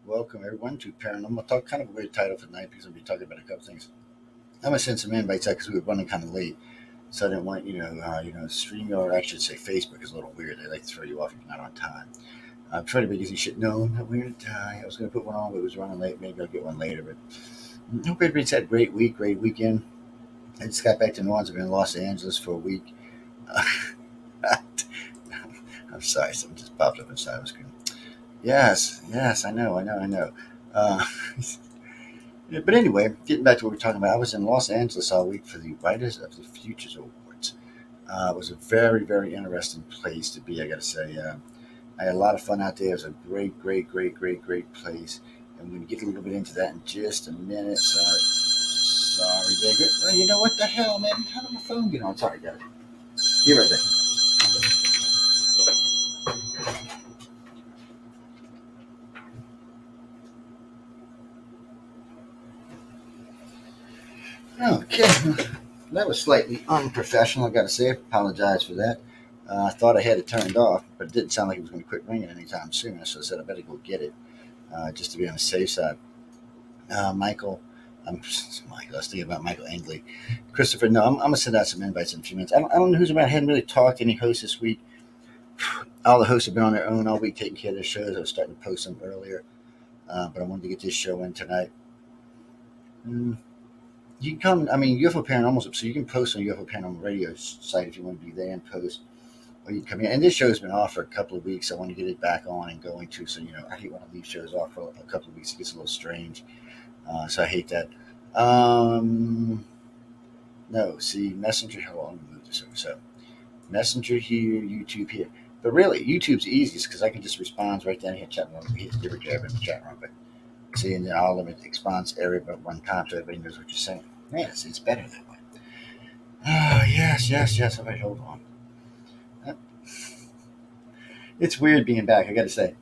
welcome everyone to Paranormal Talk. Kind of a weird title for tonight because I'll be talking about a couple things. I'm gonna send some invites out because we were running kind of late, so I didn't want stream or I should say Facebook is a little weird. They like to throw you off if you're not on time. I'm trying to make easy shit known that we're gonna die. I was gonna put one on, but it was running late. Maybe I'll get one later. But hope everybody's had a great week, great weekend. I just got back to New Orleans. I've been in Los Angeles for a week. I'm sorry, something just popped up inside my screen. Yes, yes, I know. Uh, yeah, but anyway, getting back to what we're talking about, I was in Los Angeles all week for the Writers of the Futures Awards. It was a very, very interesting place to be, I got to say. I had a lot of fun out there. It was a great place. And we're going to get a little bit into that in just a minute. Sorry, David. Well, you know what the hell, man? How did my phone get on? Sorry, guys. Be right back. Okay, that was slightly unprofessional, I got to say. I apologize for that. I thought I had it turned off, but it didn't sound like it was going to quit ringing anytime soon. So I said I better go get it just to be on the safe side. Michael, I'm Michael. I was thinking about Michael Angley, Christopher. No, I'm gonna send out some invites in a few minutes. I don't know who's around. I hadn't really talked to any hosts this week. All the hosts have been on their own all week taking care of their shows. I was starting to post them earlier, but I wanted to get this show in tonight. Mm, You can come. I mean, UFO Paranormal, so you can post on UFO Paranormal Radio site if you want to be there and post, or you can come in. And this show's been off for a couple of weeks. I want to get it back on and going too. So I hate when I leave shows off for a couple of weeks. It gets a little strange. So I hate that. Um, no, see, Messenger. Hold on, let me move this over. So Messenger here, YouTube here. But really, YouTube's easiest because I can just respond right down here, chat room. We hit the jab in the chat room, but see, and then I'll limit the response area but one time so everybody knows what you're saying. Man, it's better that way. Oh, yes. All right, hold on. Uh, It's weird being back, I gotta say.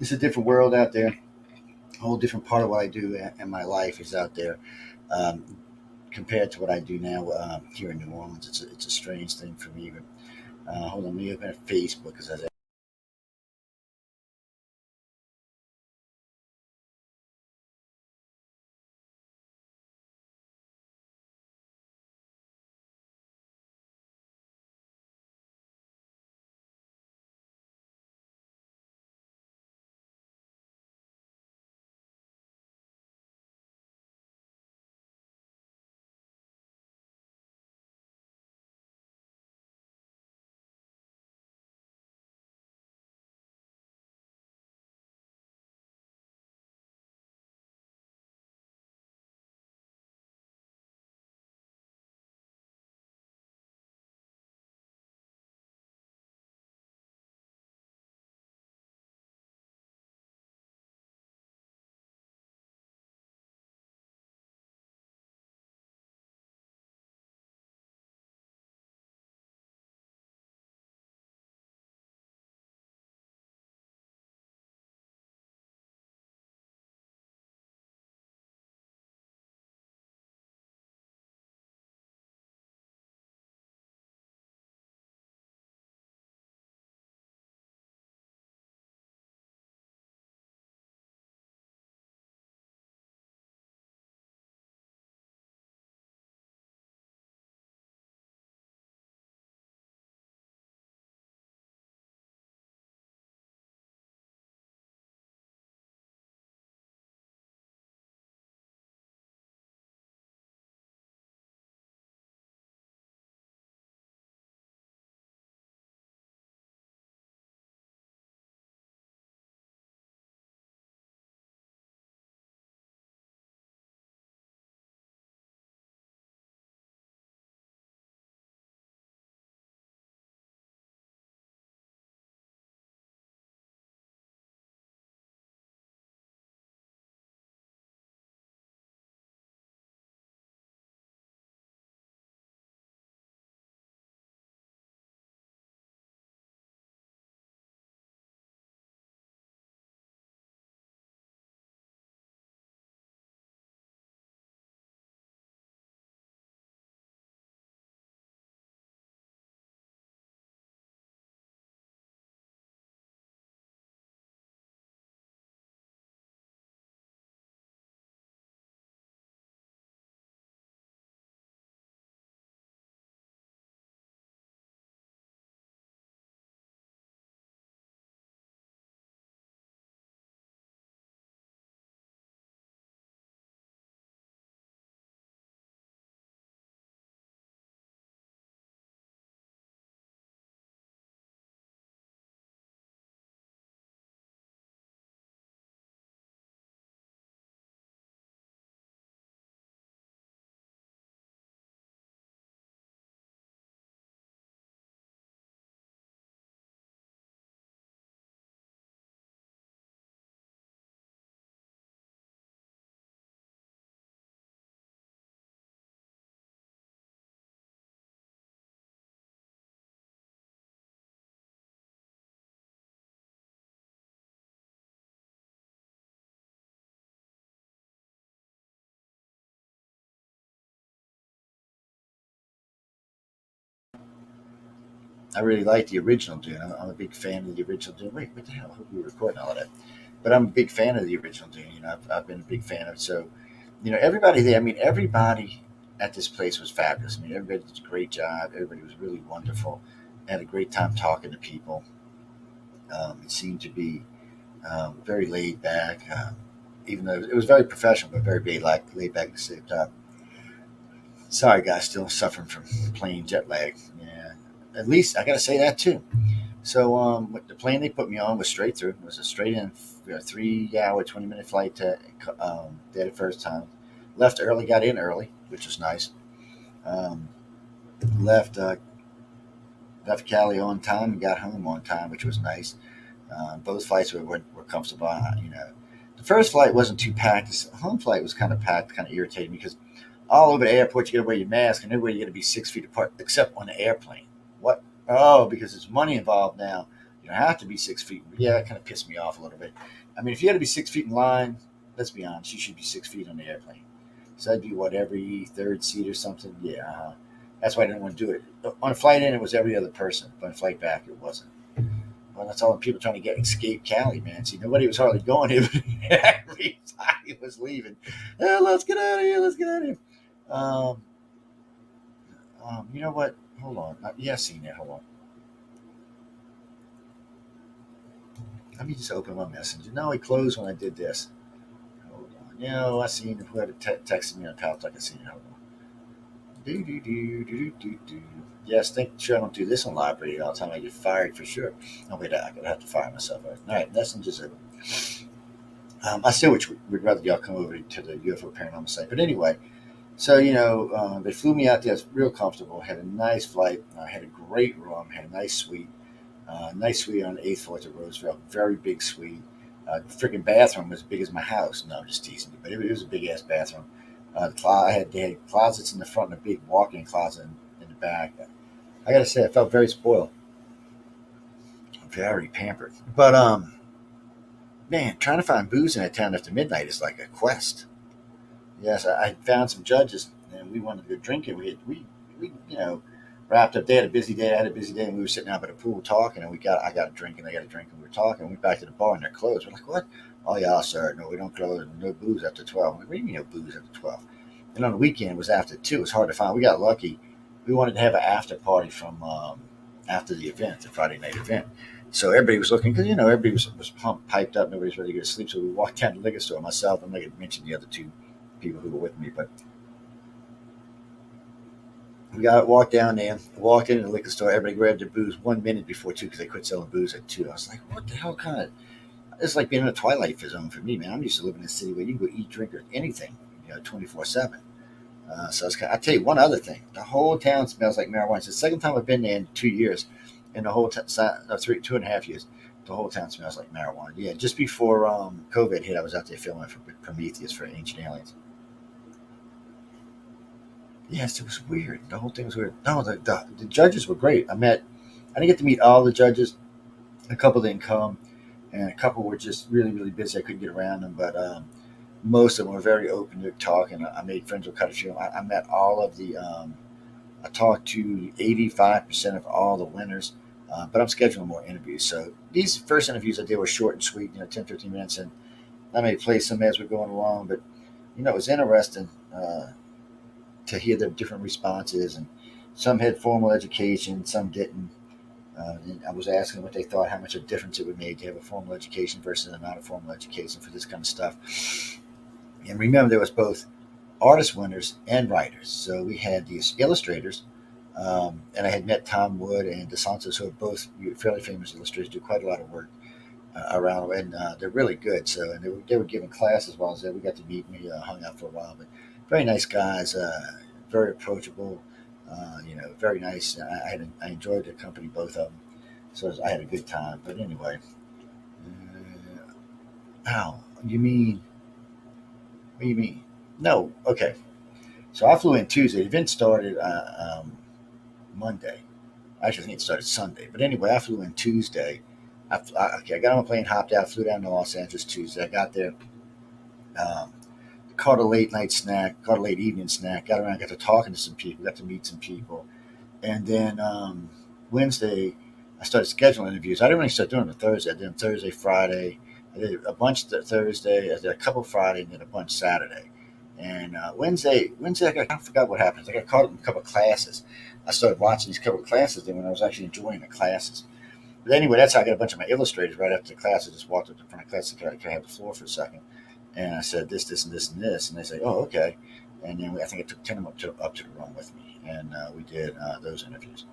It's a different world out there. A whole different part of what I do in my life is out there um, compared to what I do now here in New Orleans. It's a strange thing for me. But hold on, let me open Facebook because I I really like the original Dune. I'm a big fan of the original Dune. Wait, what the hell? I hope we were recording all of that. But I'm a big fan of the original Dune. I've been a big fan of it. So, everybody there. I mean, everybody at this place was fabulous. I mean, everybody did a great job. Everybody was really wonderful. I had a great time talking to people. It seemed to be very laid back, even though it was very professional, but very laid back at the same time. Sorry, guys, still suffering from plane jet lag. Yeah, at least I got to say that too. So, the plane they put me on was straight through. It was a straight in, 3 hour, 20-minute flight to there the first time. Left early, got in early, which was nice. Um, left left Cali on time and got home on time, which was nice. Both flights were comfortable. The first flight wasn't too packed. The home flight was kind of packed, kind of irritating because all over the airport you got to wear your mask, and everywhere you got to be 6 feet apart, except on the airplane. What? Oh, because there's money involved now. You don't have to be 6 feet. Yeah, it kind of pissed me off a little bit. I mean, if you had to be 6 feet in line, let's be honest, you should be 6 feet on the airplane. So that'd be what, every third seat or something. Yeah, that's why I didn't want to do it. On a flight in, it was every other person, but on a flight back, it wasn't. Well, that's all the people trying to get escape Cali, man. See, nobody was hardly going here, but everybody was leaving. Let's get out of here. Let's get out of here. Um, you know what? Hold on. Yeah, I seen it. Hold on. Let me just open my messenger. No, it closed when I did this. Hold on. I seen whoever texted me on top. I can see it. Hold on. Do do do do do do. Yes, think sure I don't do this on live radio all the time. I get fired for sure. Oh wait, I gotta have to fire myself. All right, messenger's open. I still would rather y'all come over to the UFO paranormal site. But anyway, so they flew me out there. It's real comfortable. Had a nice flight. I had a great room. Had a nice suite. Nice suite on the eighth floor to Roosevelt. Very big suite. The freaking bathroom was as big as my house. No, I'm just teasing you, but it was a big ass bathroom. They had closets in the front and a big walk-in closet in the back. I gotta say, I felt very spoiled, very pampered. But man, trying to find booze in a town after midnight is like a quest. Yes, I found some judges, and we wanted to go drinking. We wrapped up. They had a busy day. I had a busy day, and we were sitting out by the pool talking. And I got a drink, and they got a drink, and we were talking. We went back to the bar, and they're closed. We're like, what? Oh yeah, sir. No, we don't close. No booze after 12. I'm like, what do you mean no booze after 12? And on the weekend it was after 2. It was hard to find. We got lucky. We wanted to have an after party from after the event, the Friday night event. So everybody was looking because everybody was piped up. Nobody's ready to go to sleep. So we walked down to the liquor store. Myself, I'm not going to mention the other two people who were with me, but we got walked down there, walked into the liquor store. Everybody grabbed their booze 1 minute before 2 because they quit selling booze at 2. I was like, what the hell kind of? It's like being in a twilight zone for me, man. I'm used to living in a city where you can go eat, drink, or anything, 24/7. So I tell you one other thing: the whole town smells like marijuana. It's the second time I've been there in 2 years, in the whole no, 2.5 years. The whole town smells like marijuana. Yeah, just before COVID hit, I was out there filming for Prometheus for Ancient Aliens. Yes, it was weird. The whole thing was weird. No, the judges were great. I didn't get to meet all the judges. A couple didn't come, and a couple were just really, really busy. I couldn't get around them, but most of them were very open to talking. I made friends with quite a few. I met all of the. I talked to 85% of all the winners, but I'm scheduling more interviews. So these first interviews I did were short and sweet, 10, 15 minutes, and I may play some as we're going along. But it was interesting to hear the different responses, and some had formal education, some didn't. And I was asking what they thought, how much of a difference it would make to have a formal education versus a not a formal education for this kind of stuff. And remember, there was both artist winners and writers. So we had these illustrators, and I had met Tom Wood and DeSantos, who are both fairly famous illustrators, do quite a lot of work around, and they're really good. So, and they were giving classes while I was there. We got to meet, we hung out for a while, but very nice guys, very approachable. Very nice. I enjoyed the company, both of them. So I had a good time. But anyway, how you mean? What do you mean? No, okay. So I flew in Tuesday. The event started Monday. Actually, I think it started Sunday. But anyway, I flew in Tuesday. I got on a plane, hopped out, flew down to Los Angeles Tuesday. I got there, um, caught a late night snack, caught a late evening snack, got around, got to talking to some people, got to meet some people. And then Wednesday, I started scheduling interviews. I didn't really start doing them on Thursday. I did them Thursday, Friday. I did a bunch Thursday. I did a couple Friday, and then a bunch Saturday. And Wednesday, I kind of forgot what happened. I got caught up in a couple of classes. I started watching these couple of classes then when I was actually enjoying the classes. But anyway, that's how I got a bunch of my illustrators right after the class. I just walked up to the front of the class and could I have the floor for a second. And I said this, and this, and this. And they say, oh, okay. And then I think I took 10 of them up to the room with me. And we did those interviews.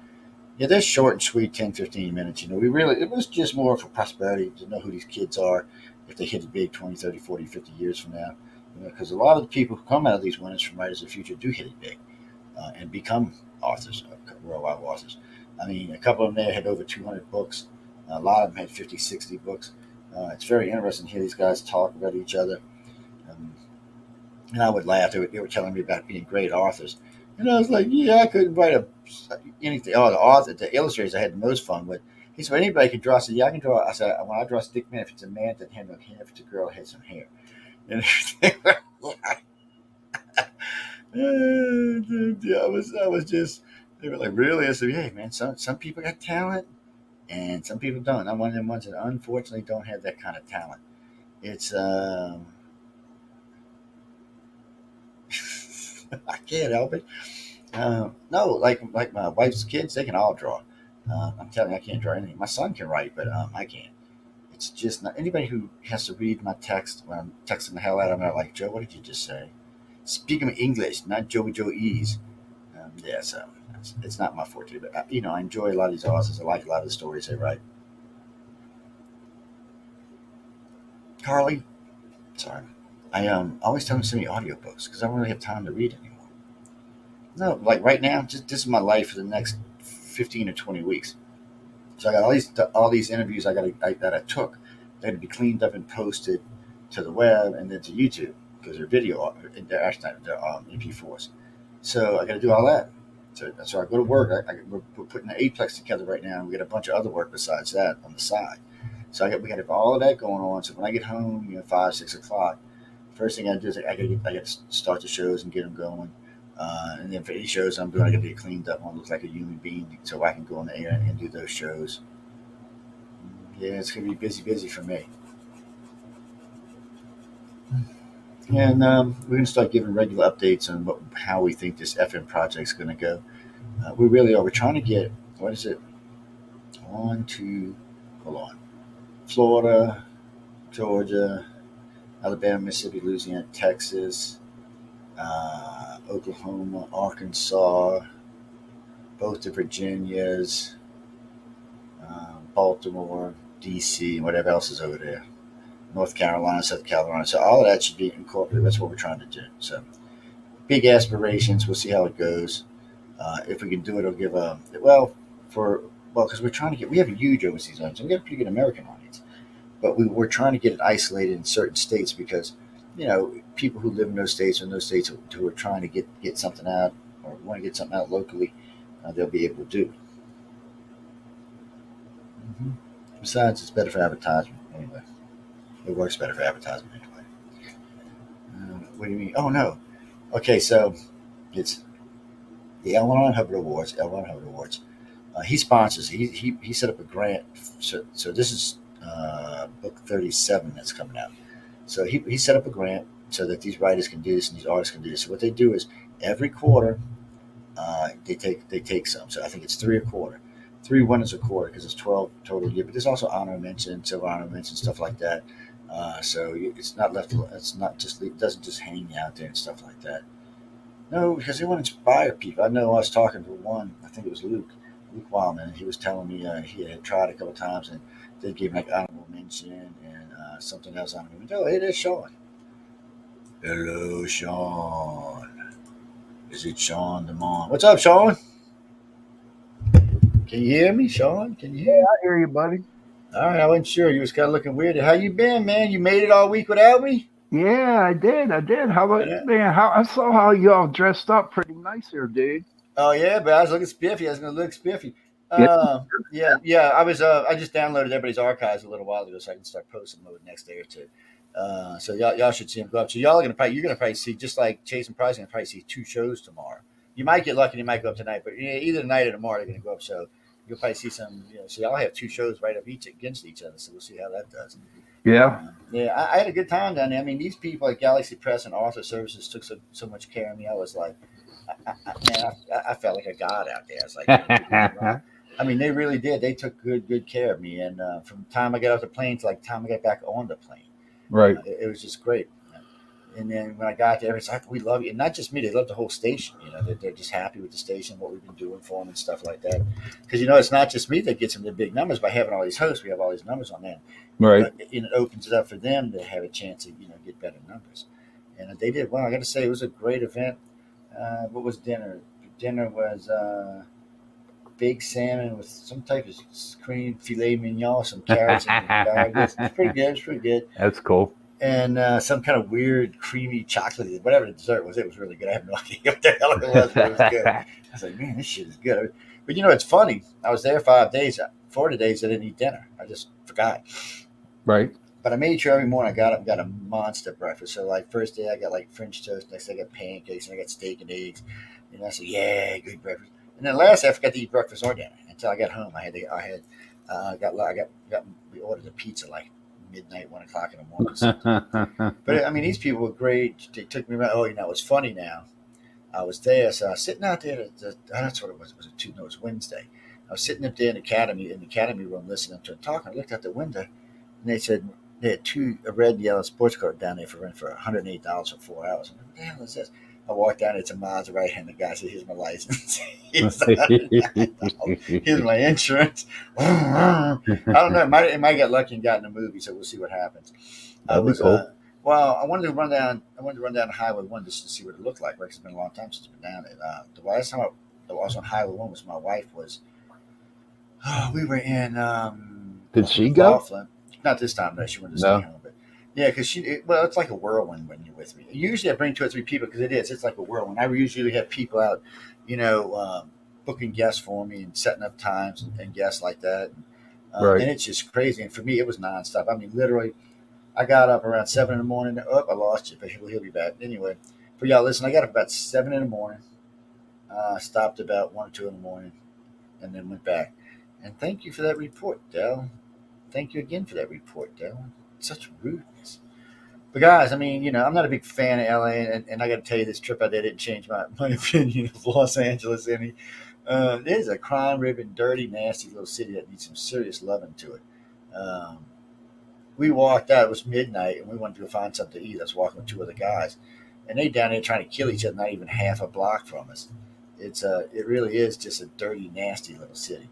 Yeah, they're short and sweet, 10, 15 minutes. It was just more for prosperity to know who these kids are if they hit it big 20, 30, 40, 50 years from now. Because a lot of the people who come out of these winners from Writers of the Future do hit it big and become authors, worldwide authors. I mean, a couple of them there had over 200 books. A lot of them had 50, 60 books. It's very interesting to hear these guys talk about each other. Um, and I would laugh. They were telling me about being great authors. And I was like, yeah, I couldn't write anything. Oh, the illustrators I had the most fun with. He said, well, anybody can draw. I said, yeah, I can draw. I said, when I draw a stick man, if it's a man, then have no hair. If it's a girl, it has some hair. And they were like, I was just, they were like, really? I said, yeah, man, some people got talent and some people don't. I'm one of them ones that unfortunately don't have that kind of talent. It's, I can't help it. No, like my wife's kids, they can all draw. I'm telling you, I can't draw anything. My son can write, but I can't. It's just not anybody who has to read my text when I'm texting the hell out of them. They're like, Joe, what did you just say? Speak them English, not Joey Joe's. Yeah, so it's not my forte, but I enjoy a lot of these authors. I like a lot of the stories they write. Carly, sorry, I always tell them to send me audiobooks because I don't really have time to read anymore. No, like right now, just this is my life for the next 15 or 20 weeks. So I got all these interviews that I took. They had to be cleaned up and posted to the web and then to YouTube because they're video. They're actually not, they're MP4s. So I got to do all that. So I go to work. We're putting an eightplex together right now, and we got a bunch of other work besides that on the side. So we got to have all of that going on. So when I get home, 5, 6 o'clock, first thing I do is I got to start the shows and get them going. And then for any shows I'm doing, I got to get cleaned up and look like a human being so I can go on the air and do those shows. Yeah, it's gonna be busy for me. And we're gonna start giving regular updates on how we think this FM project's gonna go. We really are. We're trying to get what is it? On to hold on, Florida, Georgia, Alabama, Mississippi, Louisiana, Texas, Oklahoma, Arkansas, both the Virginias, Baltimore, D.C., and whatever else is over there. North Carolina, South Carolina. So all of that should be incorporated. That's what we're trying to do. So big aspirations. We'll see how it goes. If we can do it, it'll give a because we're trying to get. We have a huge overseas audience. We got a pretty good American audience, but we're trying to get it isolated in certain states because people who live in those states or in those states who are trying to get something out or want to get something out locally, they'll be able to do it. Mm-hmm. Besides, it's better for advertisement anyway. It works better for advertisement anyway. What do you mean? Oh no. Okay, so it's the L. Ron Hubbard Awards. L. Ron Hubbard Awards. He sponsors. He set up a grant. So this is book 37 that's coming out. So he set up a grant so that these writers can do this and these artists can do this. So what they do is every quarter they take some. So I think it's three a quarter. Three winners a quarter because it's 12 total year. But there's also honor mention, silver honor mention, stuff like that. So it's not left. It's not just. It doesn't just hang out there and stuff like that. No, because they want to inspire people. I know I was talking to one. I think it was Luke Wildman. And he was telling me he had tried a couple of times and they gave him like honorable mention and something else honorable mention. Oh, hey, there's Sean. Hello, Sean. Is it Sean Demond? What's up, Sean? Can you hear me, Sean? Can you hear Yeah, me? I hear you, buddy. All right, I wasn't sure. You was kind of looking weird. How you been, man? You made it all week without me? Yeah, I did. I did. How about Yeah. man? How I saw how y'all dressed up pretty nice here, dude. Oh yeah, but I was looking spiffy. I was gonna look spiffy. Yeah. Yeah. I was. I just downloaded everybody's archives a little while ago, so I can start posting them over the next day or two. So y'all should see them go up. So you're gonna probably see just like Chase and Price. Gonna probably see two shows tomorrow. You might get lucky. And you might go up tonight, but yeah, either tonight or tomorrow they're gonna go up. So you'll probably see some. So y'all have two shows right up each against each other. So we'll see how that does. Yeah. Yeah, I had a good time down there. I mean, these people at Galaxy Press and Author Services took so much care of me. I was like, man, I felt like a god out there. I was like, don't get me wrong. I mean, they really did. They took good care of me. And from the time I got off the plane to like the time I got back on the plane, Right. it was just great. And then when I got there, it's like, we love you. And not just me, they love the whole station. They're just happy with the station, what we've been doing for them and stuff like that. Because, it's not just me that gets them the big numbers by having all these hosts. We have all these numbers on them. Right. It opens it up for them to have a chance to, get better numbers. And they did well. I got to say, it was a great event. What was dinner? Dinner was big salmon with some type of cream filet mignon, some carrots and asparagus. It's pretty good. It's pretty good. That's cool. And some kind of weird, creamy chocolate, whatever the dessert was. It was really good. I have no idea what the hell it was, but it was good. I was like, man, this shit is good. But it's funny. I was there 5 days. 4 of the days I didn't eat dinner. I just forgot. Right. But I made sure every morning I got up and got a monster breakfast. So like first day I got like French toast. Next day I got pancakes and I got steak and eggs. And I said, yeah, good breakfast. And then last day I forgot to eat breakfast or dinner until I got home. We ordered a pizza like midnight, 1 o'clock in the morning. But I mean, these people were great. They took me around. Oh, it's funny now. I was there, so I was sitting out there. That's what it was. It was Wednesday. I was sitting up there in the academy room, listening to them talking. I looked out the window, and they said they had a red and yellow sports car down there for rent for $108 for 4 hours. I'm like, what the hell is this? I walked down. It's a Maserati, and the guy said, "Here's my license. Here's my insurance." I don't know. It might get lucky and got in the movie, so we'll see what happens. That'd be cool. Well, I wanted to run down Highway 1 just to see what it looked like. Right? It's been a long time since I've been down it. The last time I was on Highway 1 was my wife was. We were in. Did she go? Laughlin. Not this time, though. She wanted to stay home. But yeah, because it's like a whirlwind when you're with me. Usually I bring 2 or 3 people because it's like a whirlwind. I usually have people out, booking guests for me and setting up times and guests like that. Right. And it's just crazy. And for me, it was nonstop. I mean, literally, I got up around 7 in the morning. Oh, I lost you, but he'll be back. Anyway, for y'all, listen, I got up about 7 in the morning, stopped about 1 or 2 in the morning, and then went back. And thank you for that report, Dell. Thank you again for that report, Dell. Such rudeness. But guys, I mean, I'm not a big fan of LA, and I got to tell you, this trip I did didn't change my opinion of Los Angeles any. It is a crime-ridden, dirty, nasty little city that needs some serious loving to it. We walked out. It was midnight, and we wanted to go find something to eat. I was walking with 2 other guys, and they down there trying to kill each other, not even half a block from us. It really is just a dirty, nasty little city.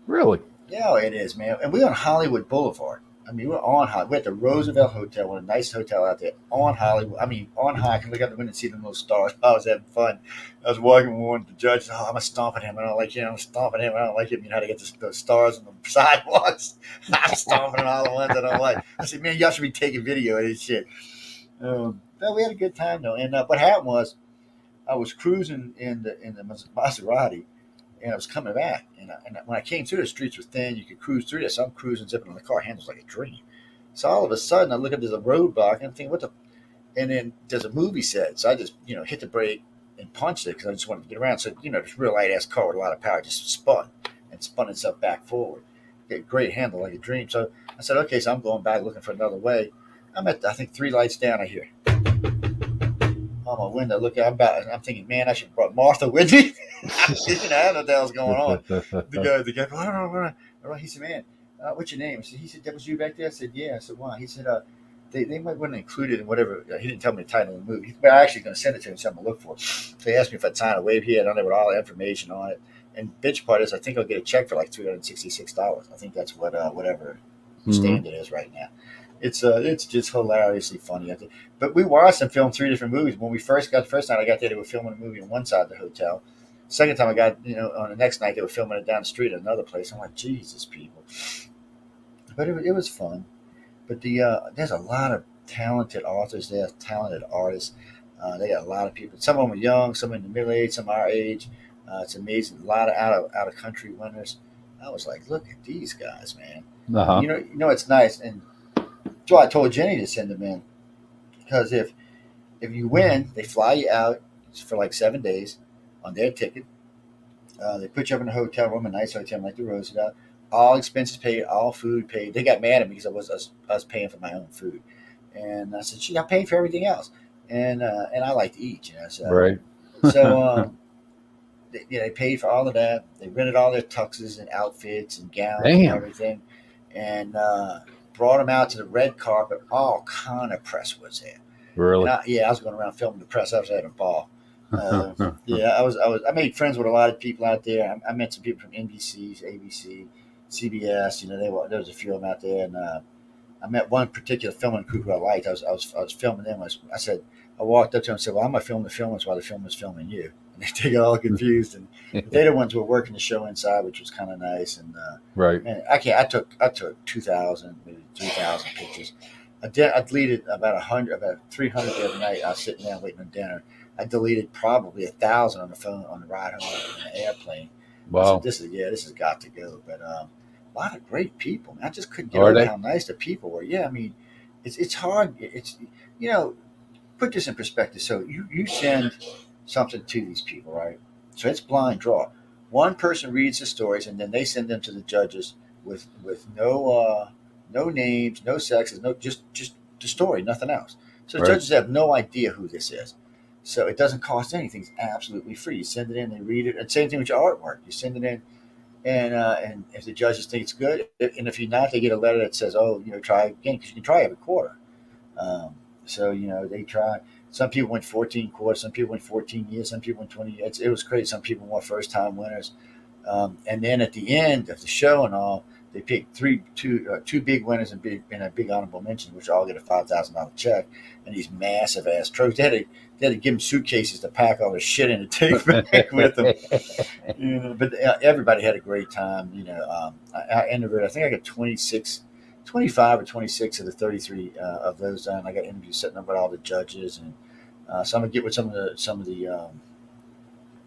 Really? Yeah, it is, man. And we're on Hollywood Boulevard. I mean, we're on Hollywood. We're at the Roosevelt Hotel, one of the nice hotel out there on Hollywood. I mean, on high. I can look out the window and see the little stars. I was having fun. I was walking with one of the judges. Oh, I'm stomping him. I don't like him. I'm stomping him. I don't like him. You know how to get those stars on the sidewalks. I'm stomping all the ones I don't like. I said, man, y'all should be taking video of this shit. But we had a good time though. And what happened was, I was cruising in the Maserati. And I was coming back, and when I came through, the streets were thin. You could cruise through this. So I'm cruising, zipping on the car. Handles like a dream. So all of a sudden, I look up, there's a roadblock, and I'm thinking, what the? And then there's a movie set. So I just, hit the brake and punched it because I just wanted to get around. So, this real light ass car with a lot of power just spun itself back forward. Great handle like a dream. So I said, okay, so I'm going back looking for another way. I'm at, I think, 3 lights down. I hear on my window. Look, I'm thinking, man, I should have brought Martha with me. I don't know what the hell's going on. The guy, he said, man, what's your name? He said, that was you back there? I said, yeah. I said, why? He said, they might want to include it in whatever. He didn't tell me the title of the movie, but I'm actually going to send it to him, something to look for. So he asked me if I'd sign a waiver here. I don't know what all the information on it. And bitch part is, I think I'll get a check for like $366. I think that's what whatever standard is right now. It's just hilariously funny. But we watched them film 3 different movies. When we first got the first night I got there, they were filming a movie on one side of the hotel. Second time I got, on the next night, they were filming it down the street at another place. I'm like, Jesus, people. But it was fun. But there's a lot of talented authors there, talented artists. They got a lot of people. Some of them are young, some in the middle age, some our age. It's amazing. A lot of out of country winners. I was like, look at these guys, man. Uh-huh. It's nice. And so I told Jenny to send them in because if you win, they fly you out for like 7 days on their ticket. They put you up in a hotel room, a nice hotel like the Roosevelt. All expenses paid, all food paid. They got mad at me because I was paying for my own food, and I said, "Gee, I'm paying for everything else," and I like to eat, So Right. so they paid for all of that. They rented all their tuxes and outfits and gowns and Damn. everything, and brought them out to the red carpet. All kind of press was there, and Really. I was going around filming the press. I was having a ball. Yeah, I made friends with a lot of people out there. I met some people from NBC, ABC, CBS. There was a few of them out there, and I met one particular filming crew who I liked. I was filming them. I said, I walked up to them and said, "Well, I'm gonna film the filmers while the filmer's filming you." And they got all confused. And but they're the ones who were working the show inside, which was kind of nice. And Right. man, I can't. I took 2,000, maybe 3,000 pictures. I deleted about 300 the other night. I was sitting down waiting on dinner. I deleted probably 1,000 on the phone on the ride home in the airplane. I said, Wow. this has got to go." But a lot of great people. Man. I just couldn't get Are over they? how nice the people were. Yeah, I mean, it's hard. It's you know, put this in perspective. So you send something to these people, right? So it's blind draw. One person reads the stories, and then they send them to the judges with no names, no sexes, no just the story, nothing else. So the Right. judges have no idea who this is. So it doesn't cost anything. It's absolutely free. You send it in, they read it. And same thing with your artwork. You send it in, and if the judges think it's good, and if you're not, they get a letter that says, "Oh, try again," because you can try every quarter. Um, so they try. Some people went 14 quarters. Some people went 14 years. Some people went 20 years. It was crazy. Some people were first time winners. And then at the end of the show and all, they picked two big winners and a big honorable mention, which all get a $5,000 check and these massive ass trophies. They had to give them suitcases to pack all their shit in to take back with them. But everybody had a great time. I interviewed. I think I got 26, 25 or 26 of the 33 of those done. I got interviews setting up with all the judges, and so I'm gonna get with some of the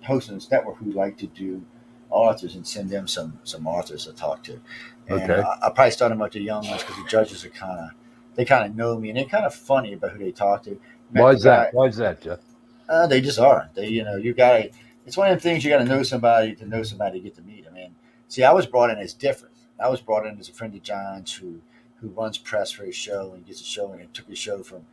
hosts on this network who like to do authors and send them some authors to talk to. And Okay. I'll probably start them with the young ones because the judges are kind of know me and they're kind of funny about who they talk to. Met Why the is that? guy. Why is that, Jeff? They just are. You got to. It's one of the things you got to know somebody to get to meet them. And see, I was brought in as different. I was brought in as a friend of John's who runs press for his show and gets a show and it took his show from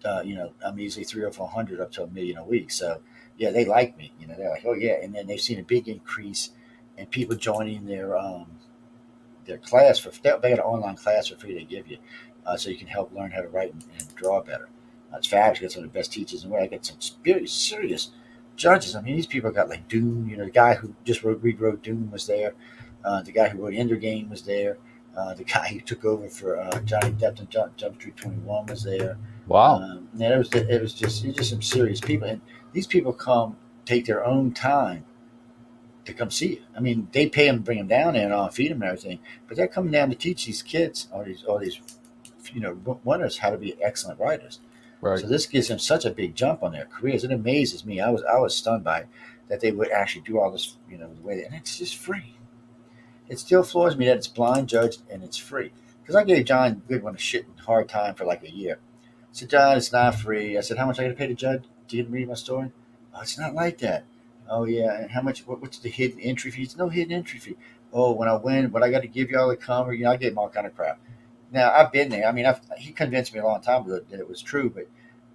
I'm easily 300 or 400 up to 1 million a week. So yeah, they like me. They're like, oh yeah, and then they've seen a big increase in people joining their class they got an online class for free they give you, so you can help learn how to write and draw better. It's fabulous. I got some of the best teachers in the world. I got some very serious judges. I mean, these people got like Dune. The guy who just rewrote Dune was there. The guy who wrote Ender Game was there. The guy who took over for Johnny Depp and Jump Street 21 was there. Wow. And it was just some serious people, and these people come take their own time to come see you. I mean, they pay them to bring them down there and all, feed them and everything, but they're coming down to teach these kids, all these winners how to be excellent writers. Right. So this gives them such a big jump on their careers. It amazes me. I was stunned by it, that they would actually do all this, the way and it's just free. It still floors me that it's blind judged and it's free. Because I gave John Goodwin a shit hard time for like a year. I said, "John, it's not free." I said, "How much I got to pay the judge to get him to read my story?" "Oh, it's not like that." "Oh yeah, and how much? What's the hidden entry fee?" "It's no hidden entry fee." "Oh, when I win, what I got to give you all the cover?" I gave him all kind of crap. Now I've been there. I mean, he convinced me a long time ago that it was true, but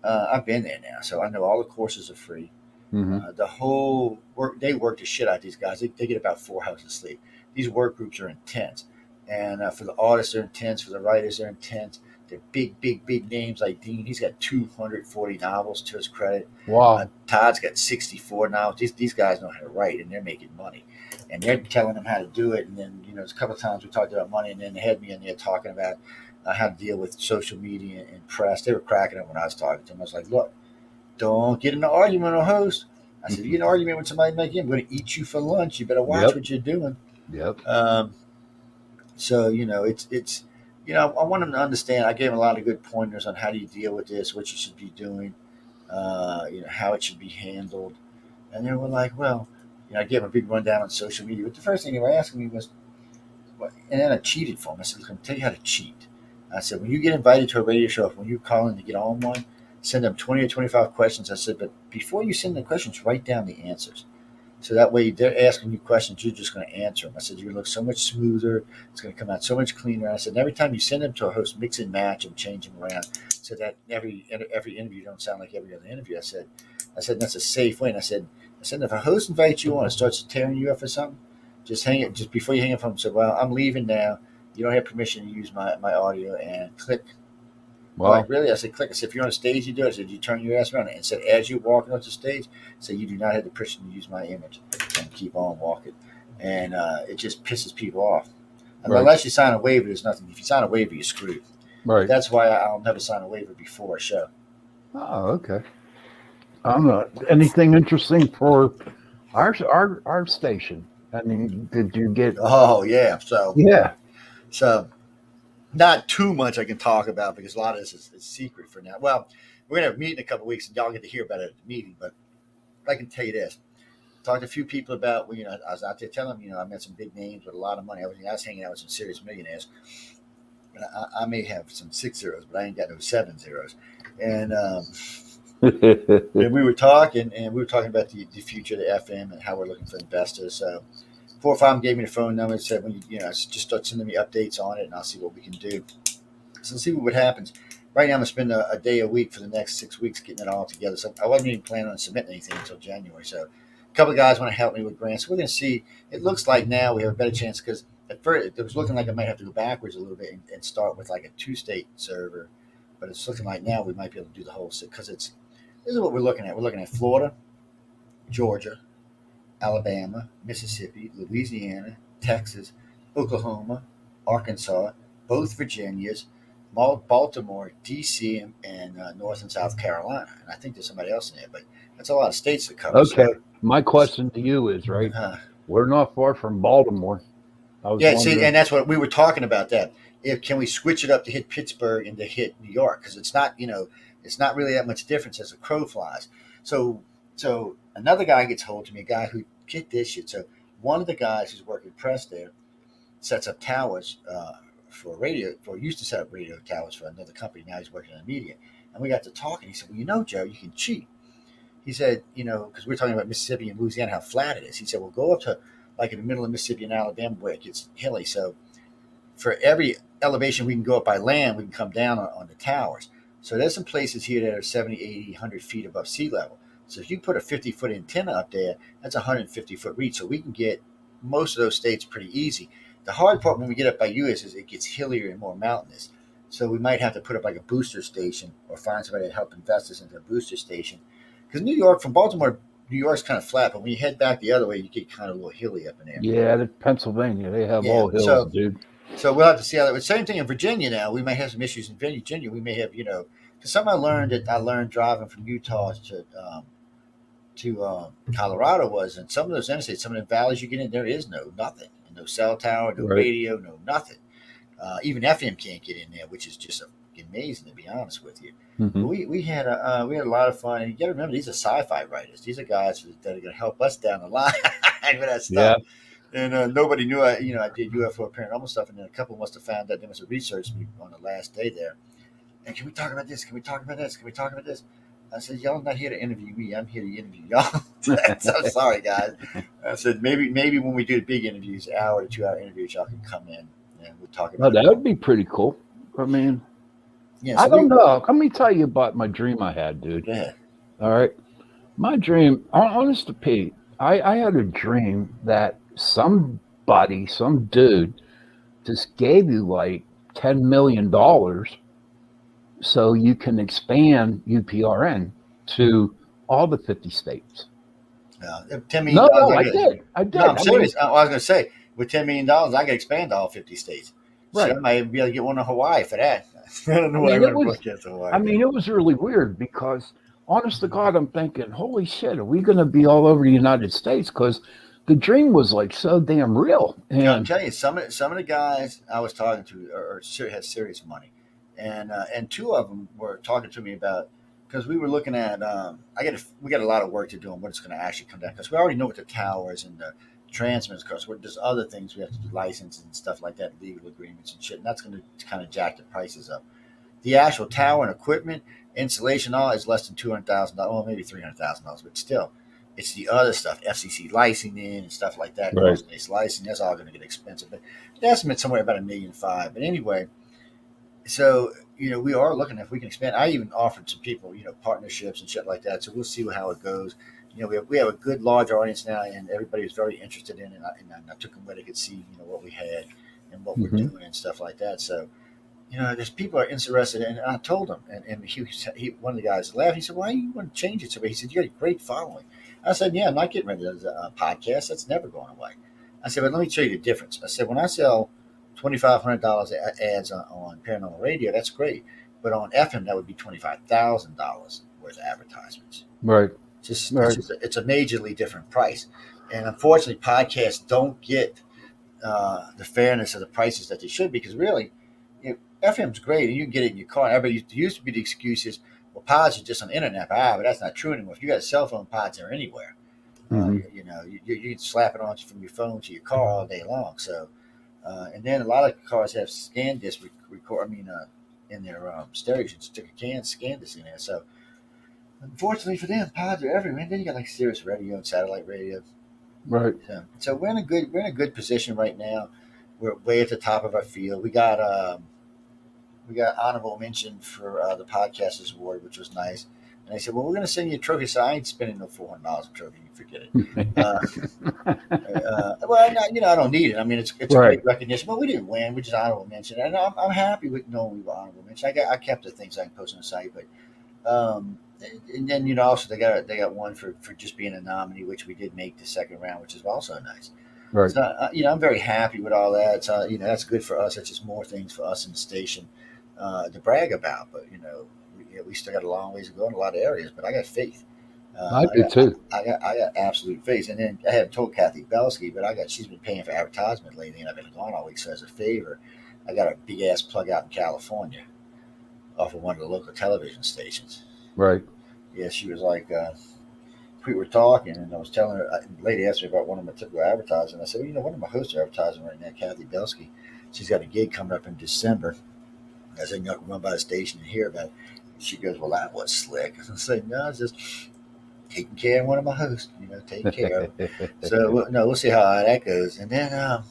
I've been there now, so I know all the courses are free. Hmm. The whole work they work the shit out of these guys. They get about 4 hours of sleep. These work groups are intense, and for the artists they're intense. For the writers they're intense. They're big, big, big names like Dean. He's got 240 novels to his credit. Wow. Todd's got 64 novels. These guys know how to write, and they're making money, and they're telling them how to do it. And then a couple of times we talked about money, and then they had me in there talking about how to deal with social media and press. They were cracking up when I was talking to them. I was like, "Look, don't get in an argument with a host." I said, "If you get in an argument with somebody like him, I'm going to eat you for lunch. You better watch Yep. what you're doing." Yep. Um, so it's I want them to understand. I gave them a lot of good pointers on how do you deal with this, what you should be doing, how it should be handled, and they were like, "Well," I gave them a big rundown on social media. But the first thing they were asking me was, "What?" And then I cheated for them. I said, "Look, I'm tell you how to cheat." I said, "When you get invited to a radio show, when you call in to get on one, send them 20 or 25 questions." I said, "But before you send the questions, write down the answers." So that way they're asking you questions, you're just going to answer them. I said, you're going to look so much smoother. It's going to come out so much cleaner. I said, and every time you send them to a host, mix and match and change them around so that every interview don't sound like every other interview. I said, that's a safe way. And I said, if a host invites you on and starts tearing you up for something, just hang it, just before you hang up from him, say, well, I'm leaving now. You don't have permission to use my audio, and click. Like, Well, really? I said, click. I said, if you're on a stage, you do it. I said, you turn your ass around. And said, as you're walking off the stage, say, you do not have the permission to use my image, and keep on walking. And it just pisses people off. And right, unless you sign a waiver, there's nothing. If you sign a waiver, you're screwed. But right. that's why I'll never sign a waiver before a show. Oh, okay. I'm not anything interesting for our station. I mean, did you get? Oh, yeah. So, Yeah. so not too much I can talk about because a lot of this is secret for now. Well, we're going to have a meeting in a couple of weeks, and y'all get to hear about it at the meeting. But I can tell you this. Talked to a few people about, well, I was out there telling them, I met some big names with a lot of money. I was hanging out with some serious millionaires. And I may have some 6 zeros, but I ain't got no 7 zeros. And and we were talking about the future of the FM and how we're looking for investors. So 4 or 5 gave me the phone number and said, when just start sending me updates on it, and I'll see what we can do. So see what happens. Right now, I'm gonna spend a day a week for the next 6 weeks getting it all together. So I wasn't even planning on submitting anything until January. So a couple of guys want to help me with grants. So we're gonna see. It looks like now we have a better chance because at first it was looking like I might have to go backwards a little bit and start with like a 2-state server, but it's looking like now we might be able to do the whole state because this is what we're looking at. We're looking at Florida, Georgia, Alabama, Mississippi, Louisiana, Texas, Oklahoma, Arkansas, both Virginias, Baltimore, D.C., and North and South Carolina. And I think there's somebody else in there, but that's a lot of states to cover. Okay. So, My question to you is, right? uh, We're not far from Baltimore. I was yeah, see, wondering. and that's what we were talking about. That if can we switch it up to hit Pittsburgh and to hit New York because it's not really that much difference as a crow flies. So another guy gets hold of me, a guy who get this shit. So one of the guys who's working press there sets up towers for radio. For used to set up radio towers for another company. Now he's working in the media. And we got to talking. He said, "Well, Joe, you can cheat." He said, because we're talking about Mississippi and Louisiana, how flat it is. He said, "Well, go up to like in the middle of Mississippi and Alabama where it gets hilly. So for every elevation we can go up by land, we can come down on the towers. So there's some places here that are 70, 80, 100 feet above sea level. So if you put a 50-foot antenna up there, that's a 150-foot reach. So we can get most of those states pretty easy. The hard part when we get up by you is it gets hillier and more mountainous. So we might have to put up like a booster station or find somebody to help invest us into a booster station. Because New York, from Baltimore, New York's kind of flat, but when you head back the other way, you get kind of a little hilly up in there. Yeah, the Pennsylvania, they have Yeah. all hills, dude. So we'll have to see how that. But same thing in Virginia now. We may have some issues in Virginia. We may have, because something I learned driving from Utah to Colorado was in some of those interstates, some of the valleys you get in, there is nothing, no cell tower, no Right. radio, no nothing. Even FM can't get in there, which is just amazing to be honest with you. But Hmm. we had a lot of fun. And you got to remember, these are sci-fi writers. These are guys that are going to help us down the line with that Yeah. stuff. And nobody knew I did UFO paranormal stuff, and then a couple must have found that there was a research me on the last day there. And can we talk about this? Can we talk about this? Can we talk about this? I said, y'all not here to interview me. I'm here to interview y'all. So sorry, guys. I said maybe when we do the big interviews, hour to 2 hour interviews, y'all can come in and we'll talk No, about it that more. would be pretty cool. I mean, Yeah. I So don't know. Let me tell you about my dream I had, dude. go ahead. All right. My dream, honest to Pete, I had a dream that somebody, some dude, just gave you like $10 million so you can expand UPRN to all the 50 states. $10 million, No, no, I I get. did. I No, did. I'm I serious. went, I was going to say, with $10 million, I can expand to all 50 states. Shit, right. I might even be able to get one to Hawaii for that. I don't know I why I mean, it want to was, broadcast to I Hawaii. mean, it was really weird because, honest to God, I'm thinking, holy shit, are we going to be all over the United States? Because the dream was like so damn real. I'm And telling you, some of the guys I was talking to had serious money, and two of them were talking to me about because we were looking at. We got a lot of work to do on what it's going to actually come down because we already know what the towers and the transmitters cost. There's other things we have to do, licenses and stuff like that, legal agreements and shit, and that's going to kind of jack the prices up. The actual tower and equipment installation all is less than $200,000, well maybe $300,000, but still. It's the other stuff, FCC licensing and stuff like that, Right. cross-based licensing. That's all going to get expensive. But the estimate somewhere about $1.5 million. But anyway, so we are looking if we can expand. I even offered some people, partnerships and shit like that. So we'll see how it goes. We have a good large audience now, and everybody was very interested in it. And I took them where they could see, what we had and what we're Hmm. doing and stuff like that. So there's people are interested in. And I told him, and one of the guys laughed. He said, "Why you want to change it?" So he said, "You got a great following." I said, "Yeah, I'm not getting rid of the podcast. That's never going away." I said, "But let me tell you the difference." I said, "When I sell $2,500 ads on paranormal radio, that's great, but on FM, that would be $25,000 worth of advertisements. Right. Right. It's a majorly different price, and unfortunately, podcasts don't get the fairness of the prices that they should because really, FM's great and you can get it in your car. Everybody used to be the excuses, well, pods are just on the internet, but that's not true anymore. If you got a cell phone, pods are anywhere. Hmm. You can slap it on from your phone to your car all day long. So, and then a lot of cars have scan disc record. In their stereos, you stick a scan disc in there. So, unfortunately for them, pods are everywhere. And then you got like Sirius radio and satellite radio. Right. So we're in a good position right now. We're way at the top of our field. We got honorable mention for the podcasters award, which was nice. And they said, "Well, we're going to send you a trophy." So I ain't spending no $400 on trophy. You forget it. Uh, well, I don't need it. I mean, it's a Right. great recognition. But we didn't win. We just honorable mention, and I'm happy with knowing we were honorable mention. I kept the things I can post on the site, but and then also they got one for just being a nominee, which we did make the second round, which is also nice. Right. So I'm very happy with all that. So that's good for us. That's just more things for us in the station to brag about. But we still got a long ways to go in a lot of areas. But I got faith. I I do got too. I got absolute faith. And then I haven't told Kathy Belsky, but she's been paying for advertisement lately, and I've been gone all week. So as a favor, I got a big ass plug out in California off of one of the local television stations. Right. Yeah, she was like, we were talking, and I was telling her, the lady asked me about one of my typical advertising. I said, well, one of my hosts are advertising right now, Kathy Belsky. She's got a gig coming up in December. I said, you can run by the station and hear about it. She goes, well, that was slick. I said, no, it's just taking care of one of my hosts, taking care of them. So, no, we'll see how that goes. And then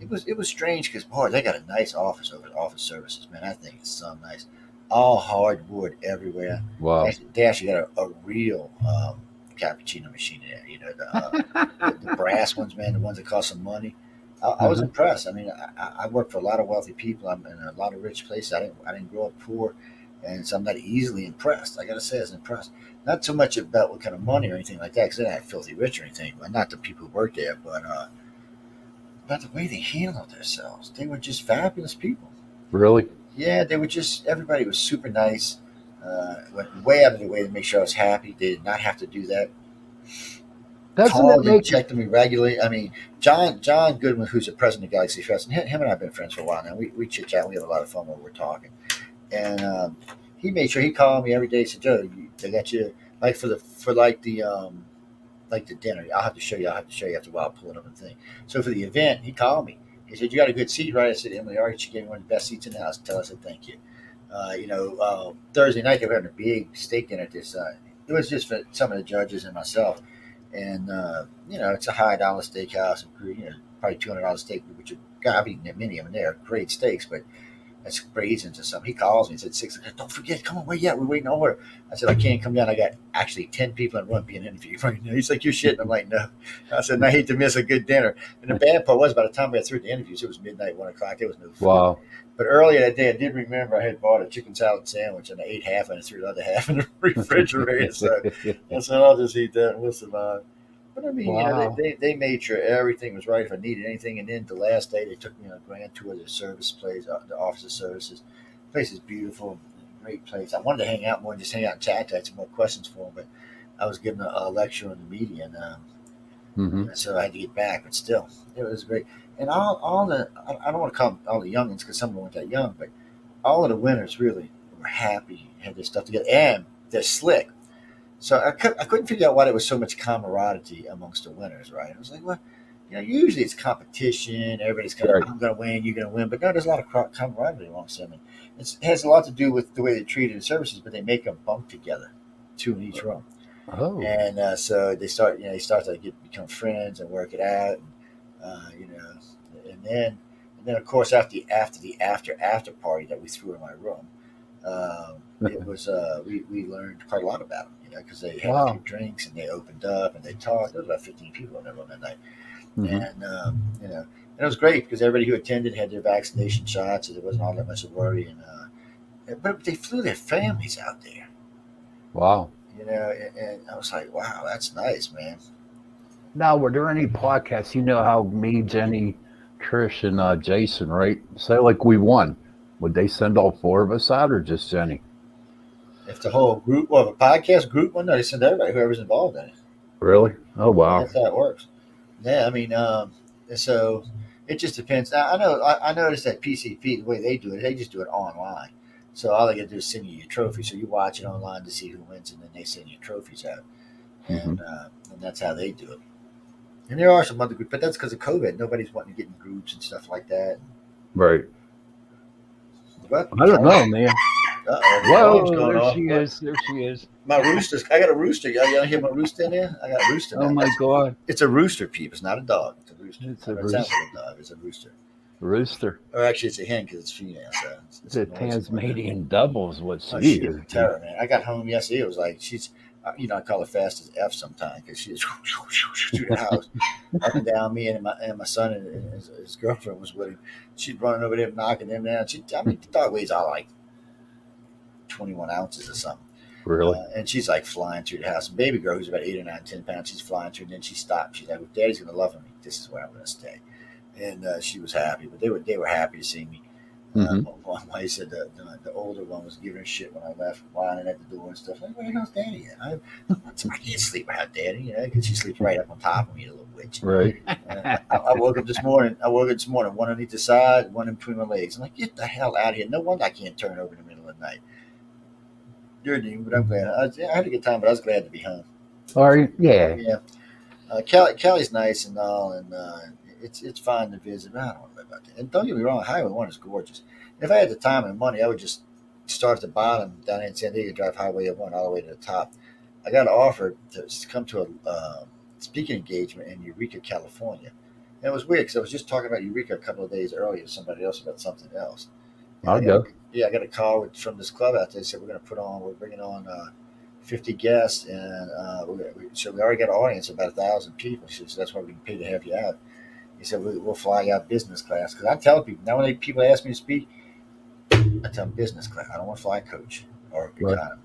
it was strange because, boy, they got a nice office over at Office Services, man. I think it's so nice. All hardwood everywhere. They Wow. actually, they actually got a real cappuccino machine there. The brass ones, man, the ones that cost some money. I was Uh-huh. impressed. I mean, I work for a lot of wealthy people. I'm in a lot of rich places. I didn't grow up poor, and so I'm not easily impressed. I got to say, I was impressed. Not so much about what kind of money or anything like that, because they're not filthy rich or anything. But not the people who work there, but about the way they handled themselves. They were just fabulous people. Really? Yeah, they were just everybody was super nice. Went way out of their way to make sure I was happy. They did not have to do that. Doesn't it Called and make checked on me regularly. I mean, John Goodwin, who's the president of Galaxy Fest, and him and I have been friends for a while now. We chit chat. We have a lot of fun when we're talking. And he made sure he called me every day. He said, "Joe, they got you like for the dinner. I'll have to show you. I'll have to show you after a while. Pull it up and thing." So for the event, he called me. He said, "You got a good seat, right?" I said, "Emily, all right, she gave me one of the best seats in the house." Tell us, I said, "Thank you." Thursday night they were having a big steak dinner at this. It was just for some of the judges and myself, and it's a high dollar steakhouse. Probably $200 steak, which I've eaten many of them there. Great steaks, but that's raisins or something. He calls me and said 6 o'clock. Don't forget, come on, wait yet. We're waiting on order. I said I can't come down. I got actually 10 people in one being interviewed right now. He's like, you're shitting. I'm like, no. I said, and I hate to miss a good dinner. And the bad part was by the time we got through the interviews, it was midnight, 1 o'clock. There was no food. wow. But earlier that day, I did remember I had bought a chicken salad sandwich and I ate half and I threw the other half in the refrigerator. So I said, I'll just eat that and we'll survive. But I mean, Wow. they made sure everything was right if I needed anything. And then the last day, they took me on a grand tour of the service place, the Office of Services. The place is beautiful, great place. I wanted to hang out more and just hang out and chat. I had some more questions for them, but I was giving a lecture on the media, and Hmm. so I had to get back. But still, it was great. And all the I don't want to call them all the youngins because some of them weren't that young, but all of the winners really were happy, had their stuff together, and they're slick. So I couldn't figure out why there was so much camaraderie amongst the winners, right? I was like, well, usually it's competition. Everybody's kind of, Right. I'm going to win, you're going to win. But no, there's a lot of camaraderie amongst them. And it has a lot to do with the way they treated the services, but they make them bunk together, two in each room. Oh. And so they start to become friends and work it out, you know, and then of course after party that we threw in my room, it was we learned quite a lot about them, because they had a few Wow. drinks and they opened up and they talked. There was about 15 people in that room that night, Hmm. and and it was great because everybody who attended had their vaccination shots, so there wasn't all that much of worry. And but they flew their families out there, Wow. and I was like, wow, that's nice, man. Now, were there any podcasts? You know how me, Jenny, Trish, and Jason, right? Say like we won. Would they send all four of us out or just Jenny? If the whole group, well, if a podcast group, well, no, they send everybody, whoever's involved in it. Really? Oh, Yeah, wow. that's how it works. Yeah, I mean, so it just depends. Now, I noticed that PCP, the way they do it, they just do it online. So all they got to do is send you your trophy. So you watch it online to see who wins, and then they send you trophies out, Hmm. and that's how they do it. And there are some other groups, but that's because of COVID. Nobody's wanting to get in groups and stuff like that. Right. But I don't know, man. the alarm's Whoa, going there off. she What? is. There she is. My roosters. I got a rooster. Y'all hear my rooster in there? I got a rooster Oh now. my God. It's a rooster, peep. It's not a dog. It's a rooster. It's I a know it sounds like a dog. It's a rooster. rooster. Or actually, it's a hen because it's female. So it's The noisy one there. Tasmanian devil is what Oh, she she was is, a dude. terror, man. I got home yesterday. It was like I call her fast as F sometimes because she was through the house, up and down me, and my son and his girlfriend was with him. She'd running over there, knocking them down. I mean, the dog weighs all like 21 ounces or something. Really? And she's like flying through the house. And baby girl, who's about 8 or 9, 10 pounds, she's flying through. And then she stopped. She's like, well, Daddy's going to love me. This is where I'm going to stay. And she was happy. But they were happy to see me. Hmm. One said the older one was giving her shit when I left, whining at the door and stuff. Like, where the hell's Daddy at? I can't sleep without Daddy, because she sleeps right up on top of me, the little witch. Right. I woke up this morning. One underneath the side, one in between my legs. I'm like, get the hell out of here! No wonder I can't turn over in the middle of the night. You're new, but I'm glad. I had a good time, but I was glad to be home. Are you? Yeah. Yeah, Cali's nice and all, and it's fine to visit. But I don't want to live out there. And don't get me wrong, Highway 1 is gorgeous. If I had the time and money, I would just start at the bottom down in San Diego, drive Highway 1 all the way to the top. I got offered to come to a speaking engagement in Eureka, California. And it was weird because I was just talking about Eureka a couple of days earlier to somebody else about something else. And I'll go. I got a call from this club out there. They said we're bringing on 50 guests, and so we already got an audience of about 1,000 people. She said that's why we can pay to have you out. He said we'll fly you out business class because I tell people now when people ask me to speak, I tell them business class. I don't want to fly coach or Right. economy.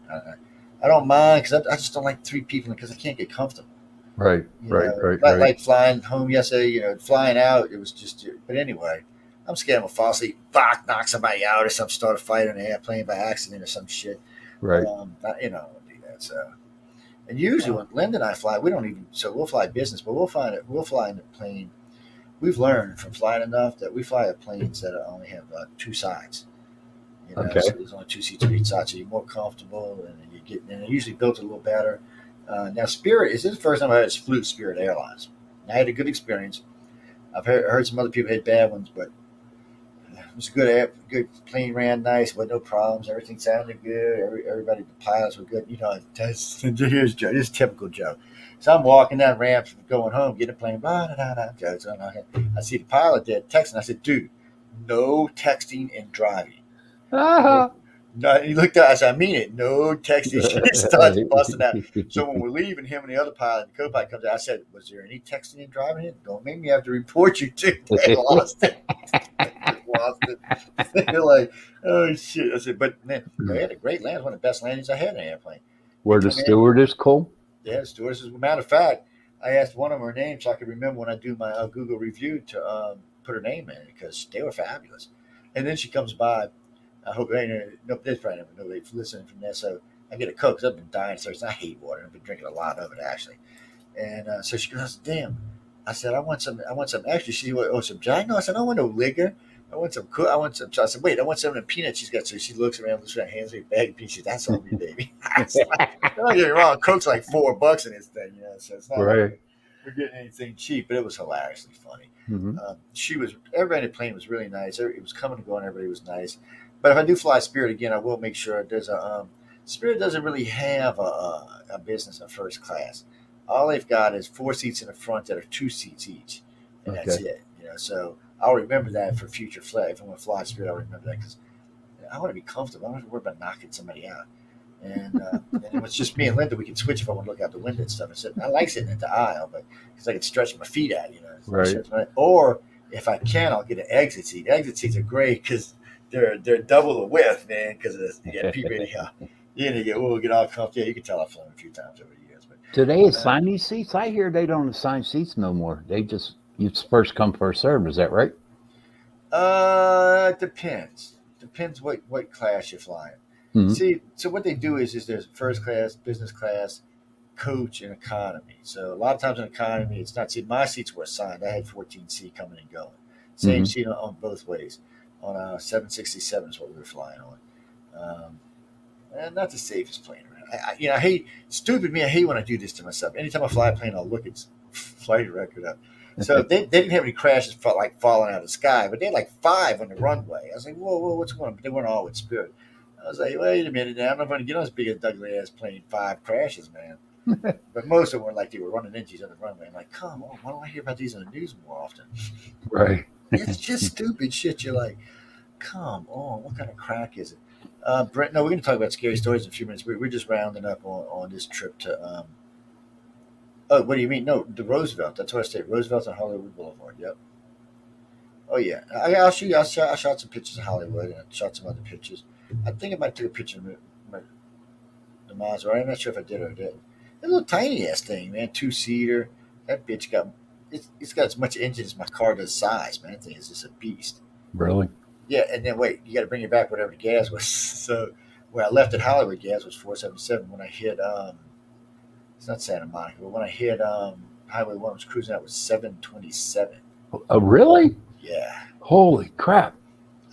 I don't mind because I just don't like three people because I can't get comfortable. Right. Right. Right. Right. Like flying home yesterday, flying out, it was just, but anyway, I'm scared I'm going to fall asleep, knock somebody out or something, start a fight on the airplane by accident or some shit. Right. I won't do that. So, and usually when Linda and I fly, we don't even, so we'll fly business, but we'll fly in the plane. We've learned from flying enough that we fly at planes that only have two sides. Okay. So there's only two seats on each side, so you're more comfortable, and they're usually built a little better. Now, Spirit is this the first time I flew Spirit Airlines. I had a good experience. I've heard some other people had bad ones, but it was a good plane, ran nice, with no problems. Everything sounded good. Everybody, the pilots were good. Here's Joe. This is typical Joe. So I'm walking down ramps going home, getting a plane. Blah, da, da, da, Joe. So I see the pilot there texting. I said, dude, no texting and driving. No, Ah. no, he looked at us. I mean it. No texting. She starts busting out. So when we're leaving, him and the other pilot, the co-pilot comes out. I said, "Was there any texting and driving? It don't make me have to report you to." They lost it. Lost it. They're like, "Oh shit!" I said, "But man, they had a great land. One of the best landings I had in an airplane. They Were the come in. stewardess cool? Yeah, stewardess. As a matter of fact, I asked one of them her name so I could remember when I do my Google review to put her name in it because they were fabulous. And then she comes by. I hope there's probably nobody listening from there. So I get a Coke because I've been dying of thirst. I hate water. I've been drinking a lot of it actually. And so she goes, "Damn." I said, "I want some. I want some extra." She went, "Oh, some Jack?" No, I said, "I don't want no liquor. I want some. I want some." So I said, "Wait, I want some of the peanuts she's got." So she looks around, hands me a bag of peanuts. That's on me, baby. I said, don't get me wrong. Coke's like $4 in this thing, so it's not like Right. we're getting anything cheap, but it was hilariously funny. Hmm. Everybody in the plane was really nice. It was coming and going. Everybody was nice. But if I do fly Spirit again, I will make sure there's a Spirit doesn't really have a business in first class. All they've got is four seats in the front that are two seats each, and that's Okay. it. So I'll remember that for future flight. If I'm going to fly Spirit, I'll remember that because I want to be comfortable. I don't have to worry about knocking somebody out. And it was just me and Linda. We could switch if I want to look out the window and stuff. I like sitting at the aisle, but because I can stretch my feet out, Right. or if I can, I'll get an exit seat. Exit seats are great because they're double the width, man. Because you got people anyhow. Get all comfy. Yeah, you can tell I've flown a few times over the years, but Do they uh, assign these seats? I hear they don't assign seats no more. They just it's first come first serve. Is that right? it depends. Depends what class you're flying. Hmm. See, so what they do is there's first class, business class, coach, and economy. So a lot of times in economy, it's not. See, my seats were assigned. I had 14C coming and going. Same Hmm. seat on both ways. On a 767 is what we were flying on. And not the safest plane around. I hate stupid me. I hate when I do this to myself. Anytime I fly a plane, I'll look its flight record up. So they didn't have any crashes like falling out of the sky, but they had like five on the runway. I was like, whoa, what's going on? But they weren't all with Spirit. I was like, wait a minute now. I'm not going to get on this big ugly ass plane. Five crashes, man. But most of them were like they were running into each other on the runway. I'm like, come on, why don't I hear about these on the news more often? Right. It's just stupid shit. You're like, come on, what kind of crack is it? Brent, no, we're going to talk about scary stories in a few minutes. We're just rounding up on this trip to. Oh, what do you mean? No, the Roosevelt. That's what I said. Roosevelt on Hollywood Boulevard. Yep. Oh yeah, I'll show you. I shot some pictures of Hollywood and I shot some other pictures. I think I might take a picture of the Maserati. I'm not sure if I did or didn't. A little tiny ass thing, man. Two seater. That bitch got. It's got as much engine as my car does size, man. That thing is just a beast. Really? Yeah, and then wait, you got to bring it back whatever the gas was. So where I left at Hollywood, gas was 477. When I hit it's not Santa Monica, but when I hit Highway One, I was cruising out with 727. Oh, really? Yeah, Holy crap!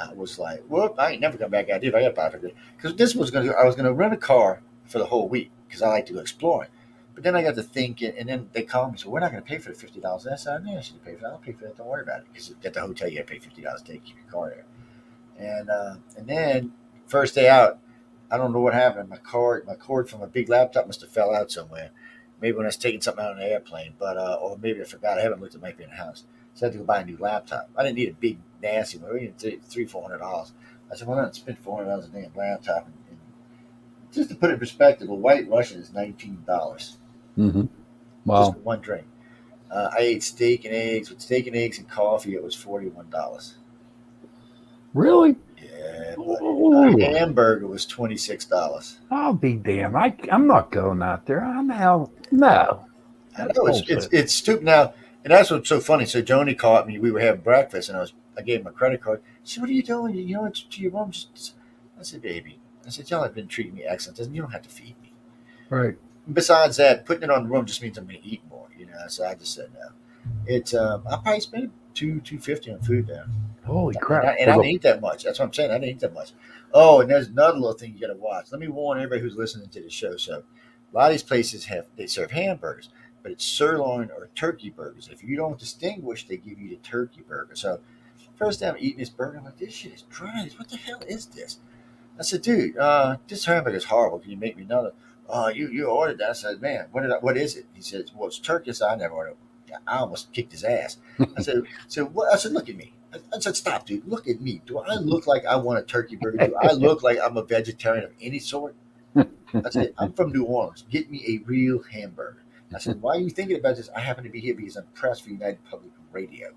I was like, whoop! I ain't never come back out. Dude, I got about it because this was gonna. I was gonna rent a car for the whole week because I like to go exploring. But then I got to thinking, and then they called me. So we're not going to pay for the $50. I said, I should pay for that. I'll pay for that. Don't worry about it. Because at the hotel, you got to pay $50 to keep your car there. And then first day out, I don't know what happened. My cord from a big laptop must have fell out somewhere. Maybe when I was taking something out on the airplane, but or maybe I forgot. I haven't looked. It might be in the house. So I had to go buy a new laptop. I didn't need a big nasty one. I needed $300-400. I said, "Why not spend $400 a damn laptop?" And just to put it in perspective, a White Russian is $19 Hmm. just for Wow. one drink. I ate steak and eggs. With steak and eggs and coffee, it was $41. Really? Yeah, buddy. A Ooh, hamburger was $26. I'll be damned. I'm not going out there. I'm hell. No. I That's know it's bullshit. it's stupid now, and that's what's so funny. So Joni caught me. We were having breakfast, and I gave him a credit card. She said, "What are you doing? It's to your room." I said, "Baby," I said, "Y'all have been treating me excellent. You don't have to feed me." Right. Besides that, putting it on the room just means I'm going to eat more. So I just said no. It's I probably spent $250 on food there, Holy and crap. I didn't eat that much. That's what I'm saying. I didn't eat that much. Oh, and there's another little thing you got to watch. Let me warn everybody who's listening to the show. So, a lot of these places they serve hamburgers, but it's sirloin or turkey burgers. If you don't distinguish, they give you the turkey burger. So, first time eating this burger, I'm like, this shit is dry. What the hell is this? I said, dude, this hamburger is horrible. Can you make me another? Oh, you ordered that. I said, man, what is it? He said, well, it's turkey. I said, I never ordered. I almost kicked his ass. I said, what? I said, look at me. I said, stop, dude. Look at me. Do I look like I want a turkey burger? Do I look like I'm a vegetarian of any sort? I said, I'm from New Orleans. Get me a real hamburger. I said, why are you thinking about this? I happen to be here because I'm pressed for United Public Radio.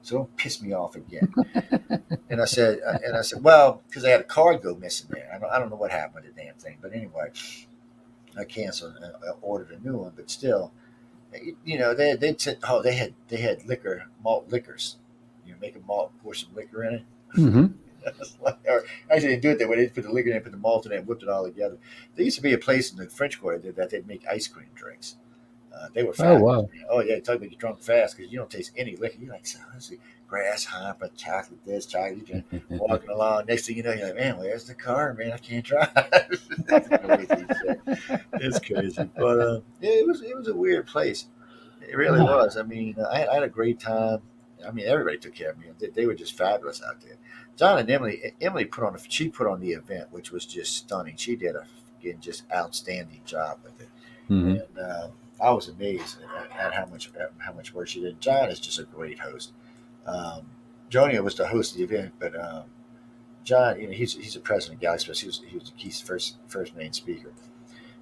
So don't piss me off again. And I said, well, because I had a card go missing there. I don't know what happened with the damn thing, but anyway, I canceled and I ordered a new one. But still, they said, oh, they had malt liquors. Make a malt, pour some liquor in it. Hmm. Or actually, they do it that way. They put the liquor in, put the malt in it, and whipped it all together. There used to be a place in the French Quarter that they'd make ice cream drinks. They were Oh, fabulous. wow. Oh yeah, talk about you drunk fast because you don't taste any liquor. You're like, so let's see, grasshopper, chocolate this, chocolate. You're walking along. Next thing you know, you're like, man, where's the car? Man, I can't drive. It's crazy shit. It's crazy, but yeah, it was a weird place. It really Ah, was. I mean, I had a great time. I mean, everybody took care of me. They were just fabulous out there. John and Emily put on the event, which was just stunning. She did a again, just outstanding job with it. Hmm. And I was amazed at how much work she did. John is just a great host. Um, Joni was the host of the event, but John, he's the president of Galaxy Express. He was the key first main speaker.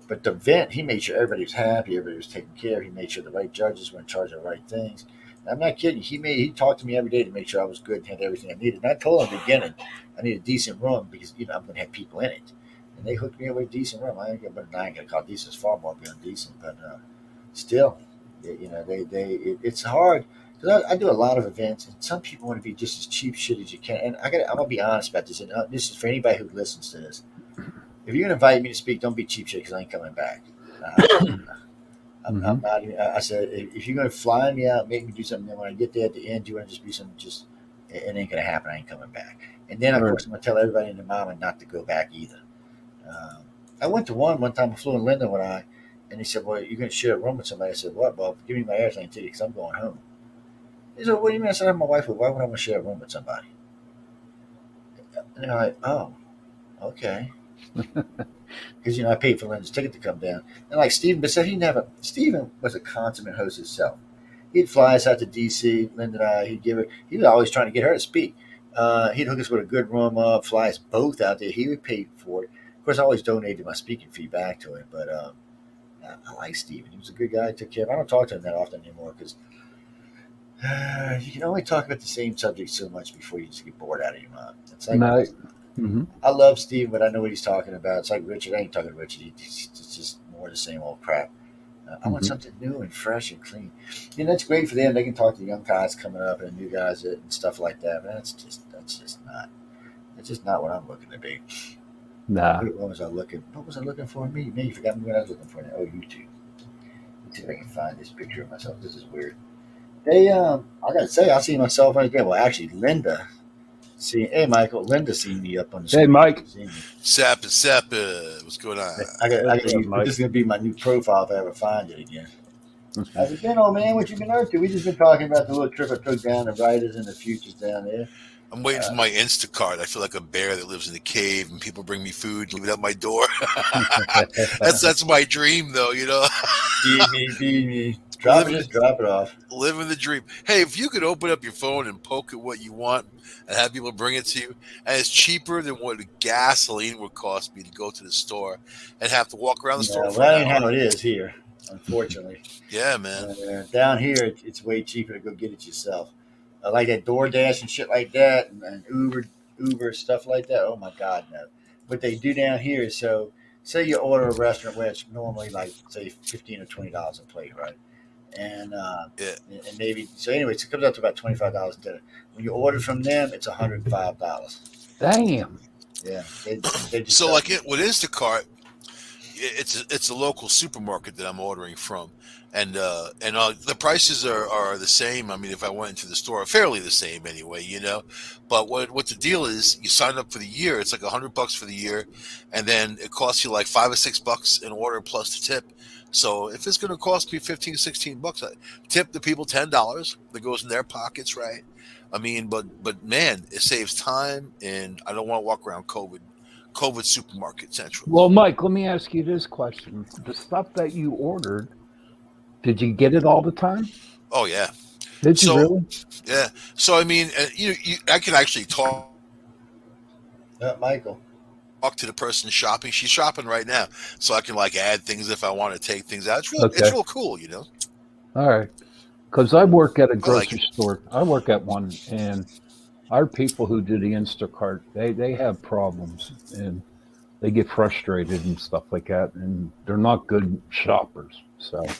But the event, he made sure everybody was happy, everybody was taken care of. He made sure the right judges were in charge of the right things. And I'm not kidding. He talked to me every day to make sure I was good and had everything I needed. And I told him in the beginning I need a decent room because I'm going to have people in it. And they hooked me up with a decent room. I ain't going to call decent. It's far more beyond decent, but still, it's hard because I do a lot of events, and some people want to be just as cheap shit as you can. And I'm gonna be honest about this, and this is for anybody who listens to this. If you're gonna invite me to speak, don't be cheap shit because I ain't coming back. Uh, I'm Hmm. not. I said if you're gonna fly me out, make me do something. Then when I get there at the end, you want to just be something. Just it ain't gonna happen. I ain't coming back. And then of Right. course I'm gonna tell everybody in the mama not to go back either. Um, I went to one time. I flew in Linda when and he said, "Well, you're gonna share a room with somebody." I said, "What? Well, give me my airplane ticket because I'm going home." He said, "What do you mean?" I said, "I have my wife. Why would I want to share a room with somebody?" And they're like, "Oh, okay." Because I paid for Linda's ticket to come down. And like Steven, but said he never. Steven was a consummate host himself. He'd fly us out to DC. Linda and I. He'd give her. He was always trying to get her to speak. He'd hook us with a good room up, fly us both out there. He would pay for it. Of course, I always donated my speaking fee back to him. But I like Steven. He was a good guy. Took care of him. I don't talk to him that often anymore because you can only talk about the same subject so much before you just get bored out of your mind. It's like No. Hmm. I love Steve, but I know what he's talking about. It's like Richard. I ain't talking to Richard. It's just more of the same old crap. I want Hmm. something new and fresh and clean. That's great for them. They can talk to young guys coming up and new guys and stuff like that. But that's just not what I'm looking to be. Nah. What was I looking? What was I looking for? Me. You forgot me what I was looking for. Now. Oh, YouTube. Let's see if I can find this picture of myself. This is weird. I gotta say, I see myself right there. Well, actually, Linda. See, hey, Michael. Linda seen me up on the Hey, screen. Mike. She seen me. Sap, what's going on? I What's gotta up, use. This Mike? is gonna be my new profile if I ever find it again. How's it been, old man? What you been up to? We just been talking about the little trip I took down the riders and the futures down there. I'm waiting for Uh, my Instacart. I feel like a bear that lives in a cave, and people bring me food, leave it at my door. that's my dream, though. feed me. Drop it living in, drop it off. living the dream. Hey, if you could open up your phone and poke at what you want and have people bring it to you, and it's cheaper than what gasoline would cost me to go to the store and have to walk around the Yeah, store well, for an that ain't hour. how it is here, unfortunately. Yeah, man. Down here, it's way cheaper to go get it yourself. Like that DoorDash and shit like that, and Uber stuff like that. Oh my God, no! What they do down here is say you order a restaurant where it's normally like say $15 or $20 a plate, right? And Yeah. and maybe so. Anyways, it comes out to about $25 dinner. When you order from them, it's $105. Damn. Yeah, they just So, charge like you. with Instacart, it's a local supermarket that I'm ordering from, and the prices are the same. I mean, if I went into the store, fairly the same anyway. But what the deal is, you sign up for the year. It's like $100 for the year, and then it costs you like $5 or $6 an order plus the tip. So if it's going to cost me 15, $16, I tip the people $10 that goes in their pockets, right? I mean, but man, it saves time, and I don't want to walk around COVID supermarket central. Well, Mike, let me ask you this question. The stuff that you ordered, did you get it all the time? Oh yeah. Did you So really? yeah. So I mean, I can actually Michael. talk to the person shopping. She's shopping right now, so I can like add things if I want to take things out. It's Okay. real cool. All right. Because I work at a I like grocery it. store. I work at one, and our people who do the Instacart, they have problems and they get frustrated and stuff like that, and they're not good shoppers. So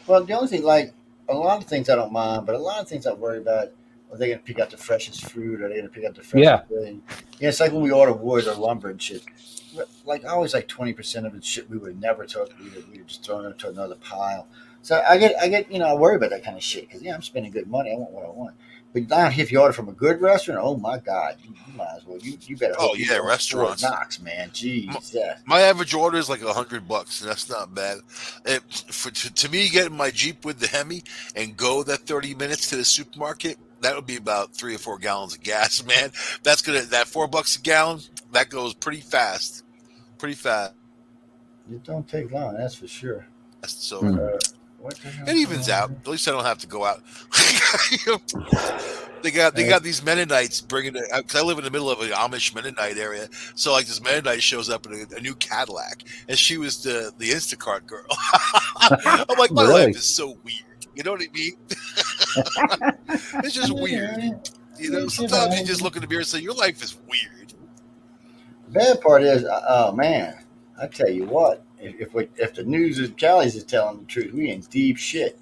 Well, the only thing, like a lot of things, I don't mind, but a lot of things I worry about. Are they going to pick out the freshest fruit? Are they going to pick out the freshest yeah, thing? Yeah, it's like when we order wood or lumber and shit. Like always, like 20% of the shit we would never took. We'd just thrown into another pile. So I worry about that kind of shit because I'm spending good money. I want what I want. But now, if you order from a good restaurant, oh my God, you might as well. You better Oh hope you yeah, go into Fort restaurants. Knox, man. My, Jeez, yeah. my average order is like $100, and that's not bad. To me, getting my Jeep with the Hemi and go that 30 minutes to the supermarket, that would be about 3 or 4 gallons of gas, man. That $4 a gallon. That goes pretty fast. Pretty fast. It don't take long, that's for sure. So Mm. What the it hell's going evens on out. here? At least I don't have to go out. You know, they Hey, got these Mennonites bringing it because I live in the middle of an Amish Mennonite area. So like this Mennonite shows up in a new Cadillac, and she was the Instacart girl. I'm like, my life Really? is so weird. You know what I mean? It's just weird. You know, sometimes you just look in the mirror and say, your life is weird. the bad part is, oh man, I tell you what, if the news is Callie's is telling the truth, we in deep shit.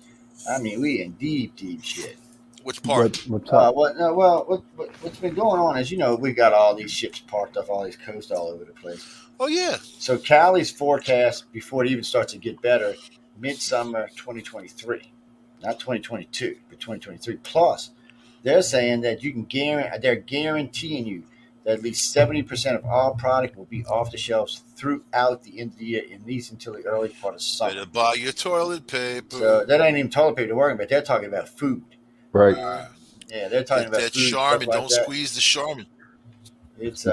I mean, we in deep shit. Which part? What's up? What's been going on is, we got all these ships parked off all these coasts all over the place. Oh yeah, So Callie's forecast before it even starts to get better, midsummer 2023, not 2022, but 2023 plus. They're saying that you can guarantee, they're guaranteeing you that at least 70% of all product will be off the shelves throughout the end of the year, at least until the early part of summer. better buy your toilet paper. So that ain't even toilet paper they're worrying about. They're talking about food. Right. Uh, Yeah, they're talking get about that food stuff Charmin. like Don't that. squeeze the Charmin. It's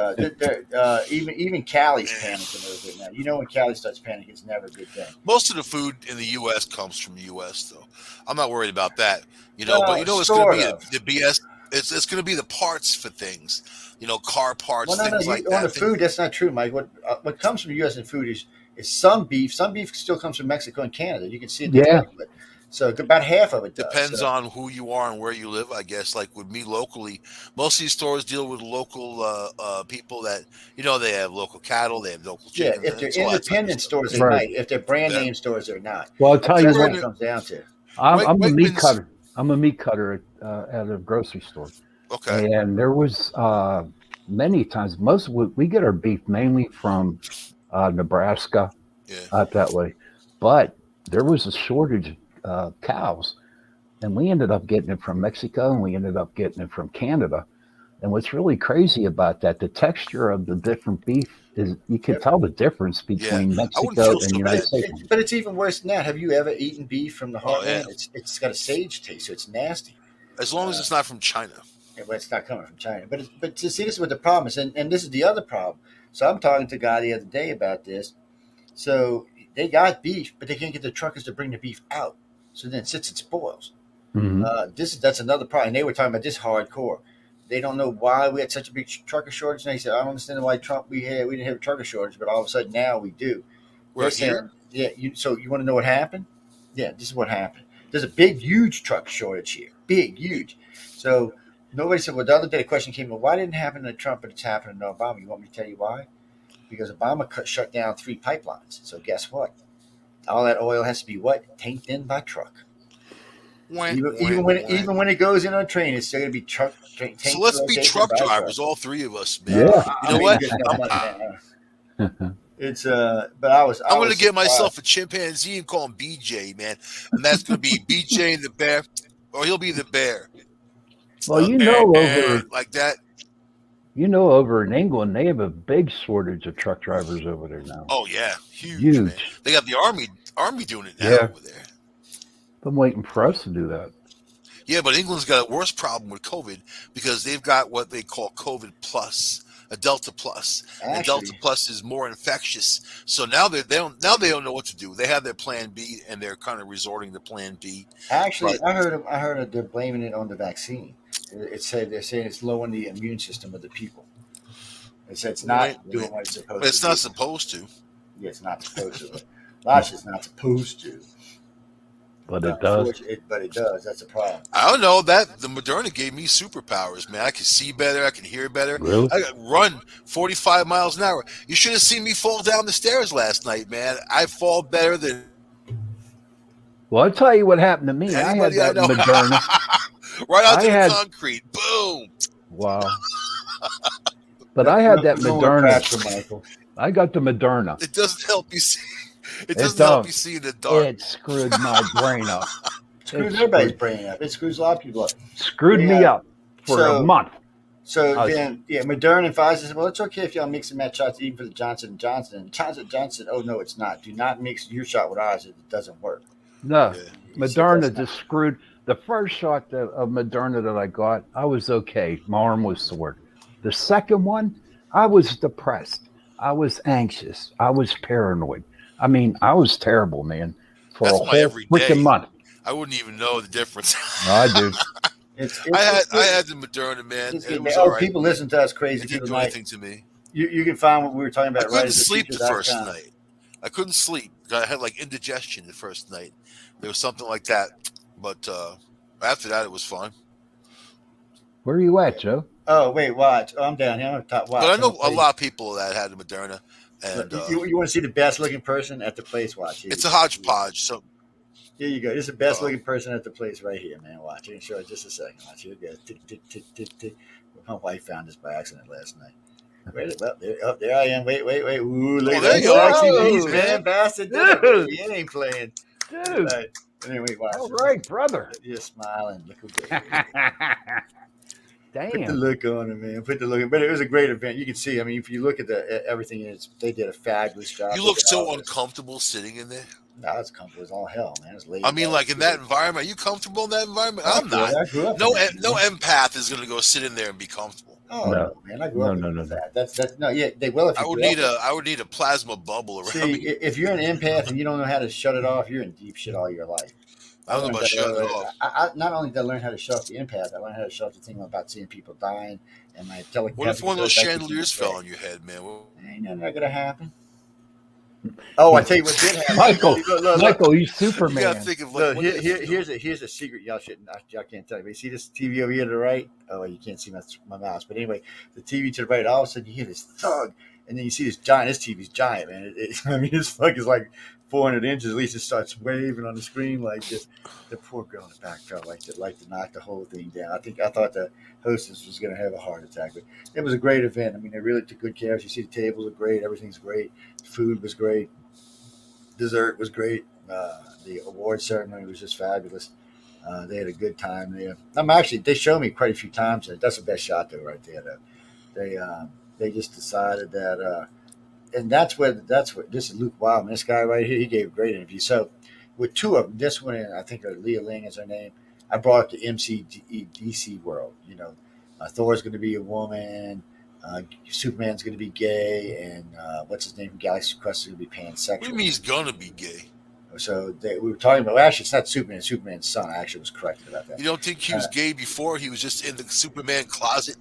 even Callie's Man. panicking a little bit now. When Callie starts panicking, it's never a good thing. Most of the food in the U.S. comes from the U.S. though. I'm not worried about that. You know, but you know it's going to Sort be of. the BS. It's going to be the parts for things. You know, car Well, parts, no. things like On the that. Things. food, that's not true, Mike. What comes from the U.S. and food is some beef. Some beef still comes from Mexico and Canada. You can see it. They Yeah. label it. So about half of it does. Depends So on who you are and where you live, I guess. Like with me locally, most of these stores deal with local people that they have local cattle, they have local yeah, chickens, if and they're it's all that type of independent stuff. stores, they Right. might. If they're brand Yeah, name stores, they're not. Well, I'll tell So you that's what what. it comes down to. I'm a meat Wegmans. cutter. I'm a meat cutter at a grocery store, Okay, and there was many times. We get our beef mainly from Nebraska, yeah. out that way, but there was a shortage of cows, and we ended up getting it from Mexico, and we ended up getting it from Canada. And what's really crazy about that, the texture of the different beef is you can Yep. tell the difference Yeah, between I wouldn't Mexico feel and the so But United bad. States. it's even worse than that. Have you ever eaten beef from the Oh yeah, heartland? It's got a sage taste, so it's nasty. as long as Uh, it's not from China. Well, it's not coming from China. But to see, this is what the problem is, and this is the other problem. So I'm talking to a guy the other day about this. So they got beef, but they can't get the truckers to bring the beef out. So then it sits and spoils. Hmm. That's another problem. And they were talking about this hardcore. They don't know why we had such a big trucker shortage. And they said, I don't understand why we didn't have a trucker shortage, but all of a sudden now we do. They're We're here. saying, yeah. So you want to know what happened? Yeah, this is what happened. There's a big, huge truck shortage here. Big, huge. So nobody said. Well, the other day the question came, well, why didn't it happen to Trump, but it's happening to Obama? You want me to tell you why? Because Obama shut down 3 pipelines. So guess what? All that oil has to be what? Tanked in by truck. Went, Even went, even when went. it goes in on a train, it's still gonna be So tanked let's or be taken truck by a truck. drivers, all three of us, man. Yeah. You I know mean, what? good enough money I'm, now. It's but I was I'm going to get surprised. myself a chimpanzee and call him BJ, man, and that's going to be BJ and the bear, or he'll be the bear, Well, like that. over in England, they have a big shortage of truck drivers over there now. Oh yeah, huge, man. Huge. They got the army doing it now Yeah. over there. I'm waiting for us to do that. Yeah, but England's got a worse problem with COVID because they've got what they call COVID plus, a Delta plus, and Delta Actually, plus is more infectious. So now they don't know what to do. They have their Plan B, and they're kind of resorting to Plan B. But I heard they're blaming it on the vaccine. It said they're saying it's lowering the immune system of the people. It said it's not wait, doing what it's supposed to it's not do. supposed to. Yeah, it's not supposed to. A lot of shit's not supposed to. But it does. Unfortunately, but it does. That's a problem. I don't know that the Moderna gave me superpowers, man. I can see better, I can hear better. Really? I can run 45 miles an hour. You should have seen me fall down the stairs last night, man. I fall better than Well, I'll tell you what happened to me. I had anybody I that know. Moderna. Right I onto the had, concrete. Boom. wow. But I had that No more Moderna. cracks for Michael. I got the Moderna. It doesn't help you see. It It doesn't help don't. you see in the dark. It screwed my brain up. It screws It everybody's screwed, brain up. It screws a lot of people up. screwed me Yeah. up for a So month. so I was, then yeah, Moderna and Pfizer said, well, it's okay if y'all mix and match shots even for the Johnson and Johnson. And Johnson, oh no, it's not. Do not mix your shot with ours. It doesn't work. no, Yeah. He said that's Moderna not. just screwed. The first shot of Moderna that I got, I was okay. My arm was sore. The second one, I was depressed. I was anxious. I was paranoid. I mean, I was terrible, man, for a That's my whole freaking everyday. month. I wouldn't even know the difference. No, I do. It's I good. had the Moderna, man. It's It good, man. was all Oh, right. people listen to us crazy. It didn't People do night. anything to me. You can find what we were talking I about right couldn't at sleep the first thefuture.com. night. I couldn't sleep. I had like indigestion the first night. There was something like that. But after that, it was fine. Where are you at, Joe? Oh, wait, watch. Oh, I'm down here. I'm on top. But I Watch. I'm know gonna a tell you. lot of people that had the Moderna, Look, and you want to see the best looking person at the place? Watch. Here you it's a go. hodgepodge. So, Here you go. This is the best uh, looking person at the place right here, man. Watch. I can show you just a second. Watch. Here we go. Tick, tick, tick, tick, tick. My wife found this by accident last night. Wait, well, there I am. Wait. Ooh, look oh, at there that you are. sexy Thanks, beast, Whoa, man. man. Bastard did it, dude, baby. It ain't playing. Look at dude. that. Anyway, watch. All right, brother. Just smile and look good. Put the Damn. look on it, man. Put the look on. But it was a great event. You can see. I mean, if you look at everything, they did a fabulous job. You Look look at all so this. uncomfortable sitting in there. No, it's comfortable as all hell, man. It's I laid mean, back. like in that environment, are you comfortable in that environment? I I'm could. not. I grew up in No, that, no man. empath is going to go sit in there and be comfortable. Oh No, no, man. I grew no, up no, in no, no. that. That's no. Yeah, they will if you grew up in it. I would need a plasma bubble around See, me. if you're an empath and you don't know how to shut it off, you're in deep shit all your life. I I don't know learned about that shutting it early. off. Not only did I learn how to shut off the empath, I learned how to shut off the thing about seeing people dying, and my What if telepathic one of those ability that keeps me chandeliers fell okay. on your head, man? Well, Ain't nothing gonna happen. Oh, I tell you what did happen. Michael, See, look. Michael, he's you got to Superman. think of like, Look, what if, you know? here's a secret y'all can't tell you. But you see this TV over here to the right? Oh, you can't see my mouse. But anyway, the TV to the right. All of a sudden, you hear this thug, and then you see this giant. This TV's giant, man. I mean, this fuck is like 400 inches. At least it starts waving on the screen like this. The poor girl in the back felt like to knock the whole thing down. I thought the hostess was going to have a heart attack, but it was a great event. I mean, they really took good care of us. You see, the tables are great. Everything's great. Food was great. Dessert was great. The award ceremony was just fabulous. They had a good time there. They showed me quite a few times. That's the best shot though, right there. Though. They just decided that, and that's what this is Luke Wildman. This guy right here, he gave a great interview. So with two of them, this one and I think Leah Ling is her name. I brought it to MCDC world. You know, Thor's going to be a woman. Superman's going to be gay, and what's his name from Galaxy Quest is going to be What do you pansexual. mean he's gonna be gay? So we were talking about. Well, actually, it's not Superman. Superman's son. I actually was corrected about that. You don't think he was gay before? He was just in the Superman closet.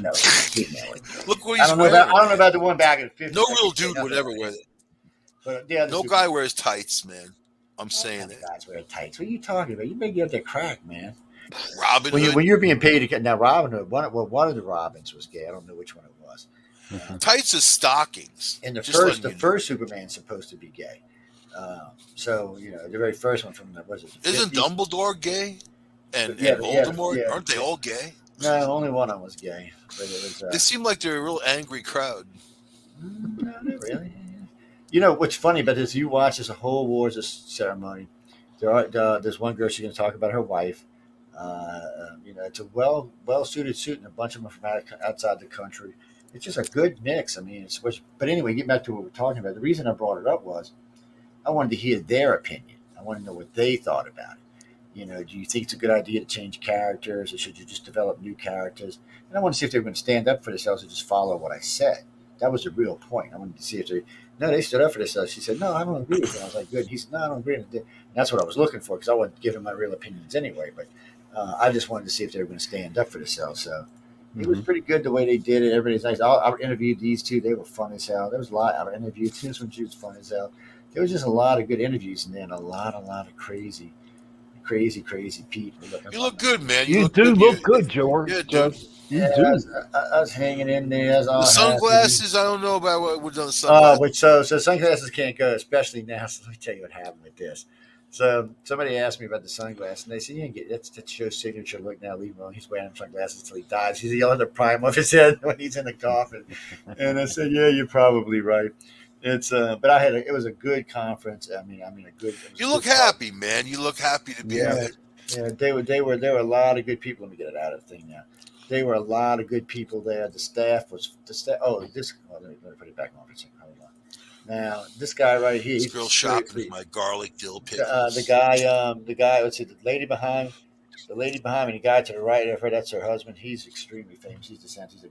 No, Superman. Look what I he's don't know wearing. about. I don't know Man. about the one back in the 50s. No I real can't say dude would nothing ever about wear it. that. But the other No Superman. guy wears tights, man. I'm saying that. Guys wear tights. What are you talking about? You better get up there crack, man. Robin When Hood. you're being paid to get now, Robin Hood. One of the Robins was gay. I don't know which one it was. Tights is stockings. And Just letting the you know. first Superman's supposed to be gay. So the very first one from the was it the Isn't 50s? Dumbledore gay? And Yeah, Voldemort? Aren't they all gay? No, only one of them was gay, but it was. They seem like they're a real angry crowd. No, not really. You know what's funny about this? You watch this whole awards ceremony. There's one girl she's going to talk about her wife. It's a well suited suit, and a bunch of them are from outside the country. It's just a good mix. I mean, but anyway, get back to what we're talking about. The reason I brought it up was I wanted to hear their opinion. I wanted to know what they thought about it. Do you think it's a good idea to change characters, or should you just develop new characters? And I want to see if they were going to stand up for themselves or just follow what I said. That was the real point. I wanted to see if they stood up for themselves. She said, no, I don't agree with it. I was like, good. He said, no, I don't agree with it. And that's what I was looking for because I wasn't giving my real opinions anyway. But I just wanted to see if they were going to stand up for themselves. So it was pretty good the way they did it. Everybody's nice. I interviewed these two. They were fun as hell. There was a lot. I interviewed this one. She was fun as hell. There was just a lot of good interviews in there and a lot of crazy people. You look good, man. You look do good. look good, George. Yeah, dude. You Yeah, do. I was hanging in there. I was all The happy. sunglasses, I don't know about what was on the Oh, sunglasses. but so sunglasses can't go, especially now. So let me tell you what happened with this. So somebody asked me about the sunglasses, and they said, "You can get that's Joe's signature look now. Leave him alone. He's wearing sunglasses until he dies. He'll have the prime of his head when he's in the coffin." And I said, "Yeah, you're probably right." But it was a good conference. I mean, a good. You look happy, man. You look happy to be Yeah, there. yeah. There were a lot of good people. Let me get it out of the thing now. There were a lot of good people there. The staff was the staff. Oh, let me put it back on for a second. Hold on. Now this guy right here. This He's girl shopping with my garlic dill pickles. the guy. Let's see, the lady behind me, the guy to the right of her. That's her husband. He's extremely famous. He's a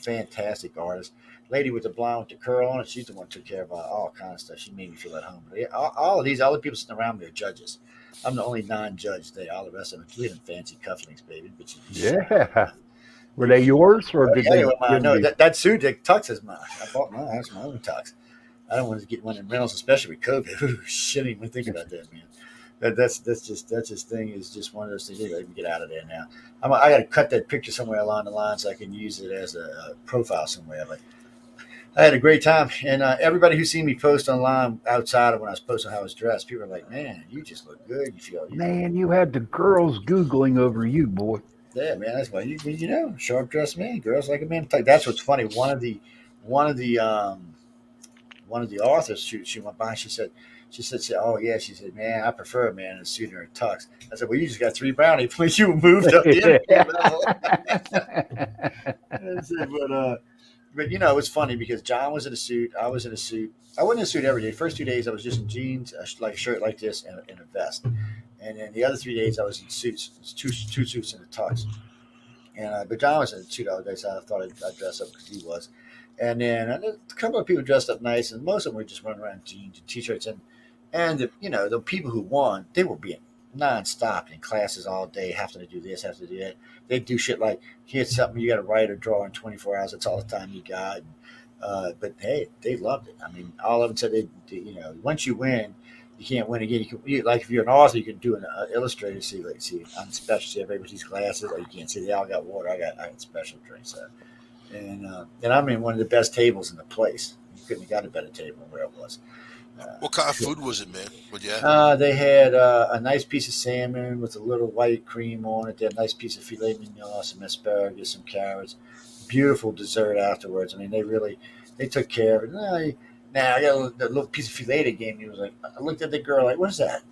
fantastic artist. lady with the blonde with the curl on it, she's the one who took care of all kinds of stuff. She made me feel at home. But yeah, all of these other people sitting around me are judges. I'm the only non-judge there. All the rest of them, we had fancy cufflinks, baby. But you shine. Yeah. Were they yours or did Yeah, they they were mine. give No, you? that suit, that tux is mine. I bought mine. That's my own tux. I don't want to get one in rentals, especially with COVID. Ooh, shit, I didn't even think about that, man. That's just thing is just one of those things. Anyway, I can get out of there now. I got to cut that picture somewhere along the line so I can use it as a profile somewhere. But I had a great time, and everybody who seen me post online outside of when I was posting how I was dressed, people are like, "Man, you just look good. You feel Man, you had the girls googling over you, boy. yeah, man. That's why sharp dressed man, girls like a man. That's what's funny. One of the one of the authors, she went by. She said, oh yeah. She said, man, I prefer a man in a suit or a tux. I said, well, you just got 3 brownie points. You moved up the interview level. I said, but it was funny because John was in a suit. I was in a suit. I wasn't in a suit every day. First 2 days, I was just in jeans, like a shirt like this, and a vest. And then the other 3 days, I was in suits, two suits and a tux. And but John was in a suit all day, so I thought I'd dress up because he was. And then a couple of people dressed up nice, and most of them were just running around in jeans and t-shirts. And the people who won, they were being nonstop in classes all day, having to do this, having to do that. They do shit like here's something you got to write or draw in 24 hours. That's all the time you got. But hey, they loved it. I mean, all of them said once you win, you can't win again. Like if you're an author, you can do an illustrator. See, I'm special. See, everybody with these glasses. Like you can't see. They all got water. I got special drinks. And I'm in one of the best tables in the place. You couldn't have got a better table where it was. What kind of food was it, man? What you had? They had a nice piece of salmon with a little white cream on it. They had a nice piece of filet mignon, some asparagus, some carrots. Beautiful dessert afterwards. I mean, they took care of it. Now I got a little piece of filet they gave me. It was like I looked at the girl like, "What is that?"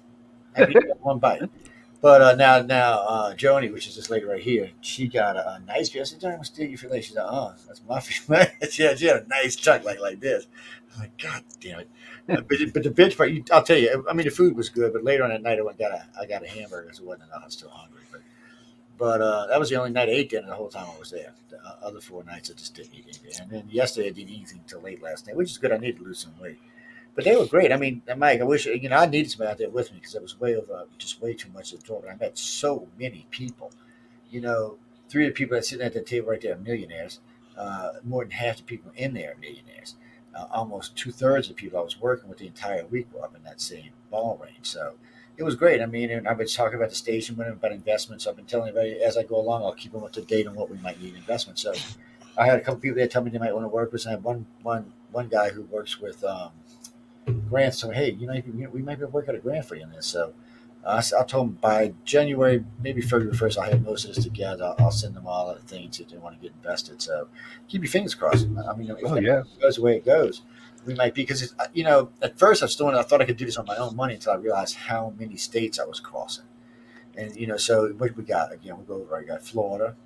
I mean, one bite. But now Joni, which is this lady right here, she got a nice piece. I said, "Johnny, I'm gonna steal your filet." She's like, "Oh, that's my filet." she had a nice chunk like this. I'm like, God damn it! But the bitch part, I'll tell you. I mean, the food was good, but later on that night, I got a hamburger because it wasn't enough. I was still hungry, but that was the only night I ate dinner the whole time I was there. The other 4 nights I just didn't eat anything, and then yesterday I didn't eat anything until late last night, which is good. I need to lose some weight. But they were great. I mean, Mike, I wish I needed somebody out there with me because it was just way too much to absorb. And I met so many people. You know, 3 of the people that sitting at the table right there are millionaires. More than half the people in there are millionaires. Almost 2/3 of the people I was working with the entire week were up in that same ball range. So it was great. I mean, and I've been talking about the station with them about investments. I've been telling everybody as I go along, I'll keep them up to date on what we might need investment. So I had a couple people there tell me they might want to work with. And I had one guy who works with. Grants. So hey, we might be able to work out a grant for you in this. So I told them by January, maybe February 1st, I'll have most of this together. I'll send them all the things if they want to get invested. So keep your fingers crossed. I mean, if that goes the way it goes, we might be because at first I thought I could do this on my own money until I realized how many states I was crossing. And so what we got again? We go over. I got Florida,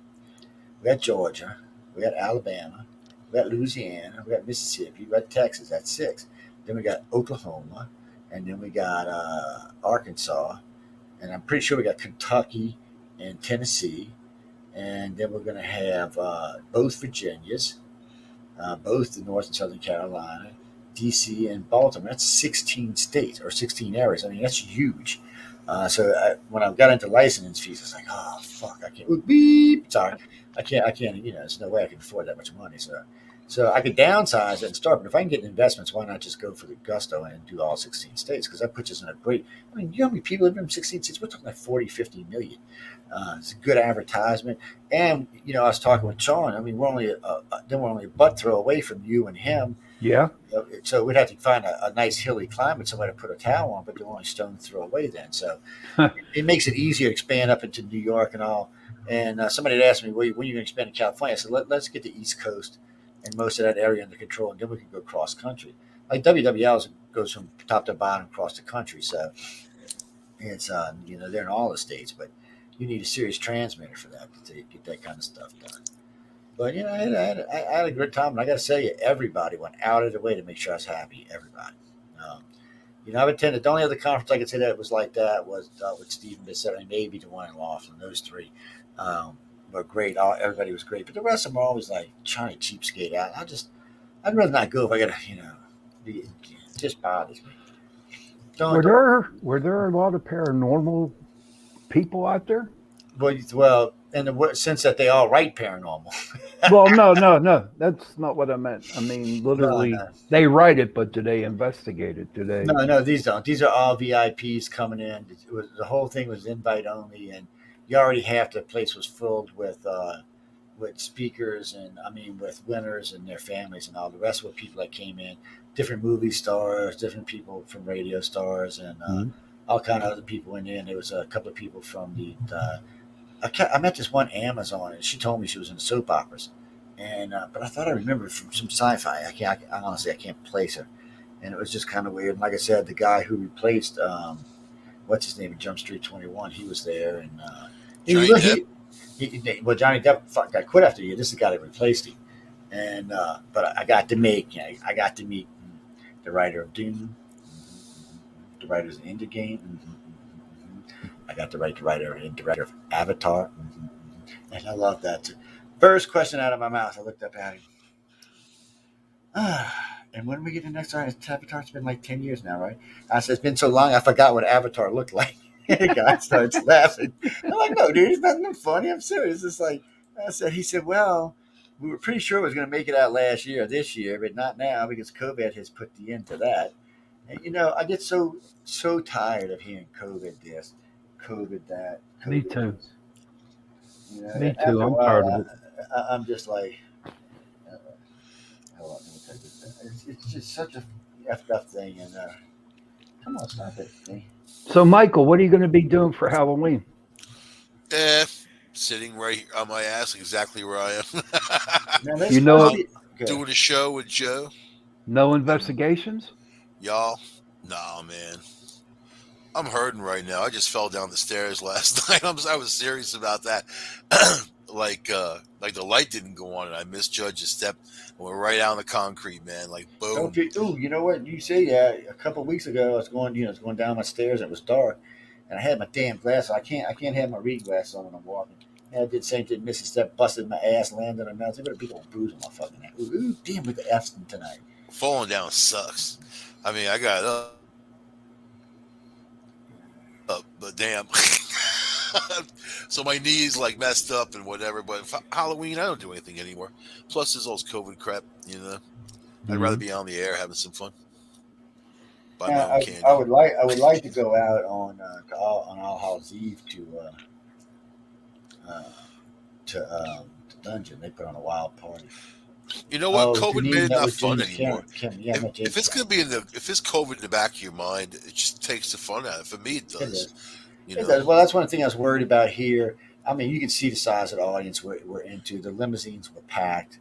we got Georgia, we got Alabama, we got Louisiana, we got Mississippi, we got Texas. That's 6. Then we got Oklahoma, and then we got Arkansas, and I'm pretty sure we got Kentucky and Tennessee, and then we're going to have both Virginias, both the North and Southern Carolina, D.C. and Baltimore. That's 16 states or 16 areas. I mean, that's huge. When I got into licensing fees, I was like, oh fuck, I can't. Ooh, beep. Sorry, I can't. There's no way I can afford that much money. So I could downsize it and start. But if I can get investments, why not just go for the gusto and do all 16 states? Because that puts us in a great. I mean, you know how many people live in 16 states? We're talking like 40, 50 million. It's a good advertisement. And I was talking with Sean. I mean, we're only a butt throw away from you and him. Yeah. So we'd have to find a nice hilly climate, somewhere to put a towel on, but they're only stone throw away then. So it makes it easier to expand up into New York and all. And somebody had asked me, when are you going to expand to California? I said, let's get the East Coast and most of that area under control, and then we can go cross country. Like WWL goes from top to bottom across the country. So it's, they're in all the states, but you need a serious transmitter for that to get that kind of stuff done. But I had a good time, and I got to say, everybody went out of their way to make sure I was happy. Everybody. I've attended. The only other conference I could say that was like that was with Stephen Bissett and maybe the one in Laughlin. Those 3 were great. Everybody was great, but the rest of them are always like trying to cheapskate out. I'd rather not go if I gotta, it just bothers me. Were Don't. there a lot of paranormal people out there? Well, in the sense that they all write paranormal. Well, no, no, no. That's not what I meant. I mean, No, literally, no, they write it, but do they investigate it? Do they? no, no. These don't. These are all VIPs coming in. The whole thing was invite only, and you already half the place was filled with speakers, and I mean with winners and their families, and all the rest were people that came in, different movie stars, different people from radio stars, and Mhm. all kind of other people in there. And there was a couple of people from I met this one Amazon, and she told me she was in soap operas, and but I thought I remembered from some sci-fi. I honestly I can't place her, and it was just kind of weird. And like I said, the guy who replaced what's his name in Jump Street 21, he was there, and Johnny Depp. well Johnny Depp got quit after a year. This is the guy that replaced him, and but I got to I got to meet the writer of Doom, the writers of Indie Game. I got to write the writer and director of Avatar, and I love that too. First question out of my mouth, I looked up at him. And when we get the next one, Avatar, it's been like 10 years now, right? I said, it's been so long, I forgot what Avatar looked like. The guy starts laughing. I'm like, no, dude, it's nothing funny. I'm serious. It's like, he said, well, we were pretty sure it was going to make it out this year, but not now because COVID has put the end to that. And, I get so tired of hearing COVID this, COVID that, Me COVID too. this. Me And too. after a I'm tired of while, it. I'm just like, uh, hold on, let me take this. It's just such a effed up thing. And come on, stop it. Me. So, Michael, what are you going to be doing for Halloween? Eh, sitting right on my ass, exactly where I am. Now they're You supposed know, to be good. Doing a show with Joe. no investigations. Y'all, nah, man. I'm hurting right now. I just fell down the stairs last night. I was serious about that. Like the light didn't go on and I misjudged a step and went right out on the concrete, man. Like boom. You know what? You say a couple of weeks ago, I was going down my stairs. And it was dark, and I had my damn glasses. I can't have my reading glasses on when I'm walking. And I did the same thing. Missed a step, busted my ass, landed on nothing. But a big old bruise on my fucking head. Ooh, damn with the F's tonight. Falling down sucks. I mean, I got up, but damn. So my knees like messed up and whatever. But for Halloween, I don't do anything anymore. Plus, there's all this COVID crap. I'd rather Mhm. be on the air having some fun. Buy my Now, own candy. I would like to go out on All Hallows Eve uh, to Dungeon. They put on a wild party. You know what? Oh, COVID made Janine, it that not was fun James anymore. Cameron. Yeah, I met If James it's gonna Cameron. be if it's COVID in the back of your mind, it just takes the fun out of it. For me, it It does. is. You It know. does. Well, that's one thing I was worried about here. I mean, you can see the size of the audience we're into. The limousines were packed.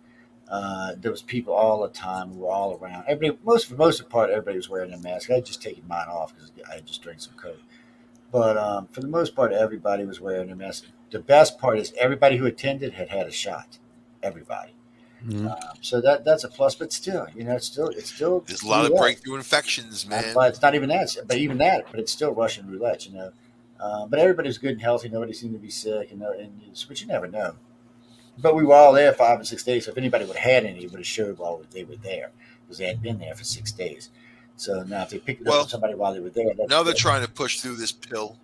There was people all the time. We were all around. Everybody, for most of the part, everybody was wearing a mask. I had just taken mine off because I had just drank some coke. But for the most part, everybody was wearing a mask. The best part is everybody who attended had a shot. Everybody. Mhm. So that's a plus. But still, it's still There's a lot of roulette. breakthrough infections, man. But it's not even that. But even that. But it's still Russian roulette. But everybody's good and healthy. Nobody seemed to be sick, but you never know. But we were all there 5 and 6 days. So if anybody would have had any, it would have showed while they were there because they had been there for 6 days. So now if they picked it up on Well, somebody while they were there, that's now they're good. trying to push through this pill.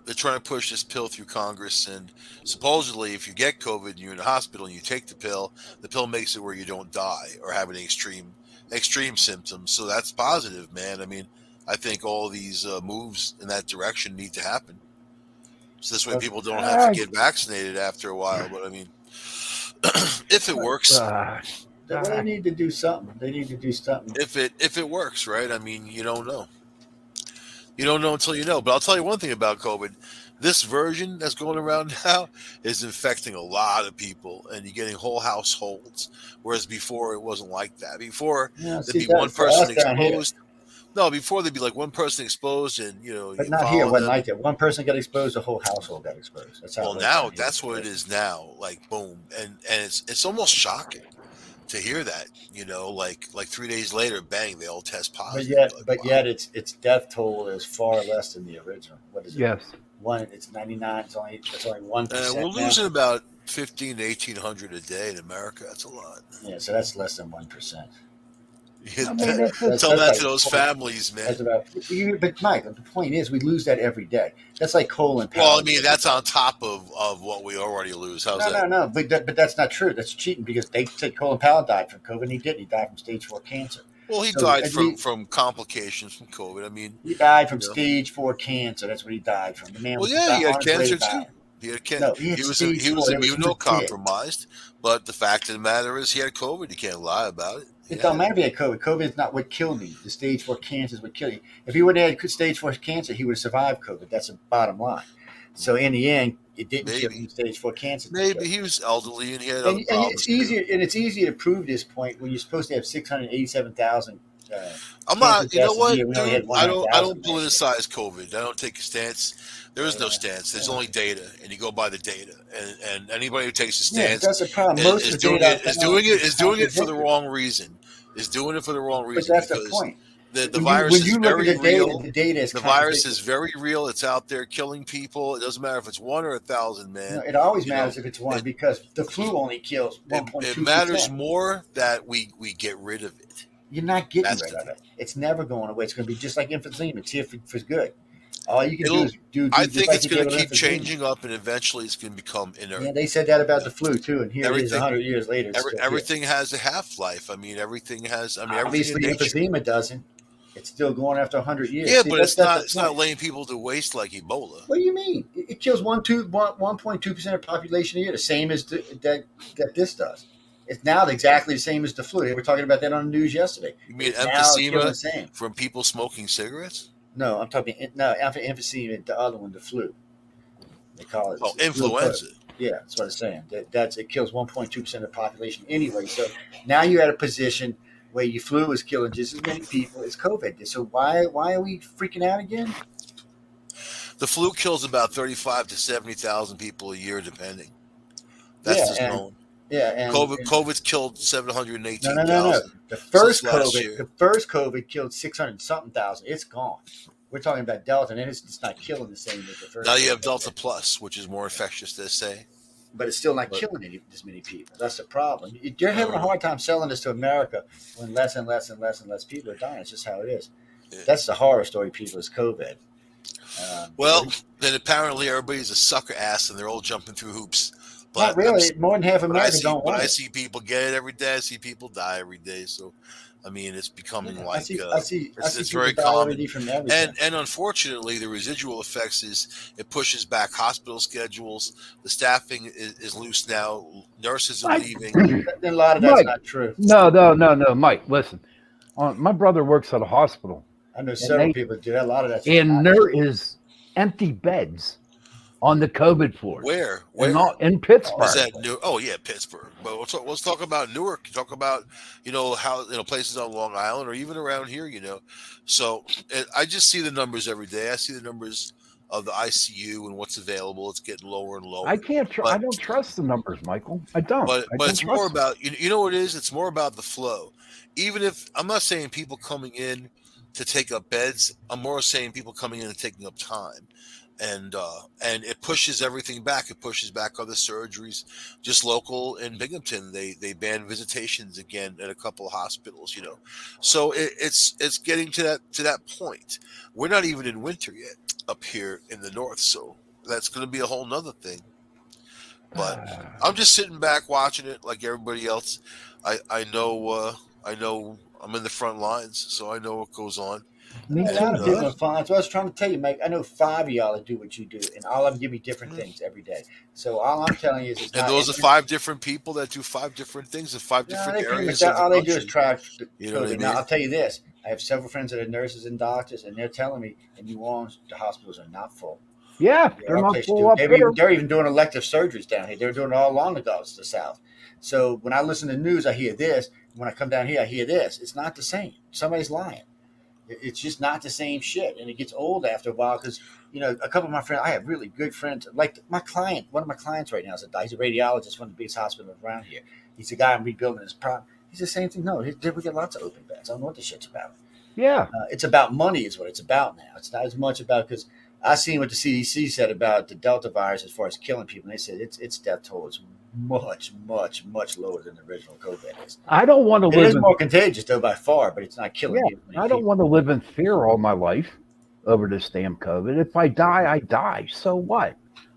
They're trying to push this pill through Congress, and supposedly, if you get COVID and you're in the hospital and you take the pill makes it where you don't die or have any extreme symptoms. So that's positive, man. I mean, I think all these moves in that direction need to happen. So this way, Well, people don't have to I, get vaccinated after a while. But I mean, if it works, uh, they I, need to do something. They need to do something. if it works, right? I mean, you don't know. You don't know until you know. But I'll tell you one thing about COVID. This version that's going around now is infecting a lot of people, and you're getting whole households. Whereas before, it wasn't like that. Before, there'd See be that one for person us down here, exposed. No, before there'd be like one person exposed, and but you not here. It follow wasn't them. like that. One person got exposed, the whole household got exposed. That's how it Well, was now down here. that's what it is now. Like boom, and it's almost shocking to hear that. Like 3 days later, bang, they all test But positive. yet, You're like, but wow. yet, its death toll is far less than the original. What is it? yes. One. It's 99. It's only We're 1% now. losing about 15 to 1800 a day in America. That's a lot. Yeah, so that's less than 1%. I mean, it's That's just Tell that like to those families, that's man. about. But Mike, the point is, we lose that every day. That's like coal and Well, power I mean, every that's day. on top of what we already lose. How's No, that? no, no. But that's not true. That's cheating because they said Colin Powell died from COVID, and he didn't. He died from stage 4 cancer. Well, he So died at least from complications from COVID. I mean, he died you from know. stage 4 cancer. That's what he died from. The man Well, was yeah, he had on his way to cancer too. die. He had No, he had he stage was 4. That was he was dead. immunocompromised. But the fact of the matter is, he had COVID. You can't lie about it. He It don't had it. matter if he had COVID. COVID is not what killed him. The stage 4 cancer is what killed him. If he would have had stage 4 cancer, he would have survived COVID. That's the bottom line. So in the end, it didn't kill him. Maybe, Stage 4 cancer didn't kill maybe him. he was elderly and he had And, other and it's problems too. easier to prove this point when you're supposed to have 687,000 I'm cancer not. You know deaths a what, year. We only dude? had I don't 100,000 last year. politicize COVID. I don't take a stance. There is no Uh, stance. There's only data, and you go by the data. And anybody who takes a yeah, but stance that's the problem. Most is of the doing data I it found is is doing it for the contradictory. wrong reason. Is doing it for the wrong But reason that's the because point. the When you virus when is you look at very real. the data is The virus is contradictory. very real. It's out there killing people. It doesn't matter if it's one or a thousand, No, man. it always You know, matters if it's one it because the flu only kills it matters 1.2%. more that we get rid of it. You're not getting That's rid the of thing. it. It's never going away. It's going to be just like emphysema. It's here for good. All you can do It'll. is do I just think like it's you going did to with keep emphysema. changing up, and eventually it's going to become inert. Yeah, they said that You about know, the flu too, and here it is, everything 100 years later, it's still here. everything has a half life. I mean, everything has. I mean, everything in Obviously, nature. emphysema doesn't. It's still going after 100 years. Yeah, See, but that's the it's not point. laying people to waste like Ebola. What do you mean? It kills 1.2% of the population a year, the same as that this does. It's now exactly the same as the flu. They were talking about that on the news yesterday. You It mean is now killing the emphysema same. from people smoking cigarettes? No, I'm talking no after emphysema. The other one, the flu. They call it Oh, it's real close. influenza. Yeah, that's what I'm saying. That's it kills 1.2% of the population anyway. So now you're at a position where your flu is killing just as many people as COVID. So why are we freaking out again? The flu kills about 35 to 70,000 people a year, depending. That's Yeah, just known. yeah, and COVID's killed no, no, no, no. 718,000 The since first last COVID, year. the first COVID killed 600 something thousand. It's gone. We're talking about Delta, and it's not killing the same as the Now first you COVID have Delta did. Plus, which is more infectious, they say. But it's still not But killing as many people. That's the problem. You're I having a don't know. hard time selling this to America when less and less and less and less people are dying. It's just how it is. Yeah. That's the horror story, people, is COVID. Well, But then apparently everybody's a sucker ass and they're all jumping through hoops. not But really. More than half America don't but want I it. see people get it every day. I see people die every day. So, I mean, it's becoming Yeah, like I see it's people very die every common. day from everything. And unfortunately, the residual effects is it pushes back hospital schedules. The staffing is loose now. Nurses are Mike, leaving. A lot of that's Mike, not true. no, Mike. Listen, my brother works at a hospital, I know and several people do that. A lot of that's just and not there true. is empty beds on the COVID floors, Where? and Where? not in Is Pittsburgh. that new? Oh yeah, Pittsburgh. But let's talk about Newark. Talk about how places on Long Island or even around here. So I just see the numbers every day. I see the numbers of the ICU and what's available. It's getting lower and I lower. can't. I But don't trust the numbers, Michael. I don't. I but don't it's more trust them. about you know what it is. It's more about the flow. Even if I'm not saying people coming in to take up beds, I'm more saying people coming in and taking up time and it pushes everything back. It pushes back other surgeries. Just local in Binghamton, they banned visitations again at a couple of hospitals. So it's getting to that point. We're not even in winter yet up here in the north, so that's going to be a whole nother thing. But I'm just sitting back watching it like everybody else. I know I'm in the front lines, so I know what goes on. I Me know a too, lot And of people bud. are fine. That's what I was trying to tell you, Mike. I know 5 of y'all that do what you do, and all of them give me different mm, things every day. So all I'm telling you is it's and not. those are five different people that do five different things in five No, different they pretty much areas of the all they do is country. track You know what I COVID. Now mean? I'll tell you this: I have several friends that are nurses and doctors, and they're telling me in New Orleans the hospitals are not full. Yeah, There they're are not places to full do it. up here. They're even doing elective surgeries down here. They're doing it all along the south. So when I listen to the news, I hear this. When I come down here, I hear this. It's not the same. Somebody's lying. It's just not the same shit, and it gets old after a while because a couple of my friends. I have really good friends. Like my client, one of my clients right now he's a radiologist, one of the biggest hospitals around here. He's the guy I'm rebuilding his prop. He's the same thing. No, we get lots of open beds. I don't know what this shit's about. Yeah, It's about money, is what it's about now. It's not as much about because I seen what the CDC said about the Delta virus as far as killing people. And they said its death toll is much, much, much lower than the original COVID is. I don't want to It live is in more contagious though by far, but it's not killing yeah. near as many I don't people. want to live in fear all my life over this damn COVID. If I die, I die. So what?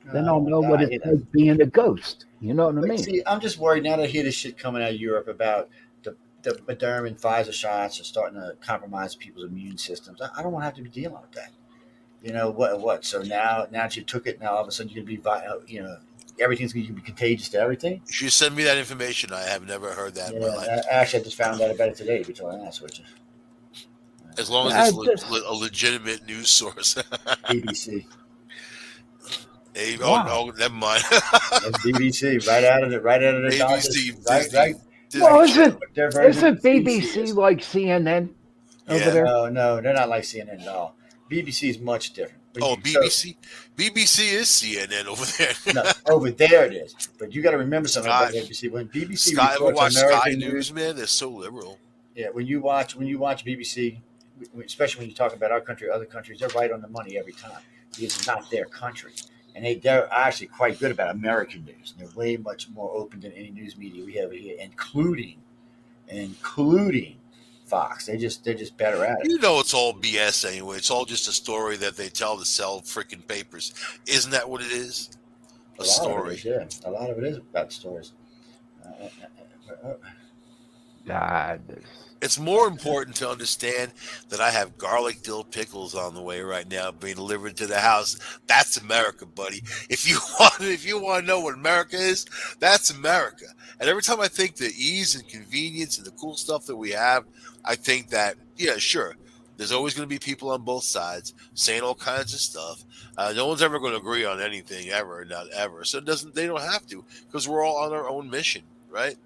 I Then don't I'll want know to what die, it's like being a ghost. You know what I But mean? see, I'm just worried now that I hear this shit coming out of Europe about the Moderna and Pfizer shots are starting to compromise people's immune systems. I don't want to have to be dealing with that. You know what? So now that you took it, now all of a sudden you're gonna be, everything's gonna be contagious to everything. You should send me that information. I have never heard that in my life. Yeah, actually, I just found out about it today. To be totally honest with you, As long as I it's just a legitimate news source. BBC. Hey, wow. never mind. That's BBC, right out of the doctors, ABC, right. Disney Well, Channel. Their version of isn't the BBC BBC is. like CNN over Yeah. there? No, they're not like CNN at all. BBC is much different. Oh, So BBC. BBC is CNN over no, there. over there it is. But you got to remember something about Sky. BBC. When BBC Sky. Ever reports watch Sky American News, news, man? They're so liberal. yeah, when you watch BBC, especially when you talk about our country, or other countries, they're right on the money every time. It's not their country, and they're actually quite good about American news. And they're way much more open than any news media we have here, including Fox. They're just better at it. You know it's all BS anyway. It's all just a story that they tell to sell freaking papers. Isn't that what it is? A A lot of it story. is, yeah. A lot of it is about stories. God, this. It's more important to understand that I have garlic dill pickles on the way right now being delivered to the house. That's America, buddy. If you want to know what America is, that's America. And every time I think the ease and convenience and the cool stuff that we have, I think that, yeah, sure. There's always going to be people on both sides saying all kinds of stuff. No one's ever going to agree on anything ever, not ever. So they don't have to, because we're all on our own mission, right?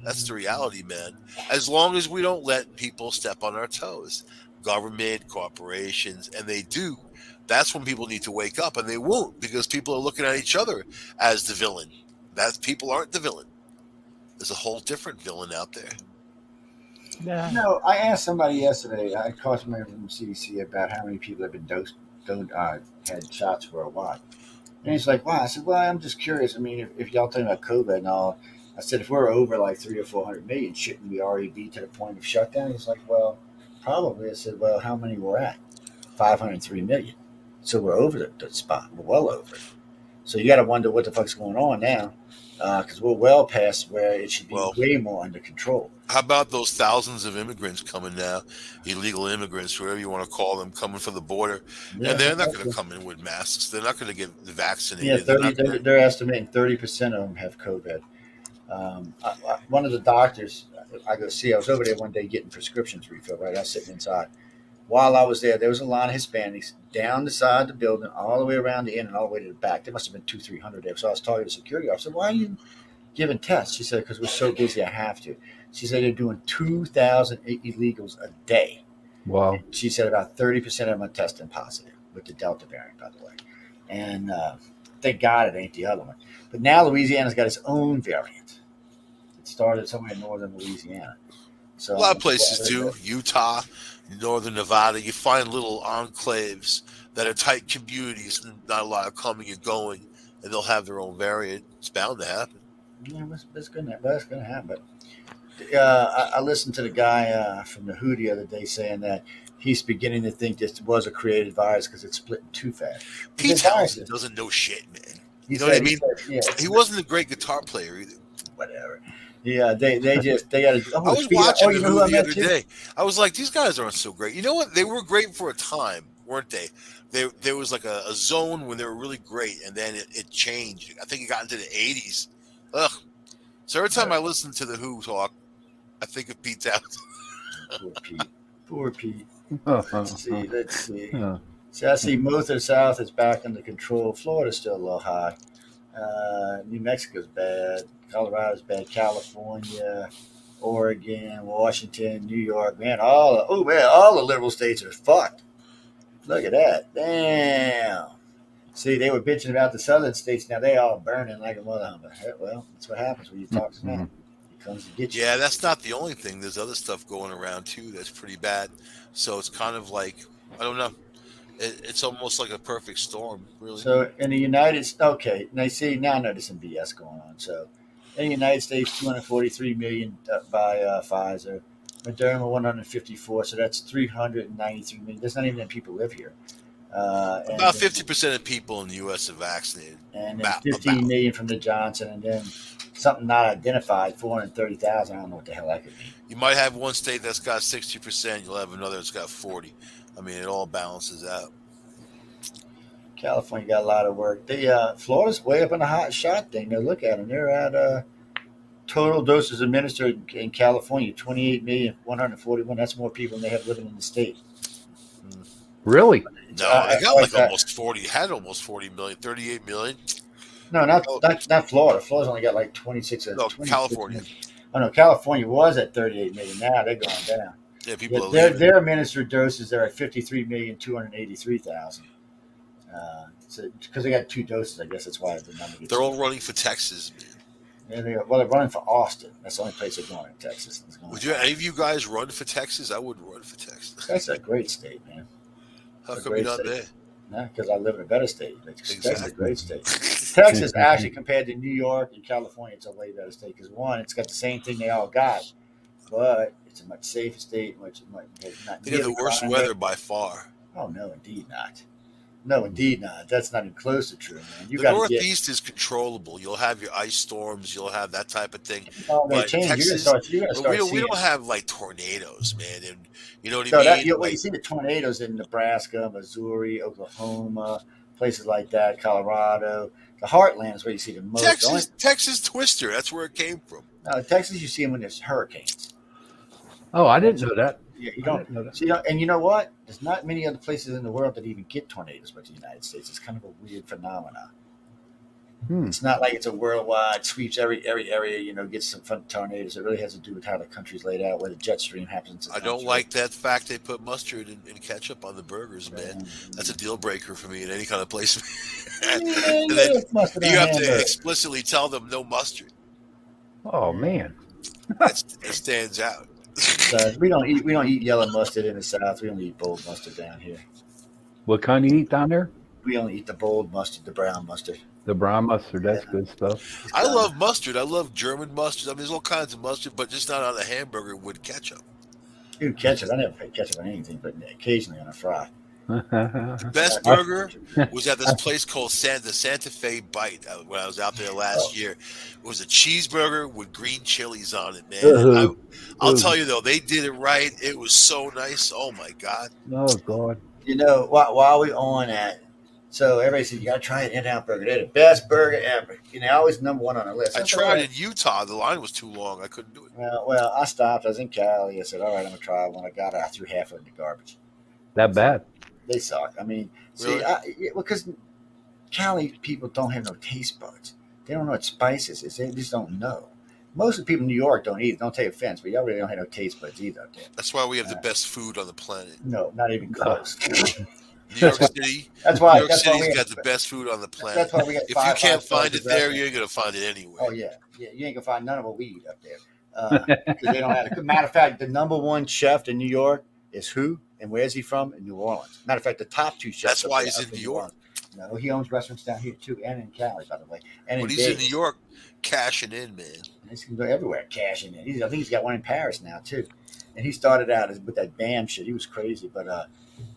That's the reality, man. As long as we don't let people step on our toes, government, corporations, and they do, that's when people need to wake up, and they won't because people are looking at each other as the villain. That people aren't the villain. There's a whole different villain out there. Yeah. I asked somebody yesterday. I called somebody from CDC about how many people have been had shots for a while, and he's like, "Wow." I said, "Well, I'm just curious. I mean, if y'all talking about COVID and all." I said, if we're over like 300 or 400 million, shouldn't we already be to the point of shutdown? He's like, well, probably. I said, well, how many we're at? 503 million. So we're over the spot. We're well over it. So you got to wonder what the fuck's going on now, because we're well past where it should be Well, way more under control. how about those thousands of immigrants coming now, illegal immigrants, whatever you want to call them, coming from the border, Yeah, and they're not going to exactly. come in with masks. They're not going to get Yeah, vaccinated. They're 30. not going to. They're estimating 30% of them have COVID. One of the doctors I go see, I was over there one day getting prescriptions refilled. Right, I was sitting inside. While I was there was a line of Hispanics down the side of the building, all the way around the end and all the way to the back. There must have been 300 there. So I was talking to the security officer. Why are you giving tests? She said, because we're so busy, I have to. She said they're doing 2,000 illegals a day. Well, She said about 30% of them are testing positive with the Delta variant, by the way. And thank God it ain't the other one. But now Louisiana's got its own variant. It started somewhere in northern Louisiana. So A lot of places do. Utah, northern Nevada, you find little enclaves that are tight communities, and not a lot of coming and going, and they'll have their own variant. It's bound to happen. yeah, that's gonna happen. But I listened to the guy from the WHO the other day saying that he's beginning to think this was a created virus because it's splitting too fast. Pete The virus Townsend is- doesn't know shit, man. He You know what I said, mean? yeah, He wasn't a great guitar player either. whatever. Yeah, they got to. I Oh, was speaking of, watching you the know who Who I the met other too? day. I was like, these guys aren't so great. You know what? They were great for a time, weren't they? There was like a zone when they were really great, and then it changed. I think it got into the 80s. Ugh. So every time I listen to the Who talk, I think of Pete Townsend. Poor Pete. Poor Pete. yeah. Let's see. See, I see most of the South is back under control. Florida's still a little high. New Mexico's bad. Colorado's bad. California, Oregon, Washington, New York. Man, all the liberal states are fucked. Look at that. Damn. See, they were bitching about the southern states. Now they all burning like a mother humper. Well, that's what happens when you talk smack. He comes to get you. Yeah, that's not the only thing. There's other stuff going around too that's pretty bad. So it's kind of like, I don't know. It's almost like a perfect storm, really. So in the United States, okay, now see, now I know there's some BS going on. So in the United States, 243 million by Pfizer, Moderna 154. So that's 393 million. There's not even that people live here. And About then 50% of people in the U.S. are vaccinated. and then About 15 about. million from the Johnson, and then something not identified, 430,000. I don't know what the hell that could mean. You might have one state that's got 60%. You'll have another that's got 40. I mean, it all balances out. California got a lot of work. Florida's way up in the hot shot thing. Now look at them. They're at total doses administered in California, 28,141. That's more people than they have living in the state. Hmm. Really? No, they got Like like that. almost 40. Had almost 40 million, 38 million. No, not, Oh, not not Florida. Florida's only got like 26 or no, 26 California. million. Oh no, California was at 38 million. Now they're going down. Yeah, people Yeah, are leaving. their administered doses are at 53,283,000. So because they got two doses, I guess that's why the number gets They're so all big. running for Texas, man. Yeah, they're running for Austin. That's the only place they're going in Texas. It's going Would to you? Any Austin. of you guys run for Texas? I wouldn't run for Texas. That's a great state, man. How It's a come you're great not state. there? No, because I live in a better state. Texas is a Exactly. great state. Texas, actually, compared to New York and California, it's a way better state because one, it's got the same thing they all got, but it's a much safer state, much not They got nearly the worst crime rate. weather by far. Oh no, indeed not. No, indeed not. That's not even close to true, man. You The got to get. Northeast is controllable. You'll have your ice storms. You'll have that type of thing. It's all going to But change. Texas, You're gonna but we start don't. We don't seeing. have like tornadoes, man. And you know what I So mean? you Like see the tornadoes in Nebraska, Missouri, Oklahoma, places like that, Colorado. The heartland is where you see the most. The only Texas Twister. That's where it came from. Texas, you see them when there's hurricanes. Oh, I didn't That's know that. yeah, you I don't didn't know that. see. And you know what? There's not many other places in the world that even get tornadoes, but the United States. It's kind of a weird phenomenon. Hmm. It's not like it's a worldwide sweeps every area. Gets some fun tornadoes. It really has to do with how the country's laid out, where the jet stream happens to I come don't through. like that fact they put mustard and ketchup on the burgers, man. That's a Um, deal breaker for me in any kind of place. And yeah, you then gotta mustard you on have to hamburger. explicitly tell them no mustard. Oh man. That stands out. So we don't eat yellow mustard in the South. We only eat bold mustard down here. What kind you eat down there? We only eat the bold mustard, the brown mustard. The brown mustard. Yeah, That's good stuff. it's I love mustard. I love German mustard. I mean, there's all kinds of mustard, but just not on a hamburger with ketchup. even ketchup. I never put ketchup on anything, but occasionally on a fry. The I, best I, burger was at this place called the Santa Fe Bite when I was out there last oh, year. It was a cheeseburger with green chilies on it, man. And uh, I'll tell you though, they did it right. It was so nice. Oh my god! oh God. while we on that, so everybody says you got to try an In-N-Out burger. They're the best burger ever. Always number one on the list. I I said, all tried right. in Utah. The line was too long. I couldn't do it. Well, I stopped. I was in Cali. I said, all right, I'm gonna try one. I got it. I threw half of it in the garbage. That bad? They suck. I mean, see, Really? because Cali people don't have no taste buds. They don't know what spices is. They just don't know. Most of the people in New York don't eat. Don't take offense, but y'all really don't have no taste buds either up there. That's why we have the best food on the planet. No, not even Uh, close. New that's York why. City. That's New why. York That's why City's we got have. the best food on the planet. That's why we got If you can't five-star find good it there, you restaurants. ain't gonna find it anywhere. Oh yeah. You ain't gonna find none of what we eat up there, because they don't have. Matter of fact, the number one chef in New York is who, and where's he from? In New Orleans. Matter of fact, the top two chefs That's up why there he's are in New from New York. Orleans. No, he owns restaurants down here too, and in Cali, by the way, and When in he's in New Vegas. York, cashing in, man. He's can go everywhere, cashing in. I think he's got one in Paris now too. And he started out with that BAM shit. He was crazy, but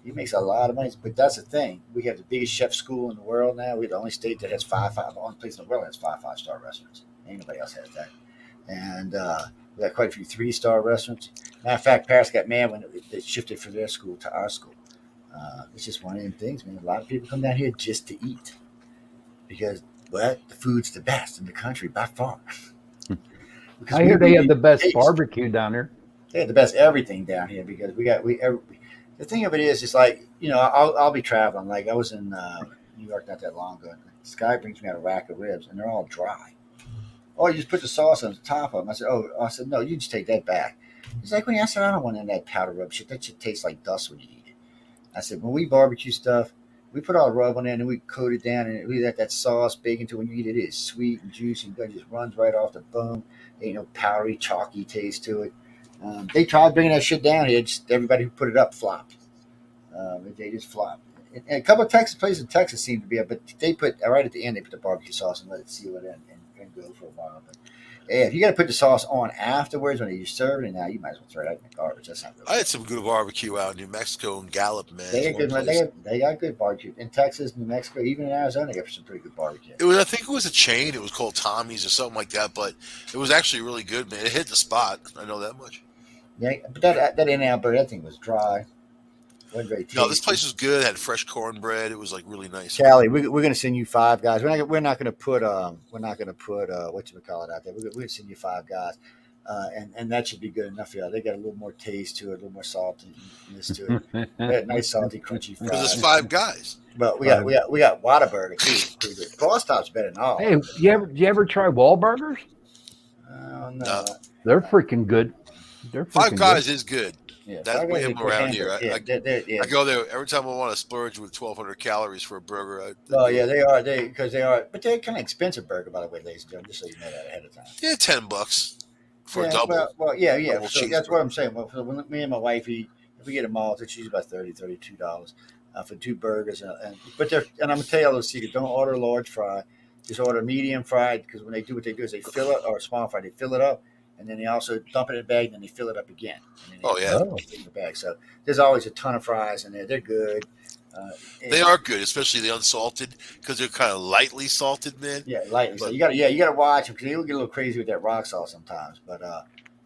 he makes a lot of money. But that's the thing. We have the biggest chef school in the world now. We're the only state that has the only place in the world that has five-star restaurants. Ain't nobody else has that. And we got quite a few three-star restaurants. Matter of fact, Paris got mad when they shifted from their school to our school. It's just one of them things, man. A lot of people come down here just to eat because, well, the food's the best in the country by far. Because I hear they have really the best taste. barbecue down there. They have the best everything down here because the thing of it is, it's like I'll be traveling. Like I was in New York not that long ago. And this guy brings me out a rack of ribs, and they're all dry. Oh, you just put the sauce on the top of them. I said, no, you just take that back. He's like, well, I said, I don't want any of that powder rub shit. That shit tastes like dust when you eat it. I said, when we barbecue stuff, we put all the rub on there and then we coat it down and we let that sauce bake into when you eat it. It is sweet and juicy and good. It just runs right off the bone. Ain't no powdery, chalky taste to it. They tried bringing that shit down here. Just everybody who put it up flopped. They just flopped. And a couple of Texas places in Texas seem to be, but they put right at the end. They put the barbecue sauce and let it seal it in and go for a while. But yeah, if you got to put the sauce on afterwards when you're serving it, now you might as well throw it out in the garbage. That's not really I good. had some good barbecue out in New Mexico and Gallup, man. They It's got one good. They place. got good barbecue in Texas, New Mexico, even in Arizona. They got some pretty good barbecue. It was, I think it was a chain. It was called Tommy's or something like that, but it was actually really good, man. It hit the spot. I know that much. Yeah, but that in out, that thing was dry. Wasn't very No, this tasty. place was good. It had fresh cornbread. It was like really nice. Callie, we're gonna send you five guys. We're not gonna put what you call it out there. We're gonna send you five guys, and that should be good enough for you. They got a little more taste to it, a little more saltiness to it. They got nice salty, crunchy Because it's fries. five guys. But we got Whataburger too. Pretty good. Cross Top's better than all. Hey, you ever try Wahlburgers? Oh No, no. They're freaking good. They're Five freaking good. Guys is good. Yeah, That Five we Guys have they them put around here. hamburger. Yeah, yeah. I go there every time I want to splurge with 1,200 calories for a burger. I Well, do yeah, it. they are. Because they are, but they're kind of expensive burger, by the way, ladies and gentlemen. Just so you know that ahead of time. Yeah, $10 for a Yeah, double yeah. double So that's what cheeseburger. I'm saying. Well, so when me and my wife eat, if we get a malt, it's usually about $30, $32 for two burgers. And I'm gonna tell you all those secrets. Don't order a large fry. Just order medium fried because when they do what they do is they fill it or small fry. They fill it up and then they also dump it in a bag and then they fill it up again and then Oh yeah, Oh, they in the bag. So there's always a ton of fries in there. They're good. Uh, they and are good, especially the unsalted because they're kind of lightly salted, man. Yeah, lightly. So But you gotta watch them because he'll get a little crazy with that rock sauce sometimes. But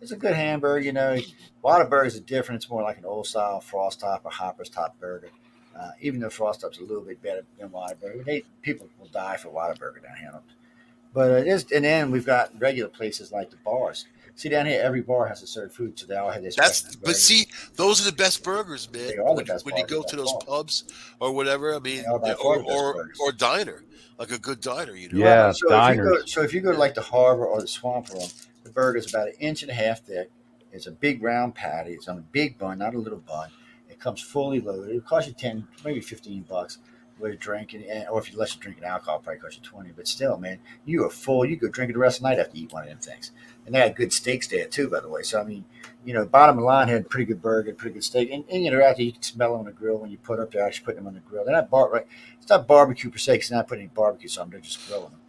it's a good hamburger. A lot of burgers are different. It's more like an old style frost top or Hopper's top burger. Even though frost top's a little bit better than Whataburger, people will die for Whataburger down here. But it is, and then we've got regular places like the bars. See down here, every bar has to serve food, so they all have their that's specialty but burgers. see, those are the best burgers, man. They are the When best you burgers go by to those far. pubs or whatever, I They mean, are by yeah, far the best burgers. or diner, like a good diner, you know. Well, yeah, diners. so if you go to like the Harbor or the Swamp Room, the burger's about an inch and a half thick. It's a big round patty. It's on a big bun, not a little bun. It comes fully loaded. It costs you 10, maybe $15 with a drink, or if you let you drinking alcohol, it probably costs you 20. But still, man, you are full. You go drink it the rest of the night after you eat one of them things. And they had good steaks there too, by the way. So I mean, bottom of the line had pretty good burger, pretty good steak, and out there you can smell them on the grill when you put up. They're actually putting them on the grill. They're not right. It's not barbecue per se. Because they're not putting any barbecue on them. They're just grilling them.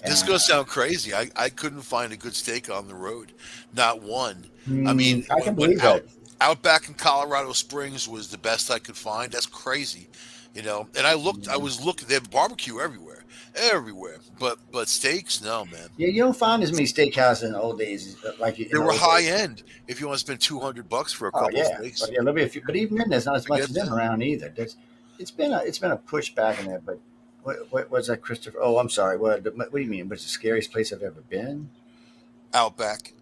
This is And gonna sound crazy. I couldn't find a good steak on the road, not one. I mean, I can when believe that. out back in Colorado Springs was the best I could find. That's crazy, you know. And I Mm. was looking. They have barbecue everywhere, everywhere. But steaks, no, man. Yeah, you don't find as many steakhouses in the old days like They in the were old high days. end. If you want to spend $200 for a Oh couple of yeah, but steaks, yeah, there'll be a few. But even then, there's not as much forget of them that. around either. It's been a push back in there. But what was that, Christopher? Oh, I'm sorry. What do you mean? Was the scariest place I've ever been? Outback.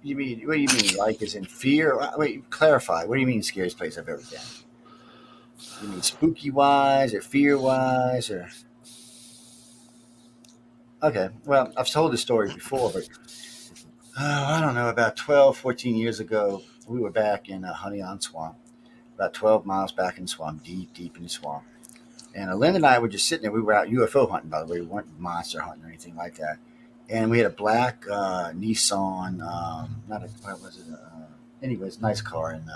You mean what do you mean? Like is in fear? Wait, clarify. What do you mean scariest place I've ever been? You mean spooky wise or fear wise or? Okay, well, I've told this story before, but I don't know. About 12, 14 years ago, we were back in Honey on Swamp, about 12 miles back in the swamp, deep, deep in the swamp. And Linda and I were just sitting there. We were out UFO hunting, by the way. We weren't monster hunting or anything like that. And we had a black Nissan, not a, what was it? Anyways, nice car. And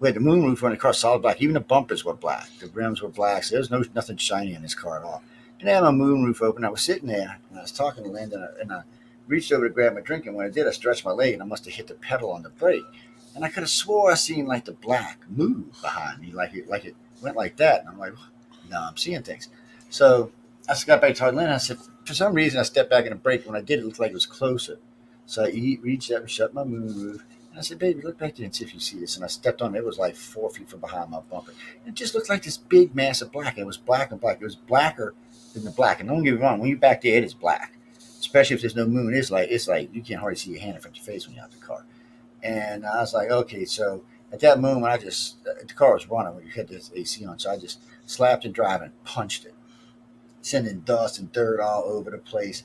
we had the moonroof running across solid black. Even the bumpers were black. The rims were black. So there was nothing shiny in this car at all. And I had my moonroof open. I was sitting there and I was talking to Linda and I reached over to grab my drink. And when I did, I stretched my leg and I must have hit the pedal on the brake. And I could have swore I seen like the black move behind me, like it went like that. And I'm like, no, I'm seeing things. So I just got back to Lynn. I said, for some reason, I stepped back in the brake. When I did, it looked like it was closer. So I reached up and shut my moonroof. And I said, baby, look back there and see if you see this. And I stepped on it. It was like 4 feet from behind my bumper. And it just looked like this big mass of black. And it was black and black. It was blacker than the black. And don't get me wrong, when you're back there, it is black. Especially if there's no moon. It's like you can't hardly see your hand in front of your face when you're out the car. And I was like, okay, so at that moment, the car was running when you had this AC on. So I just slapped and drive and punched it, sending dust and dirt all over the place.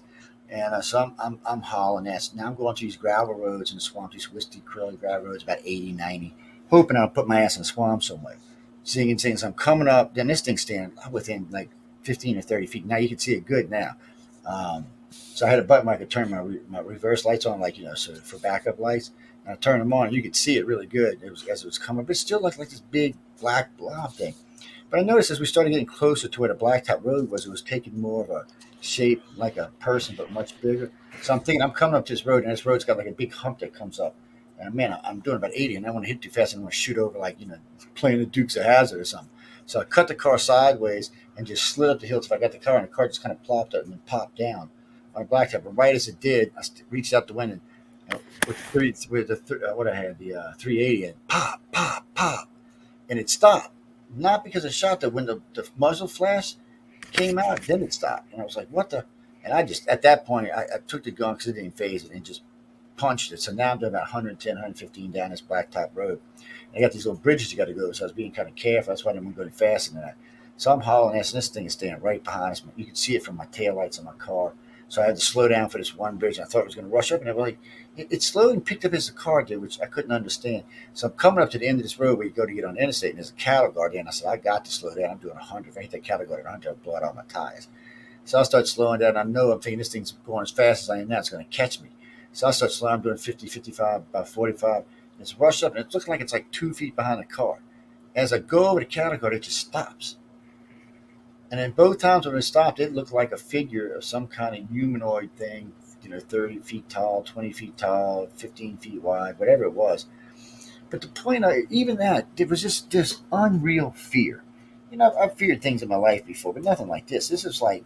And so I'm hauling ass. Now I'm going through these gravel roads in the swamp, these twisty, curly gravel roads, about 80, 90, hoping I'll put my ass in the swamp somewhere. Singing, singing. So I'm coming up. Then this thing's standing within like 15 or 30 feet. Now you can see it good now. Um, so I had a button where I could turn my reverse lights on, like, so for backup lights. And I turned them on, and you could see it really good. It was as it was coming, but it still looked like this big black blob thing. But I noticed as we started getting closer to where the blacktop road was, it was taking more of a shape like a person, but much bigger. So I'm thinking I'm coming up this road, and this road's got like a big hump that comes up. And man, I'm doing about 80, and I want to hit too fast, and I want to shoot over like playing the Dukes of Hazzard or something. So I cut the car sideways and just slid up the hill till I got the car, and the car just kind of plopped up and then popped down on a blacktop. And right as it did, I reached out the window with what I had, the 380, and pop, pop, pop, and it stopped. Not because I shot the when the muzzle flash came out, then it stopped, and I was like, "What the?" And I just at that point I took the gun because it didn't phase it and just punched it. So now I'm doing about 110, 115 down this blacktop road. And I got these little bridges you got to go, so I was being kind of careful. That's why I didn't go any faster than that. So I'm hauling ass, and this thing is staying right behind us. You can see it from my taillights on my car. So I had to slow down for this one bridge. I thought it was going to rush up, and I was like, it slowed and picked up as the car did, which I couldn't understand. So I'm coming up to the end of this road where you go to get on the interstate, and there's a cattle guard there. And I said, I got to slow down. I'm doing 100. If I hit that cattle guard at 100, I'll blow out all my tires. So I start slowing down. I'm thinking this thing's going as fast as I am now. It's going to catch me. So I start slowing. I'm doing 50, 55, about 45. It's rushed up, and it's looking like it's like 2 feet behind the car. As I go over the cattle guard, it just stops. And then both times when it stopped, it looked like a figure of some kind of humanoid thing, 30 feet tall, 20 feet tall, 15 feet wide, whatever it was. But the point, even that, it was just this unreal fear. I've feared things in my life before, but nothing like this. This is like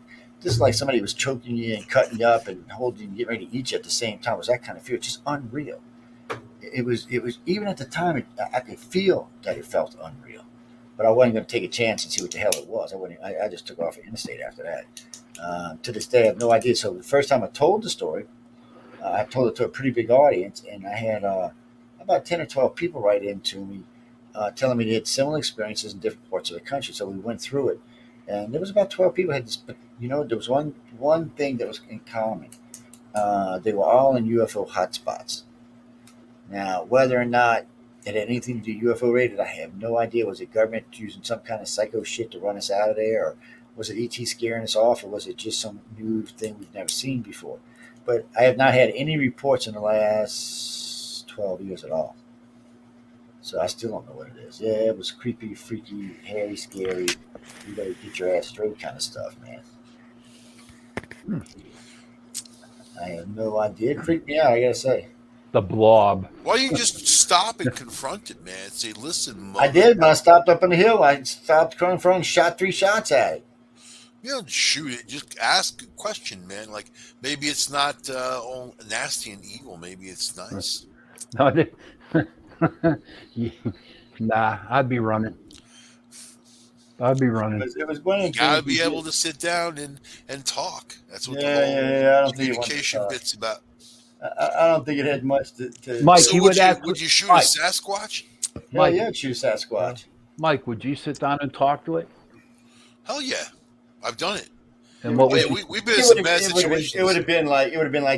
somebody was choking you and cutting you up and holding you and getting ready to eat you at the same time. It was that kind of fear. It's just unreal. It was even at the time, I could feel that it felt unreal. But I wasn't going to take a chance and see what the hell it was. I just took off the interstate after that. To this day, I have no idea. So the first time I told the story, I told it to a pretty big audience, and I had about 10 or 12 people write into me telling me they had similar experiences in different parts of the country. So we went through it, and there was about 12 people had this. But there was one thing that was in common. They were all in UFO hotspots. Now, whether or not it had anything to do UFO related, I have no idea. Was it government using some kind of psycho shit to run us out of there, or was it ET scaring us off, or was it just some new thing we've never seen before? But I have not had any reports in the last 12 years at all. So I still don't know what it is. Yeah, it was creepy, freaky, hairy, scary. You better get your ass straight kind of stuff, man. I have no idea. It creeped me out, I gotta say. The Blob. Why don't you just stop and confront it, man? Say, listen, Mo. I did when I stopped up on the hill. I stopped in front and shot 3 shots at it. You don't shoot it. Just ask a question, man. Like, maybe it's not all nasty and evil. Maybe it's nice. No, nah, I'd be running. I'd be running. It was one of You the gotta things we be able did. to sit down and talk. That's what the Yeah, whole yeah, yeah. I don't think it wants to communication talk. bit's about. I don't think it had much to Mike, So he would ask. would you shoot a Mike, Sasquatch? hell Mike, yeah, shoot Sasquatch. Mike, would you sit down and talk to it? Hell yeah, I've done it. And what Oh would yeah, you? we've been in some bad It situations. would have been like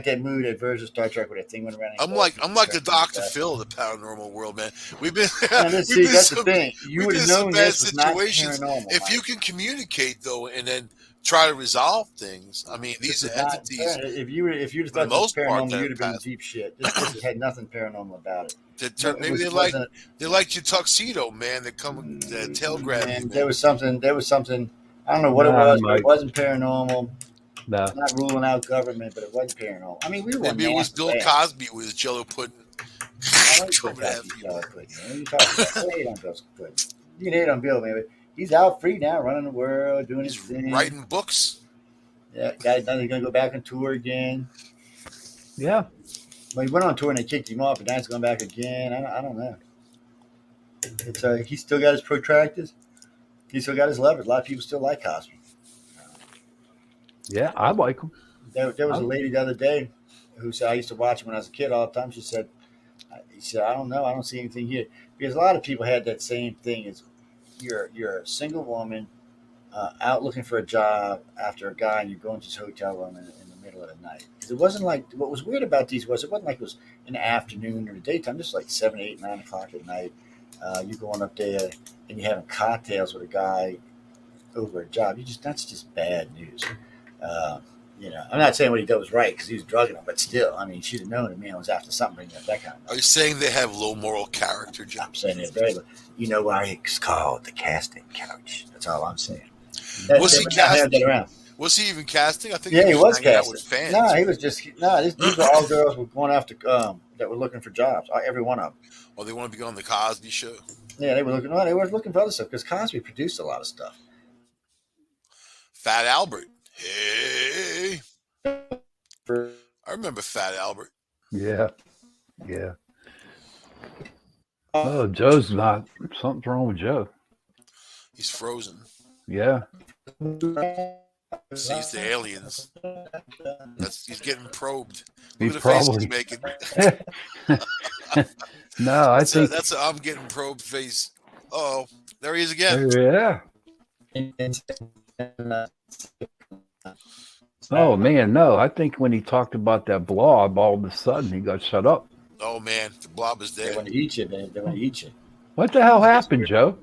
that movie, that version of Star Trek where that thing went around. I'm like the Dr. Phil of the paranormal world, man. We've been Now, we've see, been that's the some thing. You we've would been in have some known bad this was not situations. paranormal. If Mike. you can communicate though, and then try to resolve things, I mean, This these was not entities, if you'd have for the thought this was most part, paranormal, they're you'd have been in empaths. deep shit. This had nothing paranormal about it. No, Maybe it wasn't. they like your tuxedo, man. They come tail grab you, Man, man. there was something. I don't know what it Nah, was, but it Mike. wasn't paranormal. Nah. Not ruling out government, but it wasn't paranormal. I mean, we were on Maybe it was NASA Bill land. Cosby with his Jello pudding. I like Bill Coming at Cosby's people. Jello pudding. What are you talking about? I hate on Bill pudding. You can hate on Bill, man, but he's out free now, running the world, doing his He's thing. writing books. Yeah, guys, now he's gonna go back on tour again. Yeah. Well, he went on tour and they kicked him off, but now he's going back again. I don't know. It's he's still got his protractors. He's still got his levers. A lot of people still like Cosby. Yeah, I like them. There was a lady the other day who said I used to watch him when I was a kid all the time. She said, I don't know, I don't see anything here, because a lot of people had that same thing. Is you're a single woman out looking for a job after a guy, and you go into his hotel room in the middle of the night. Because it wasn't like what was weird about these was it wasn't like it was in the afternoon or the daytime. Just like 7, 8, 9 o'clock at night. You're going up there and you're having cocktails with a guy over a job. That's just bad news. I'm not saying what he did was right because he was drugging him, but still, I mean, she'd have known the man was after something, bringing up that kind of Are money. you saying they have low moral character, Joe? I'm saying it very, why it's called the casting couch. That's all I'm saying. Was he They would not have that casting? around. Was he even casting? I think Yeah, he he was was hanging out with casting. fans. No, he was just these were all girls who were going after that were looking for jobs. Every one of them. Or they want to be on the Cosby Show. Yeah, they were looking. Well, they were looking for other stuff because Cosby produced a lot of stuff. Fat Albert. Hey. I remember Fat Albert. Yeah. Yeah. Oh, Joe's not. Something's wrong with Joe. He's frozen. Yeah. Sees the aliens. He's getting probed. He's Look at the probably face he's making. No, I think that's a I'm getting probed face. Oh, there he is again. yeah. Oh man, no. I think when he talked about that blob, all of a sudden he got shut up. Oh man, the blob is They dead. want to eat you, man. They want to eat you. What the hell happened, Joe?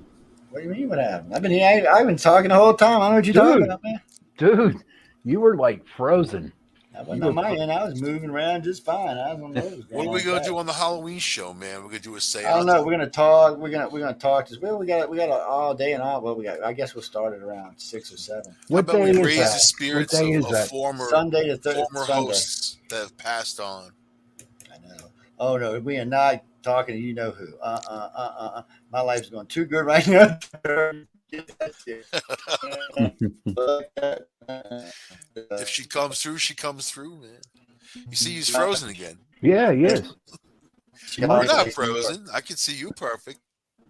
What do you mean? What happened? I've been here. I've been talking the whole time. I don't know what you're talking about, man. Dude, you were like frozen. I wasn't on my end. I was moving around just fine. I don't know what was going on. What are we gonna do on the Halloween show, man? We're gonna do a seance. I don't know. We're gonna talk. We're gonna talk. Well, we got all day and all. Well, I guess we'll start at around 6 or 7. What How about day we is raise that? the spirits What day is of that? former Sunday to former Sunday. hosts that have passed on? I know. Oh no, we are not talking to you know who. My life's going too good right now. If she comes through, she comes through, man. You see, he's frozen again. Yeah, yes. You're not frozen. I can see you perfect.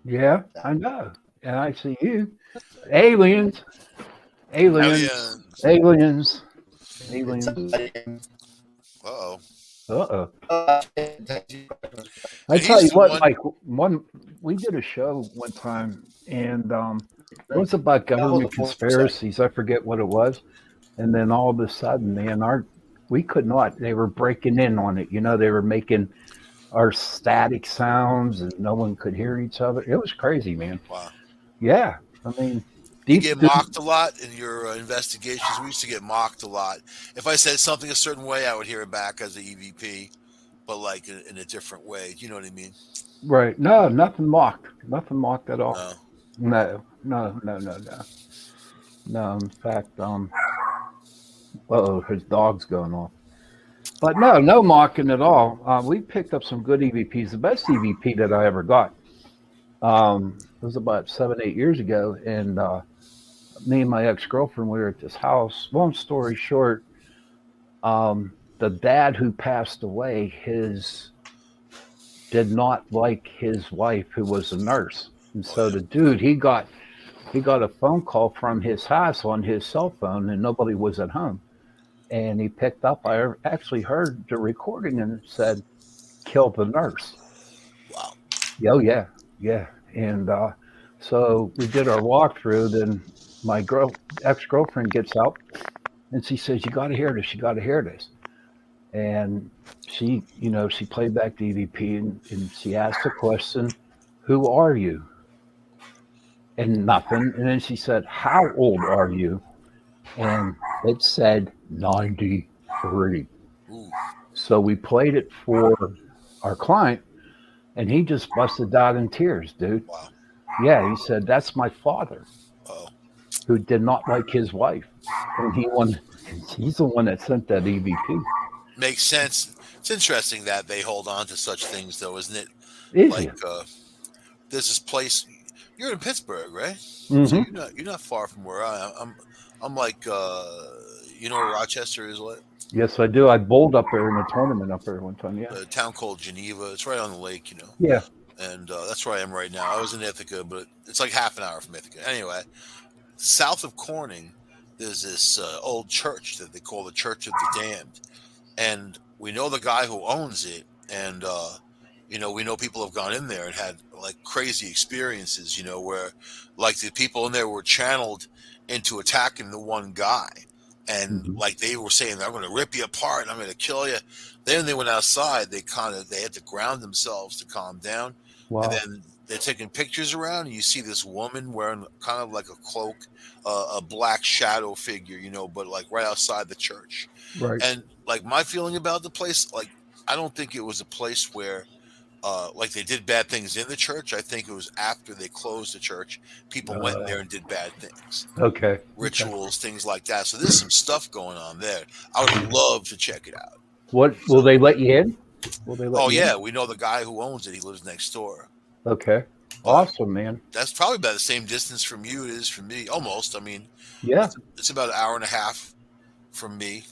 Yeah, I know. And I see you. Aliens. Aliens. Aliens. Uh-oh. Uh-oh. I I tell you what, Mike, we did a show one time, and it was about government conspiracies. I forget what it was. And then all of a sudden, man, we could not. They were breaking in on it. They were making our static sounds, and no one could hear each other. It was crazy, man. Wow. Yeah, I mean, you get mocked a lot in your investigations. We used to get mocked a lot. If I said something a certain way, I would hear it back as the EVP, but like in a different way. You know what I mean? Right. No, nothing mocked. Nothing mocked at all. No. No. In fact, his dog's going off. But no mocking at all. We picked up some good EVPs. The best EVP that I ever got was about 7-8 years ago, and me and my ex-girlfriend, we were at this house. Long story short, the dad who passed away, did not like his wife, who was a nurse, and so the dude he got a phone call from his house on his cell phone, and nobody was at home. And he picked up. I actually heard the recording, and it said, "Kill the nurse." Wow. Oh yeah. And so we did our walkthrough. Then my ex-girlfriend gets out, and she says, "You got to hear this. You got to hear this." And she played back the EVP, and she asked the question, "Who are you?" And nothing. And then she said, "How old are you?" And it said 93. Ooh. So we played it for our client, and he just busted out in tears, dude. Wow. Yeah, he said, "That's my father, who did not like his wife." And he's the one that sent that EVP. Makes sense. It's interesting that they hold on to such things, though, isn't it? There's this place. You're in Pittsburgh, right? Mm-hmm. So you're not far from where I am. I'm like, you know where Rochester is? What? Yes, I do. I bowled up there in a tournament up there one time. Yeah. A town called Geneva. It's right on the lake, Yeah. And that's where I am right now. I was in Ithaca, but it's like half an hour from Ithaca. Anyway, south of Corning, there's this old church that they call the Church of the Damned, and we know the guy who owns it, and we know people have gone in there and had like crazy experiences, where like the people in there were channeled into attacking the one guy. And like they were saying, "I'm going to rip you apart. I'm going to kill you." Then they went outside. They had to ground themselves to calm down. Wow. And then they're taking pictures around, and you see this woman wearing kind of like a cloak, a black shadow figure, but like right outside the church. Right. And like my feeling about the place, like I don't think it was a place where like they did bad things in the church. I think it was after they closed the church, people went in there and did bad things, Okay. Okay. rituals, things like that. So there's some stuff going on there. I would love to check it out. What will So, they let you in? Will they let oh you in? yeah, we know the guy who owns it. He lives next door. Okay. But Awesome, man. that's probably about the same distance from you it is from me. Almost. I mean, Yeah. it's about an hour and a half from me.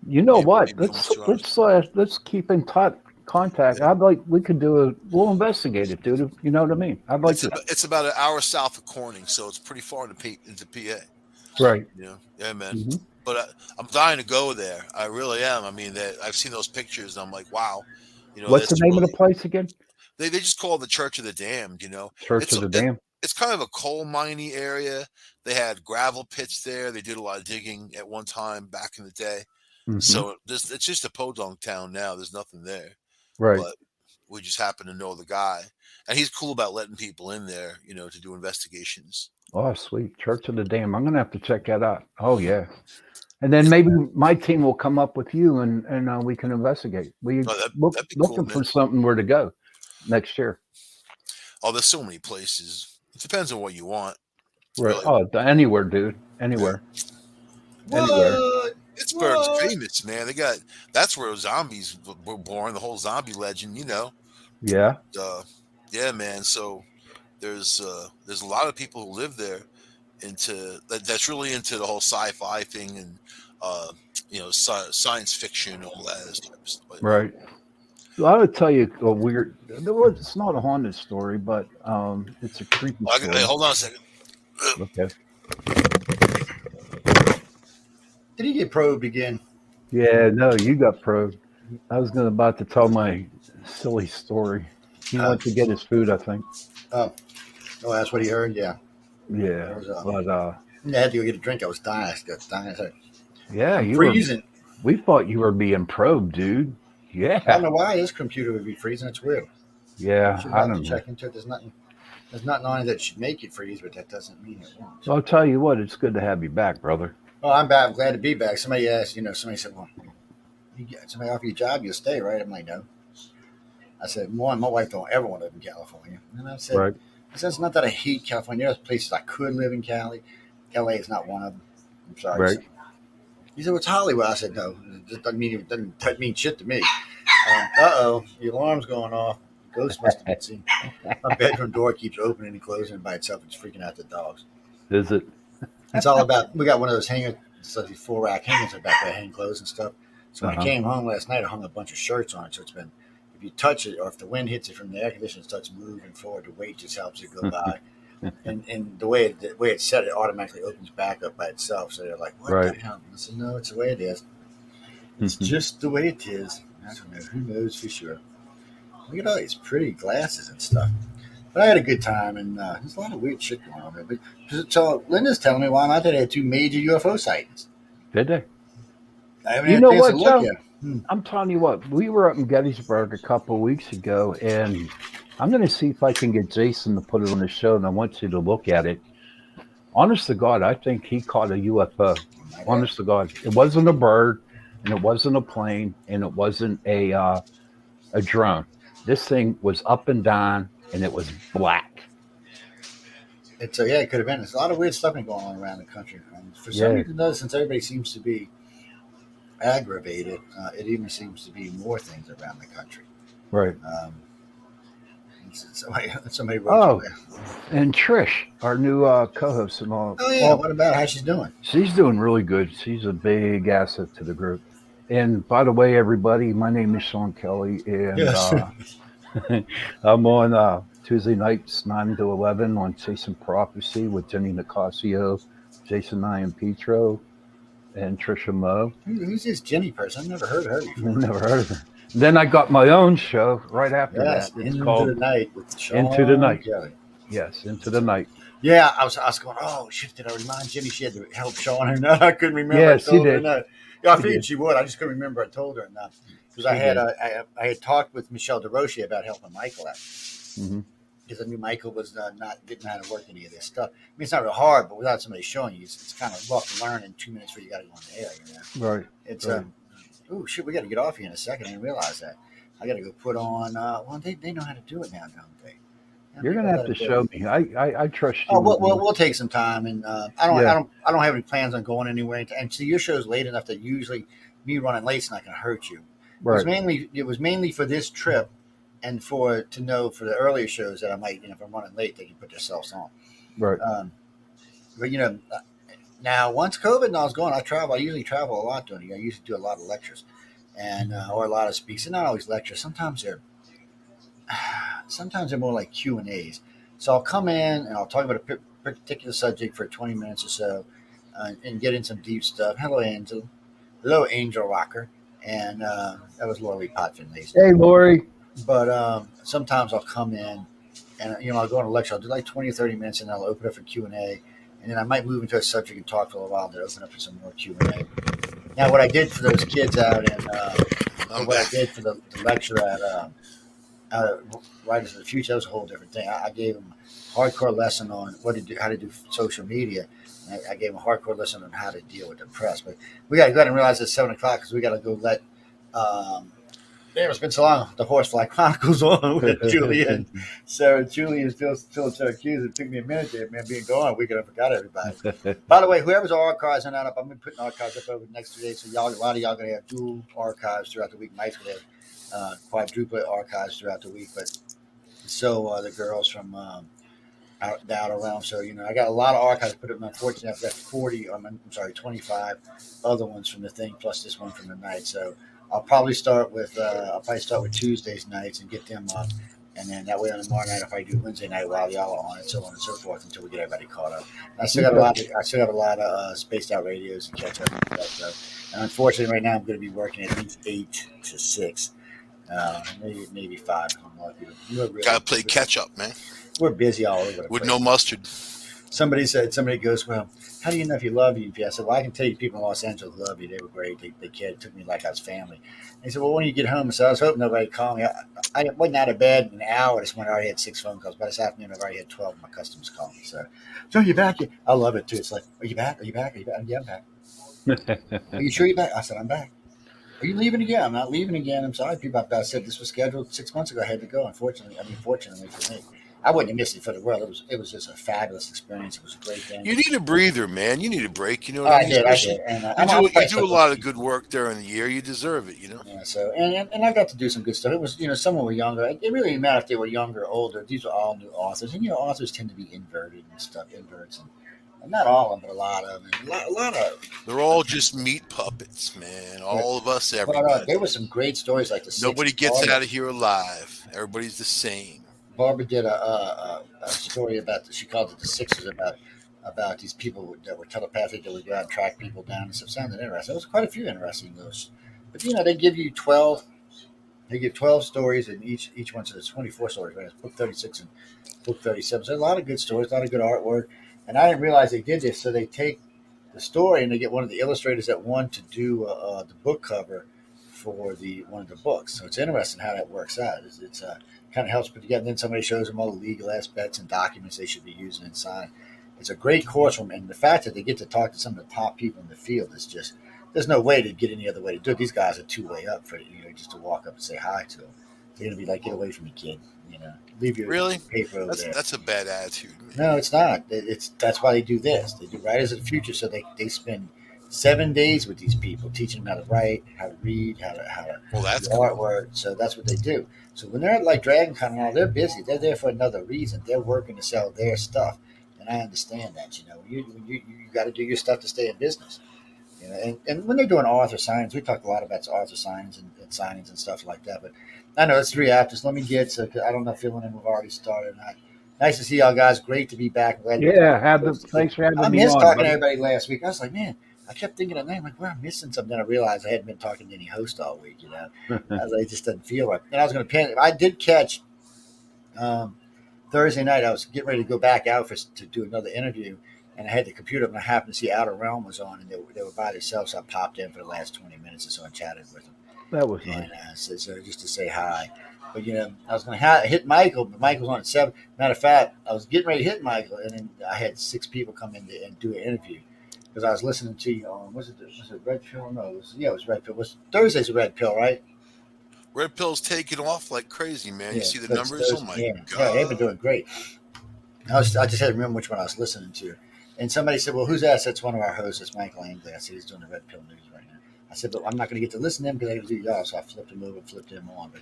You know what? Maybe almost 2 hours. Let's keep in touch contact. Yeah. We could we'll investigate it, dude. You know what I mean? I'd like to. It's about an hour south of Corning, so it's pretty far into PA. Right. Yeah, man. Mm-hmm. But I'm dying to go there. I really am. I mean, I've seen those pictures, and I'm like, wow. What's the name of the place again? They just call it the Church of the Damned. Church of the Dam. It's kind of a coal miney area. They had gravel pits there. They did a lot of digging at one time back in the day. Mm-hmm. So it's just a podunk town now. There's nothing there. Right. But we just happen to know the guy, and he's cool about letting people in there, to do investigations. Oh, sweet. Church of the Dam. I'm gonna have to check that out. Oh yeah. And then maybe my team will come up with you, and we can investigate. We that'd be looking cool, for man. something where to go next year. Oh, there's so many places. It depends on what you want. Right. Really. Oh, anywhere, dude. Anywhere. What? Anywhere. Pittsburgh's famous, man. That's where zombies were born. The whole zombie legend, Yeah. Yeah, man. So there's a lot of people who live there that's really into the whole sci-fi thing and science fiction, all that type of stuff. Right. Well, I would tell you a weird. It's not a haunted story, but it's a creepy story. Hey, hold on a second. Okay. Did he get probed again? Yeah, no, you got probed. I was about to tell my silly story. He went to get his food, I think. Oh, that's what he heard. Yeah. Yeah, but I had to go get a drink. I was dying. yeah, I'm freezing. We thought you were being probed, dude. Yeah. I don't know why his computer would be freezing. It's weird. Yeah, I don't know. Check into it. There's nothing on it that should make it freeze, but that doesn't mean it won't. I'll tell you what, it's good to have you back, brother. Oh, I'm back. I'm glad to be back. Somebody asked, somebody said, well, you get somebody offer you a job, you'll stay, right? I'm like, no. I said, one, my wife don't ever want to live in California. And I said, right. It's not that I hate California. There's places I could live in Cali. LA is not one of them. I'm sorry. Right. He said, well, it's Hollywood. I said, no, it doesn't mean shit to me. The alarm's going off. Ghost must have been seen. My bedroom door keeps opening and closing by itself. It's freaking out the dogs. Is it? It's all about, we got one of those hangers, so these 4-rack hangers back there hang clothes and stuff. So when I came home last night, I hung a bunch of shirts on it. So it's been, if you touch it or if the wind hits it from the air conditioner, it starts moving forward. The weight just helps it go by. And the way it's set, it automatically opens back up by itself. So they're like, what the hell? I said, no, it's the way it is. It's just the way it is. I don't know. Who knows for sure? Look at all these pretty glasses and stuff. But I had a good time, and there's a lot of weird shit going on there. But so Linda's telling me why not they had 2 major UFO sightings. Did they? I haven't had a chance to look yet. I'm telling you what, we were up in Gettysburg a couple of weeks ago, and I'm going to see if I can get Jason to put it on the show, and I want you to look at it. Honest to God, I think he caught a UFO. Honest to God. It wasn't a bird, and it wasn't a plane, and it wasn't a drone. This thing was up and down, and it was black. It could have been. There's a lot of weird stuff going on around the country. And for some reason, since everybody seems to be aggravated, it even seems to be more things around the country. Right. Somebody wrote. And Trish, our new co-host and all. Oh yeah. What about how she's doing? She's doing really good. She's a big asset to the group. And by the way, everybody, my name is Sean Kelly, and I'm on Tuesday nights 9 to 11 on Chasing Prophecy with Jenny Nicasio, Jason Iampietro, and Trisha Moe. Who's this Jenny person? I've never heard of her before. Never heard of her. Then I got my own show right after that. It's called Into the Night with Sean Into the Night. Kelly. Yes, Into the Night. Yeah, I was going, oh, shit, did I remind Jenny she had to help Sean or not? I couldn't remember. Yes, she did. Yeah, I figured she would. I just couldn't remember I told her or not. Because I had talked with Michelle DeRoche about helping Michael out. Mm-hmm. because I knew Michael was didn't know how to work any of this stuff. I mean, it's not real hard, but without somebody showing you, it's kind of rough to learn in 2 minutes before you got to go on the air. You know, Right. it's Right. oh shit, we got to get off here in a second. I didn't realize that. I got to go put on. Well, they know how to do it now, don't they? Yeah, You're maybe gonna I have got to to go. show me. I trust Oh, you we'll, with we'll, me. we'll take some time, and Yeah. I don't have any plans on going anywhere. And see, your show's late enough that usually me running late's not going to hurt you. Right. It was mainly for this trip, and for to know for the earlier shows that I might, if I'm running late, they can put themselves on. Right. But now once COVID and I was going, I travel. I usually travel a lot doing it. I usually do a lot of lectures, and or a lot of speaks. And not always lectures. Sometimes they're more like Q&As. So I'll come in and I'll talk about a particular subject for 20 minutes or so, and get in some deep stuff. Hello Angel Rocker, and that was Lori Pot Finlay's. Hey, Lori. But sometimes I'll come in and I'll go on a lecture. I'll do like 20 or 30 minutes, and I'll open up for Q&A, and then I might move into a subject and talk for a while, then open up for some more Q&A. Now, what I did for those kids out in, I'm what I back. did for the lecture at Writers of the Future, that was a whole different thing. I gave them a hardcore lesson on how to do social media. I gave them a hardcore lesson on how to deal with the press. But we got to go ahead and realize it's 7 o'clock because we got to go let. Damn, it's been so long. The Horsefly Chronicles on with Julia and Sarah. Julia is still Syracuse. It took me a minute there, man, being gone. We could have forgot everybody. By the way, whoever's archives are not up, I'm gonna be putting archives up over the next 2 days. So a lot of y'all gonna have dual archives throughout the week. Mike's gonna have quadruplet archives throughout the week. But so the girls from the outer realm. So I got a lot of archives put up. Unfortunately, I've got 40. I'm sorry, 25 other ones from the thing, plus this one from the night. So I'll probably start with Tuesdays nights and get them up, and then that way on tomorrow night I'll probably do Wednesday night while y'all are on it, so on and so forth until we get everybody caught up. I still got a lot of spaced out radios to catch up and stuff. So, and unfortunately, right now I'm going to be working at least 8 to 6. Maybe 5. Gotta play catch up, man. We're busy all over the With place. no mustard. Somebody goes, well, how do you know if you love you? I said, well, I can tell you people in Los Angeles love you. They were great. They cared. Took me like I was family. And he said, well, when you get home, I said, I was hoping nobody would call me. I wasn't out of bed in an hour this morning. I already had 6 phone calls. By this afternoon, I've already had 12 of my customers call me. So you're back? I love it, too. It's like, are you back? Are you back? Are you back? Yeah, I'm back. Are you sure you're back? I said, I'm back. Are you leaving again? I'm not leaving again. I'm sorry, people. I said this was scheduled 6 months ago. I had to go. Fortunately for me, I wouldn't have missed it for the world. It was just a fabulous experience. It was a great thing. You need a breather, man. You need a break. You know what I mean? I did, and You do a lot of good work during the year. You deserve it. Yeah. So and I got to do some good stuff. It was some were younger. It really didn't matter if they were younger or older. These were all new authors, and authors tend to be inverted and stuff, inverts and not all of them, but a lot of them. A lot of. They're all just meat puppets, man. All of us, everybody. But there were some great stories like the. Nobody gets out of here alive. Everybody's the same. Barbara did a story about she called it the Sixers about these people that were telepathic that would go out and track people down and stuff. Sounded interesting. There was quite a few interesting those, but they give you 12. They give 12 stories, and each one says 24 stories. Right? It's book 36 and book 37. So a lot of good stories, a lot of good artwork. And I didn't realize they did this. So they take the story and they get one of the illustrators that want to do the book cover for one of the books. So it's interesting how that works out. It's kind of helps put together. And then somebody shows them all the legal aspects and documents they should be using inside. It's a great course from, and the fact that they get to talk to some of the top people in the field is just. There's no way to get any other way to do it. These guys are 2-way up for just to walk up and say hi to them. They're gonna be like, "Get away from me, kid." Leave your paper over there. That's a bad attitude. No, it's not. That's why they do this. They do Writers of the Future, so they spend 7 days with these people, teaching them how to write, how to read, how to that's do artwork. So that's what they do. So when they're at like Dragon Con and all, they're busy. They're there for another reason. They're working to sell their stuff, and I understand that. You got to do your stuff to stay in business. And when they're doing author signings, we talk a lot about author signings and signings and stuff like that. But I know it's 3 after. Let me get so I don't know feeling we've already started. Nice to see y'all guys. Great to be back. Thanks for having me on. I missed talking to everybody last week. I was like, man, I kept thinking of name. Like, well, I'm missing something. Then I realized I hadn't been talking to any host all week. I was like, it just doesn't feel right. And I was going to panic. I did catch Thursday night. I was getting ready to go back out to do another interview. And I had the computer up, and I happened to see Outer Realm was on, and they were by themselves. So I popped in for the last 20 minutes or so and chatted with them. That was nice. So just to say hi. But I was going to hit Michael, but Michael was on at 7. Matter of fact, I was getting ready to hit Michael, and then I had 6 people come in and do an interview because I was listening to you on was it Red Pill? No, it was Red Pill. It was Thursday's a Red Pill, right? Red Pill's taking off like crazy, man. You Yeah, see the that's numbers? Oh Thursday. my Yeah, they've been god! doing great. I just had to remember which one I was listening to. And somebody said, "Well, who's that?" That's one of our hosts. It's Michael Angley. I said he's doing the Red Pill News right now. I said, but I'm not going to get to listen to him because I got to do y'all. So I flipped him over and flipped him on. But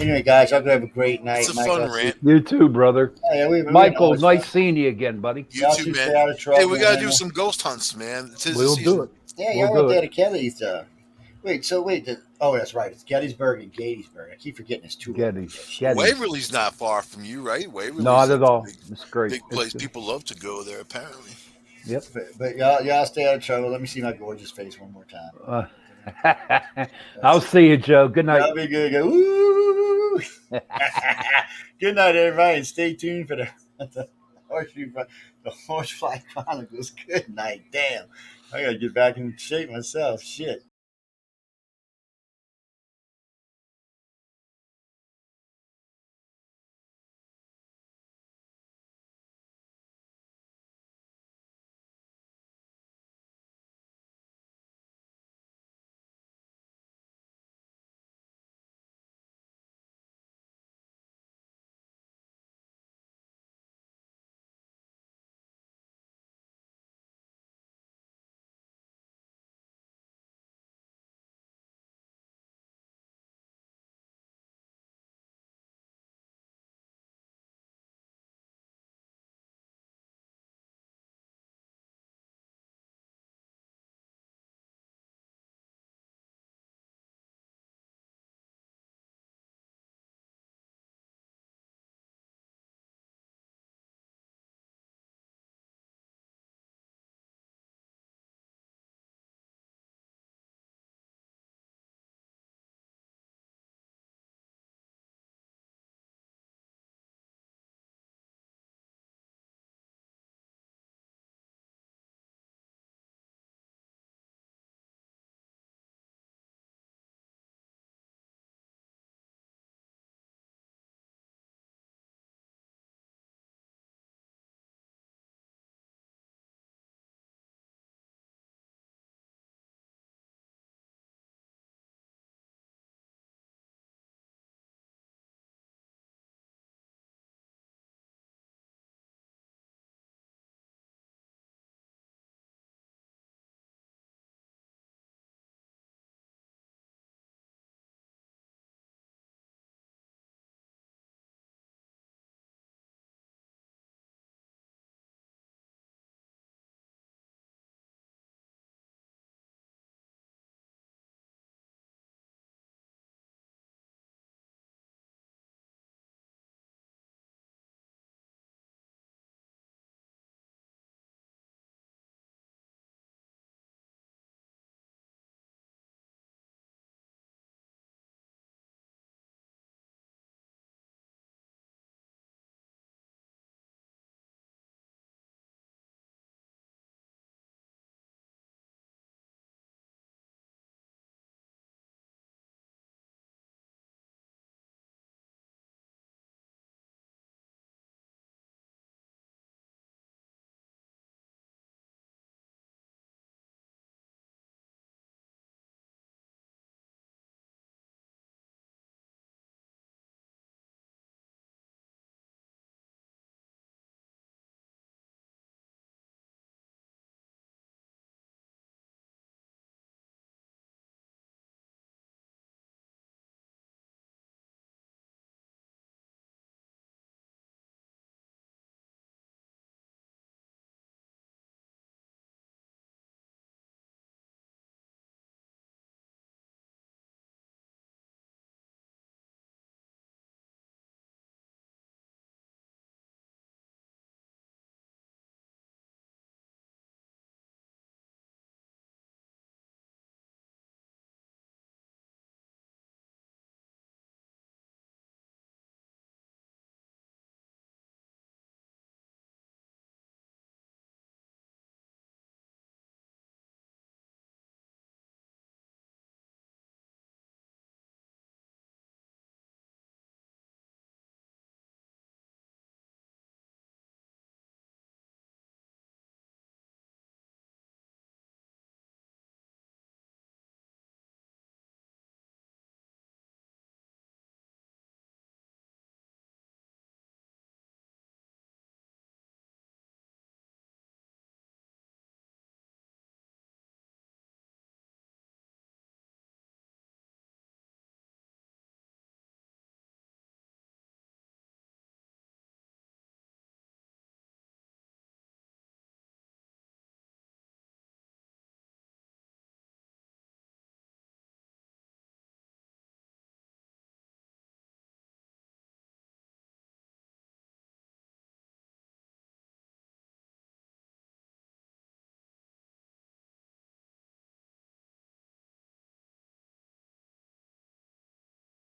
anyway, guys, y'all go have a great It's night. a Michael, fun I'll see. rant. You too, brother. Oh, yeah, we Michael, always nice fun. seeing you again, buddy. You Y'all too, two stay man. out of trouble. Hey, we gotta do Man. some ghost hunts, man. Tis the We'll do season. it. Yeah, We'll y'all do went there it. to Kelly's. Wait. Oh, that's right. It's Gettysburg and Gettysburg. I keep forgetting it's two. Gettys. Waverly's not far from you, right? Waverly's Not a at all. big, It's great. big It's place. good. People love to go there, apparently. Yep. But y'all stay out of trouble. Let me see my gorgeous face one more time. I'll see you, Joe. Good night. Y'all be good. Go, woo! Good night, everybody, and stay tuned for the Horsefly Chronicles. Good night. Damn, I gotta get back in shape myself. Shit.